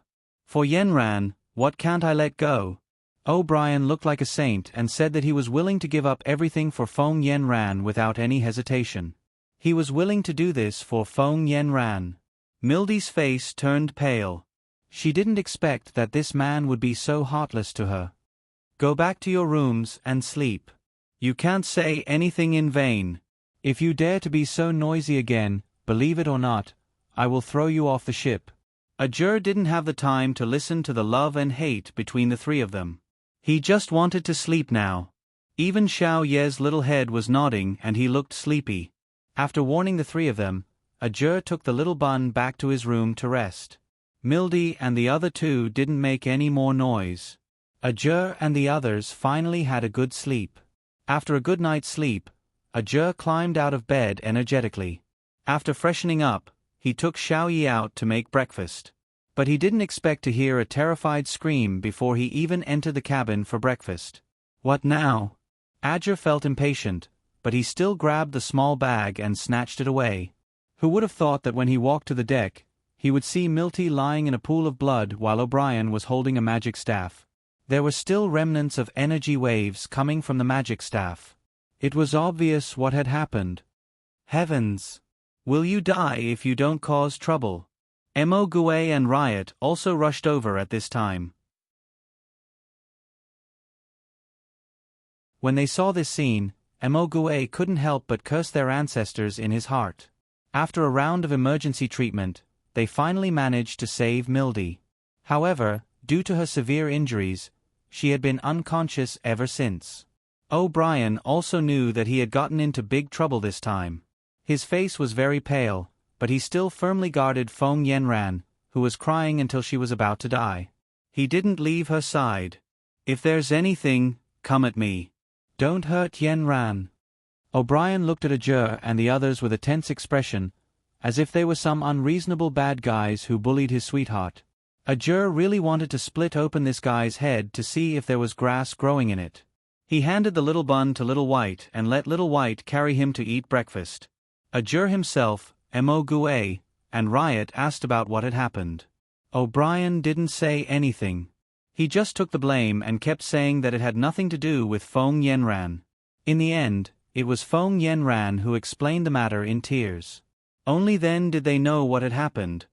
For Yenran, what can't I let go? O'Brien looked like a saint and said that he was willing to give up everything for Feng Yenran without any hesitation. He was willing to do this for Feng Yenran. Mildy's face turned pale. She didn't expect that this man would be so heartless to her. Go back to your rooms and sleep. You can't say anything in vain. If you dare to be so noisy again, believe it or not, I will throw you off the ship. Ajur didn't have the time to listen to the love and hate between the three of them. He just wanted to sleep now. Even Xiao Ye's little head was nodding and he looked sleepy. After warning the three of them, Ajur took the little bun back to his room to rest. Mildy and the other two didn't make any more noise. Ajur and the others finally had a good sleep. After a good night's sleep, Ajur climbed out of bed energetically. After freshening up, he took Xiao Yi out to make breakfast. But he didn't expect to hear a terrified scream before he even entered the cabin for breakfast. What now? Ajur felt impatient, but he still grabbed the small bag and snatched it away. Who would have thought that when he walked to the deck, he would see Milty lying in a pool of blood while O'Brien was holding a magic staff. There were still remnants of energy waves coming from the magic staff. It was obvious what had happened. Heavens! Will you die if you don't cause trouble? Emogue and Riot also rushed over at this time. When they saw this scene, Emogue couldn't help but curse their ancestors in his heart. After a round of emergency treatment, they finally managed to save Mildy. However, due to her severe injuries, she had been unconscious ever since. O'Brien also knew that he had gotten into big trouble this time. His face was very pale, but he still firmly guarded Feng Yenran, who was crying until she was about to die. He didn't leave her side. If there's anything, come at me. Don't hurt Yenran. O'Brien looked at Ajur and the others with a tense expression, as if they were some unreasonable bad guys who bullied his sweetheart. Ajur really wanted to split open this guy's head to see if there was grass growing in it. He handed the little bun to Little White and let Little White carry him to eat breakfast. Ajur himself, Emogue, and Riot asked about what had happened. O'Brien didn't say anything. He just took the blame and kept saying that it had nothing to do with Feng Yenran. In the end, it was Feng Yenran who explained the matter in tears. Only then did they know what had happened.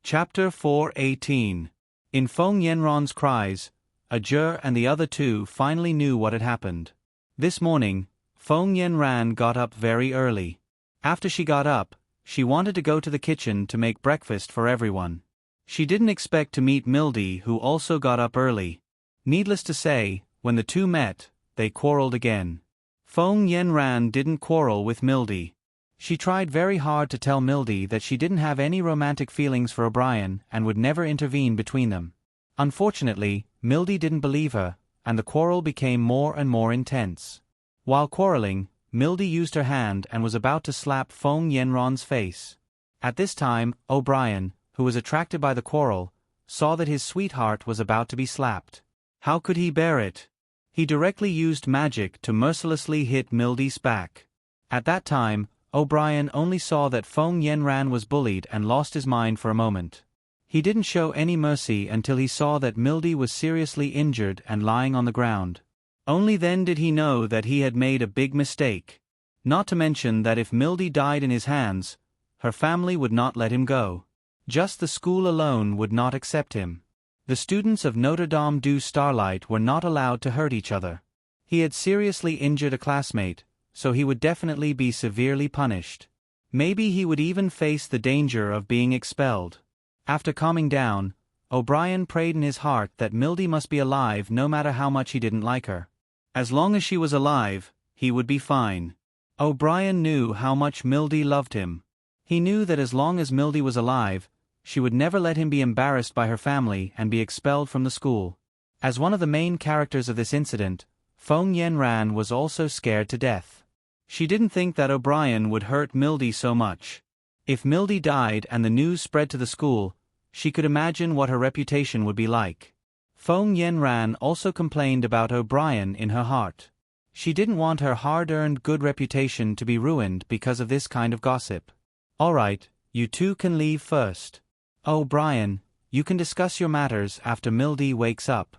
Chapter 4:18. In Feng Yenran's cries, Ajur and the other two finally knew what had happened. This morning, Feng Yenran got up very early. After she got up, she wanted to go to the kitchen to make breakfast for everyone. She didn't expect to meet Mildy, who also got up early. Needless to say, when the two met, they quarreled again. Feng Yenran didn't quarrel with Mildy. She tried very hard to tell Mildy that she didn't have any romantic feelings for O'Brien and would never intervene between them. Unfortunately, Mildy didn't believe her, and the quarrel became more and more intense. While quarreling, Mildy used her hand and was about to slap Feng Yenran's face. At this time, O'Brien, who was attracted by the quarrel, saw that his sweetheart was about to be slapped. How could he bear it? He directly used magic to mercilessly hit Mildy's back. At that time, O'Brien only saw that Feng Yenran was bullied and lost his mind for a moment. He didn't show any mercy until he saw that Mildy was seriously injured and lying on the ground. Only then did he know that he had made a big mistake. Not to mention that if Mildy died in his hands, her family would not let him go. Just the school alone would not accept him. The students of Notre Dame du Starlight were not allowed to hurt each other. He had seriously injured a classmate, so he would definitely be severely punished. Maybe he would even face the danger of being expelled. After calming down, O'Brien prayed in his heart that Mildy must be alive no matter how much he didn't like her. As long as she was alive, he would be fine. O'Brien knew how much Mildy loved him. He knew that as long as Mildy was alive, she would never let him be embarrassed by her family and be expelled from the school. As one of the main characters of this incident, Feng Yenran was also scared to death. She didn't think that O'Brien would hurt Mildy so much. If Mildy died and the news spread to the school, she could imagine what her reputation would be like. Feng Yenran also complained about O'Brien in her heart. She didn't want her hard-earned good reputation to be ruined because of this kind of gossip. Alright, you two can leave first. O'Brien, you can discuss your matters after Mildy wakes up.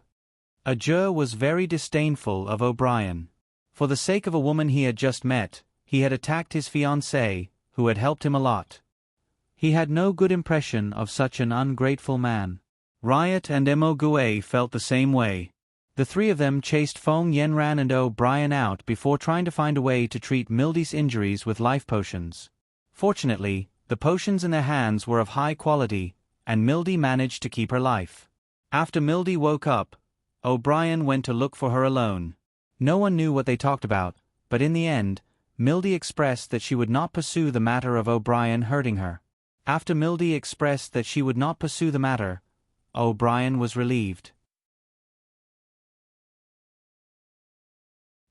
Ajur was very disdainful of O'Brien. For the sake of a woman he had just met, he had attacked his fiancée, who had helped him a lot. He had no good impression of such an ungrateful man. Riot and Emogue felt the same way. The three of them chased Feng Yenran and O'Brien out before trying to find a way to treat Mildy's injuries with life potions. Fortunately, the potions in their hands were of high quality, and Mildy managed to keep her life. After Mildy woke up, O'Brien went to look for her alone. No one knew what they talked about, but in the end, Mildy expressed that she would not pursue the matter of O'Brien hurting her. After Mildy expressed that she would not pursue the matter, O'Brien was relieved.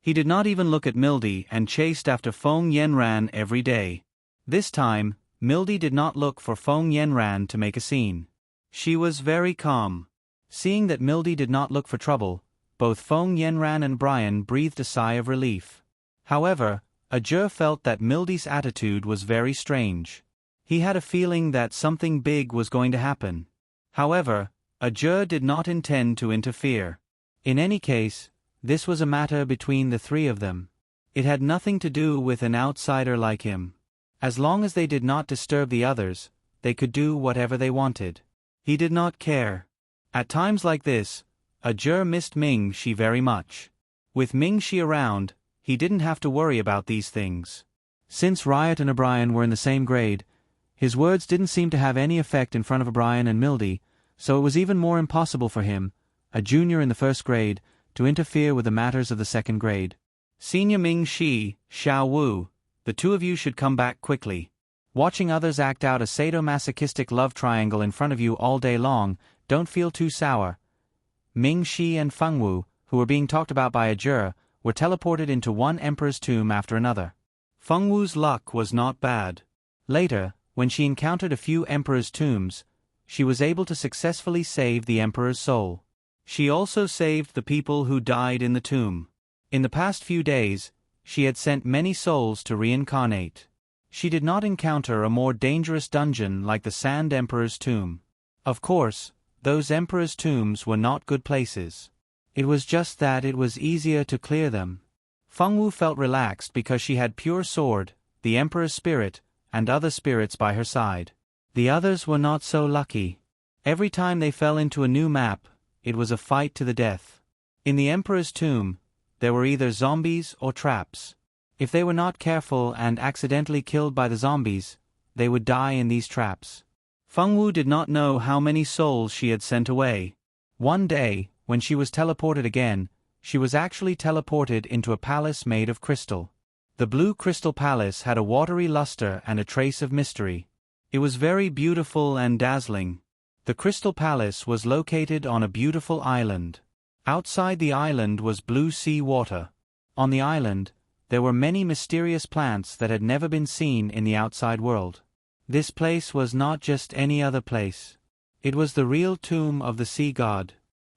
He did not even look at Mildy and chased after Feng Yenran every day. This time, Mildy did not look for Feng Yenran to make a scene. She was very calm. Seeing that Mildy did not look for trouble, both Feng Yenran and Brian breathed a sigh of relief. However, Ajur felt that Mildy's attitude was very strange. He had a feeling that something big was going to happen. However, Ajur did not intend to interfere. In any case, this was a matter between the three of them. It had nothing to do with an outsider like him. As long as they did not disturb the others, they could do whatever they wanted. He did not care. At times like this, Ajur missed Ming-Shi very much. With Ming-Shi around, he didn't have to worry about these things. Since Riot and O'Brien were in the same grade, his words didn't seem to have any effect in front of O'Brien and Mildy, so it was even more impossible for him, a junior in the first grade, to interfere with the matters of the second grade. Senior Ming-Shi, Xiao Wu, the two of you should come back quickly. Watching others act out a sadomasochistic love triangle in front of you all day long, don't feel too sour. Ming-Shi and Fengwu, who were being talked about by Ajur, were teleported into one emperor's tomb after another. Fengwu's luck was not bad. Later, when she encountered a few emperors' tombs, she was able to successfully save the emperor's soul. She also saved the people who died in the tomb. In the past few days, she had sent many souls to reincarnate. She did not encounter a more dangerous dungeon like the Sand Emperor's tomb. Of course, those emperors' tombs were not good places. It was just that it was easier to clear them. Fengwu felt relaxed because she had Pure Sword, the emperor's spirit, and other spirits by her side. The others were not so lucky. Every time they fell into a new map, it was a fight to the death. In the emperor's tomb, there were either zombies or traps. If they were not careful and accidentally killed by the zombies, they would die in these traps. Fengwu did not know how many souls she had sent away. One day, when she was teleported again, she was actually teleported into a palace made of crystal. The blue crystal palace had a watery luster and a trace of mystery. It was very beautiful and dazzling. The crystal palace was located on a beautiful island. Outside the island was blue sea water. On the island, there were many mysterious plants that had never been seen in the outside world. This place was not just any other place. It was the real tomb of the sea god.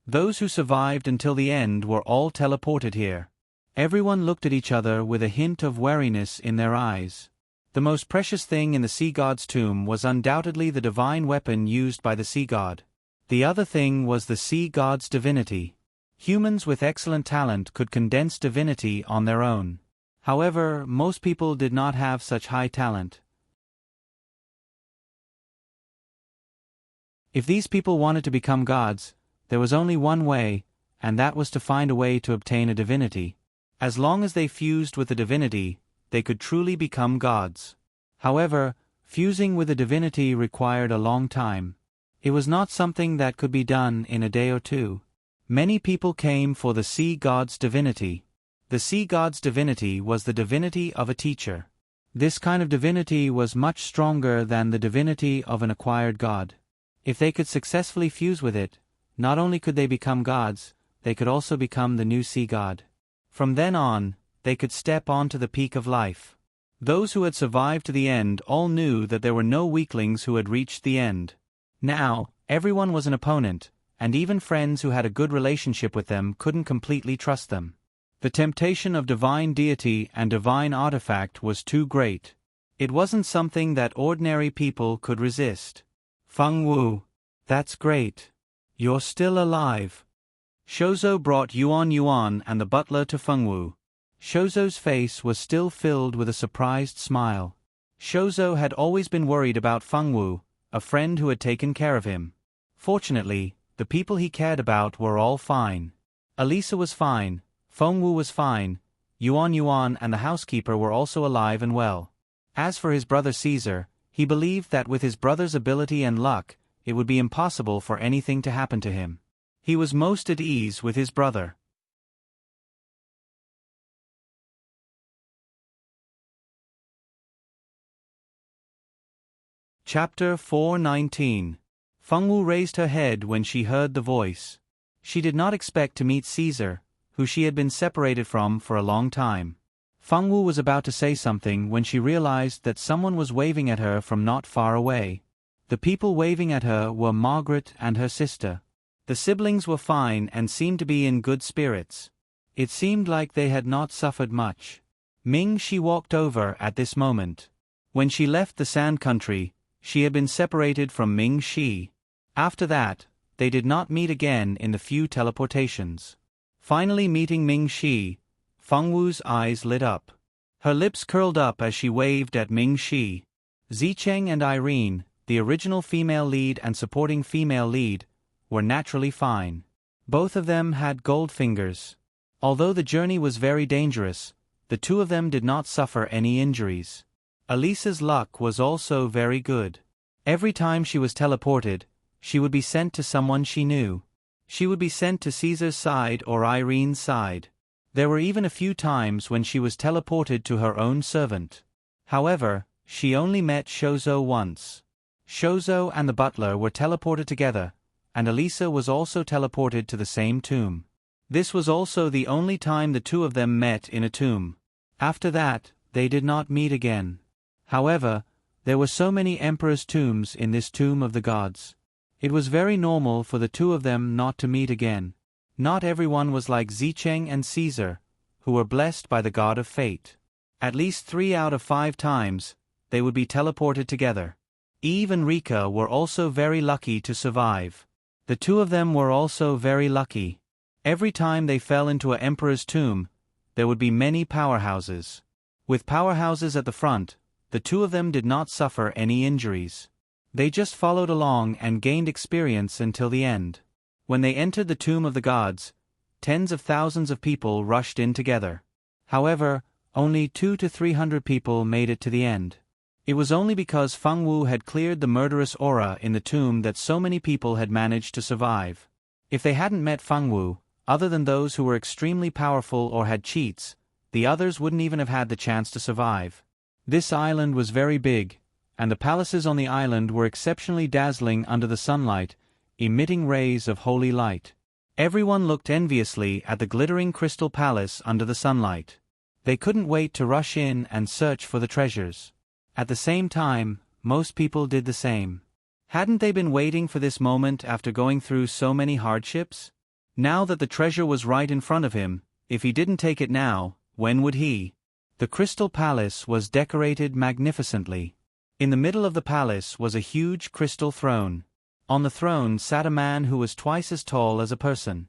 Those who survived until the end were all teleported here. Everyone looked at each other with a hint of wariness in their eyes. The most precious thing in the sea god's tomb was undoubtedly the divine weapon used by the sea god. The other thing was the sea god's divinity. Humans with excellent talent could condense divinity on their own. However, most people did not have such high talent. If these people wanted to become gods, there was only one way, and that was to find a way to obtain a divinity. As long as they fused with the divinity, they could truly become gods. However, fusing with a divinity required a long time. It was not something that could be done in a day or two. Many people came for the sea god's divinity. The sea god's divinity was the divinity of a teacher. This kind of divinity was much stronger than the divinity of an acquired god. If they could successfully fuse with it, not only could they become gods, they could also become the new sea god. From then on, they could step onto the peak of life. Those who had survived to the end all knew that there were no weaklings who had reached the end. Now, everyone was an opponent, and even friends who had a good relationship with them couldn't completely trust them. The temptation of divine deity and divine artifact was too great. It wasn't something that ordinary people could resist. Fengwu, that's great. You're still alive. Shouzo brought Yuan and the butler to Fengwu. Shouzo's face was still filled with a surprised smile. Shouzo had always been worried about Fengwu, a friend who had taken care of him. Fortunately, the people he cared about were all fine. Elisa was fine, Fengwu was fine, Yuan and the housekeeper were also alive and well. As for his brother Caesar, he believed that with his brother's ability and luck, it would be impossible for anything to happen to him. He was most at ease with his brother. Chapter 419. Fengwu raised her head when she heard the voice. She did not expect to meet Caesar, who she had been separated from for a long time. Fengwu was about to say something when she realized that someone was waving at her from not far away. The people waving at her were Margaret and her sister. The siblings were fine and seemed to be in good spirits. It seemed like they had not suffered much. Ming Shi walked over at this moment. When she left the Sand Country, she had been separated from Ming Shi. After that, they did not meet again in the few teleportations. Finally meeting Ming Shi, Fengwu's eyes lit up. Her lips curled up as she waved at Ming Shi. Zicheng and Irene, the original female lead and supporting female lead, were naturally fine. Both of them had gold fingers. Although the journey was very dangerous, the two of them did not suffer any injuries. Elisa's luck was also very good. Every time she was teleported, she would be sent to someone she knew. She would be sent to Caesar's side or Irene's side. There were even a few times when she was teleported to her own servant. However, she only met Shouzo once. Shouzo and the butler were teleported together, and Elisa was also teleported to the same tomb. This was also the only time the two of them met in a tomb. After that, they did not meet again. However, there were so many emperors' tombs in this tomb of the gods. It was very normal for the two of them not to meet again. Not everyone was like Zicheng and Caesar, who were blessed by the god of fate. At least 3 out of 5 times, they would be teleported together. Eve and Rika were also very lucky to survive. The two of them were also very lucky. Every time they fell into an emperor's tomb, there would be many powerhouses. With powerhouses at the front, the two of them did not suffer any injuries. They just followed along and gained experience until the end. When they entered the tomb of the gods, tens of thousands of people rushed in together. However, only 200 to 300 people made it to the end. It was only because Feng Wu had cleared the murderous aura in the tomb that so many people had managed to survive. If they hadn't met Feng Wu, other than those who were extremely powerful or had cheats, the others wouldn't even have had the chance to survive. This island was very big, and the palaces on the island were exceptionally dazzling under the sunlight, emitting rays of holy light. Everyone looked enviously at the glittering crystal palace under the sunlight. They couldn't wait to rush in and search for the treasures. At the same time, most people did the same. Hadn't they been waiting for this moment after going through so many hardships? Now that the treasure was right in front of him, if he didn't take it now, when would he? The crystal palace was decorated magnificently. In the middle of the palace was a huge crystal throne. On the throne sat a man who was twice as tall as a person.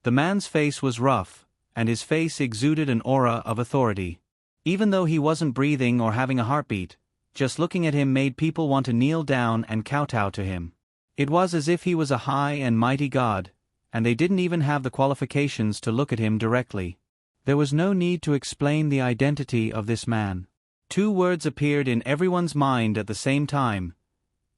The man's face was rough, and his face exuded an aura of authority. Even though he wasn't breathing or having a heartbeat, just looking at him made people want to kneel down and kowtow to him. It was as if he was a high and mighty god, and they didn't even have the qualifications to look at him directly. There was no need to explain the identity of this man. Two words appeared in everyone's mind at the same time.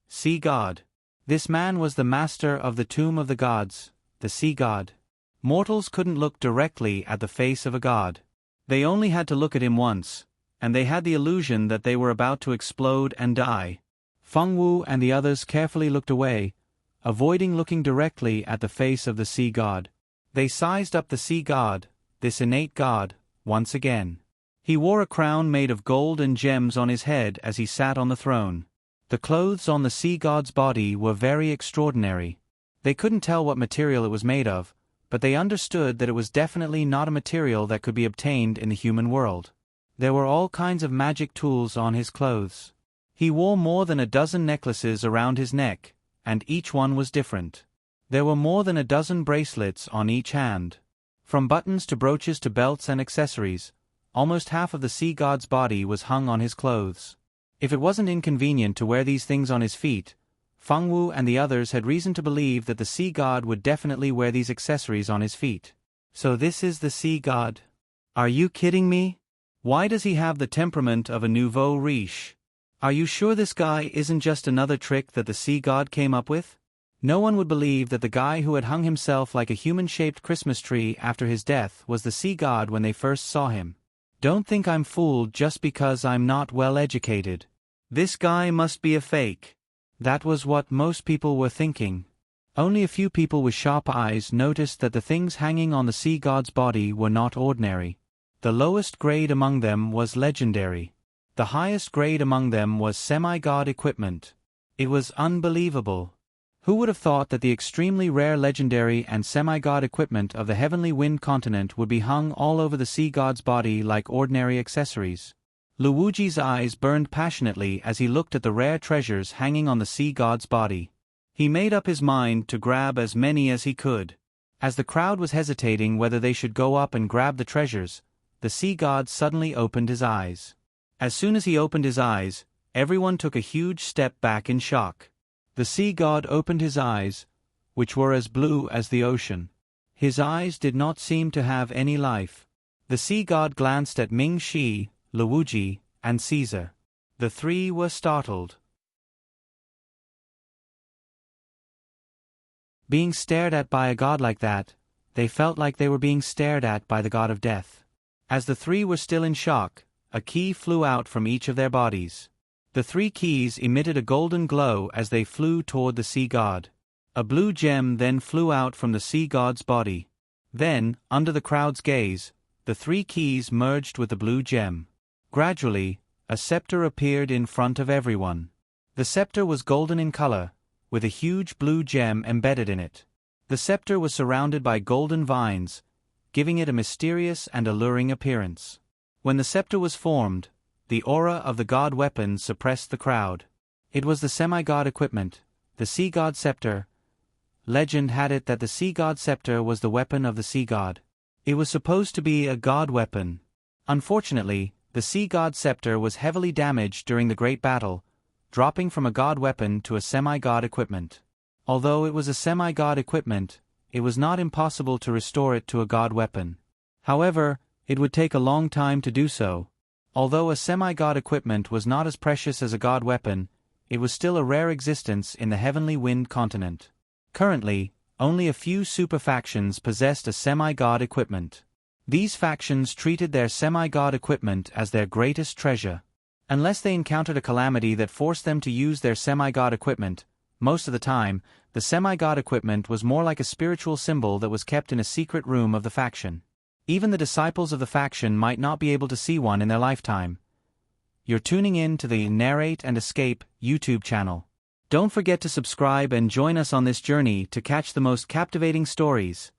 Sea God. This man was the master of the tomb of the gods, the sea god. Mortals couldn't look directly at the face of a god. They only had to look at him once, and they had the illusion that they were about to explode and die. Feng Wu and the others carefully looked away, avoiding looking directly at the face of the sea god. They sized up the sea god, this innate god, once again. He wore a crown made of gold and gems on his head as he sat on the throne. The clothes on the sea god's body were very extraordinary. They couldn't tell what material it was made of, but they understood that it was definitely not a material that could be obtained in the human world. There were all kinds of magic tools on his clothes. He wore more than a dozen necklaces around his neck, and each one was different. There were more than a dozen bracelets on each hand. From buttons to brooches to belts and accessories, almost half of the sea god's body was hung on his clothes. If it wasn't inconvenient to wear these things on his feet, Feng Wu and the others had reason to believe that the sea god would definitely wear these accessories on his feet. So this is the sea god? Are you kidding me? Why does he have the temperament of a nouveau riche? Are you sure this guy isn't just another trick that the sea god came up with? No one would believe that the guy who had hung himself like a human-shaped Christmas tree after his death was the sea god when they first saw him. Don't think I'm fooled just because I'm not well educated. This guy must be a fake. That was what most people were thinking. Only a few people with sharp eyes noticed that the things hanging on the sea god's body were not ordinary. The lowest grade among them was legendary. The highest grade among them was semi-god equipment. It was unbelievable. Who would have thought that the extremely rare legendary and semi-god equipment of the heavenly wind continent would be hung all over the sea god's body like ordinary accessories? Luwuji's eyes burned passionately as he looked at the rare treasures hanging on the sea god's body. He made up his mind to grab as many as he could. As the crowd was hesitating whether they should go up and grab the treasures, the sea god suddenly opened his eyes. As soon as he opened his eyes, everyone took a huge step back in shock. The sea god opened his eyes, which were as blue as the ocean. His eyes did not seem to have any life. The sea god glanced at Ming Shi, Luwuji, and Caesar. The three were startled. Being stared at by a god like that, they felt like they were being stared at by the god of death. As the three were still in shock, a key flew out from each of their bodies. The three keys emitted a golden glow as they flew toward the sea god. A blue gem then flew out from the sea god's body. Then, under the crowd's gaze, the three keys merged with the blue gem. Gradually, a scepter appeared in front of everyone. The scepter was golden in color, with a huge blue gem embedded in it. The scepter was surrounded by golden vines, giving it a mysterious and alluring appearance. When the scepter was formed, the aura of the god weapon suppressed the crowd. It was the semi-god equipment, the sea god scepter. Legend had it that the sea god scepter was the weapon of the sea god. It was supposed to be a god weapon. Unfortunately, the sea god scepter was heavily damaged during the Great Battle, dropping from a god weapon to a semi-god equipment. Although it was a semi-god equipment, it was not impossible to restore it to a god weapon. However, It would take a long time to do so. Although a semi-god equipment was not as precious as a god weapon, it was still a rare existence in the Heavenly Wind continent. Currently, only a few super factions possessed a semi-god equipment. These factions treated their semi-god equipment as their greatest treasure. Unless they encountered a calamity that forced them to use their semi-god equipment, most of the time, the semi-god equipment was more like a spiritual symbol that was kept in a secret room of the faction. Even the disciples of the faction might not be able to see one in their lifetime. You're tuning in to the Narrate and Escape YouTube channel. Don't forget to subscribe and join us on this journey to catch the most captivating stories.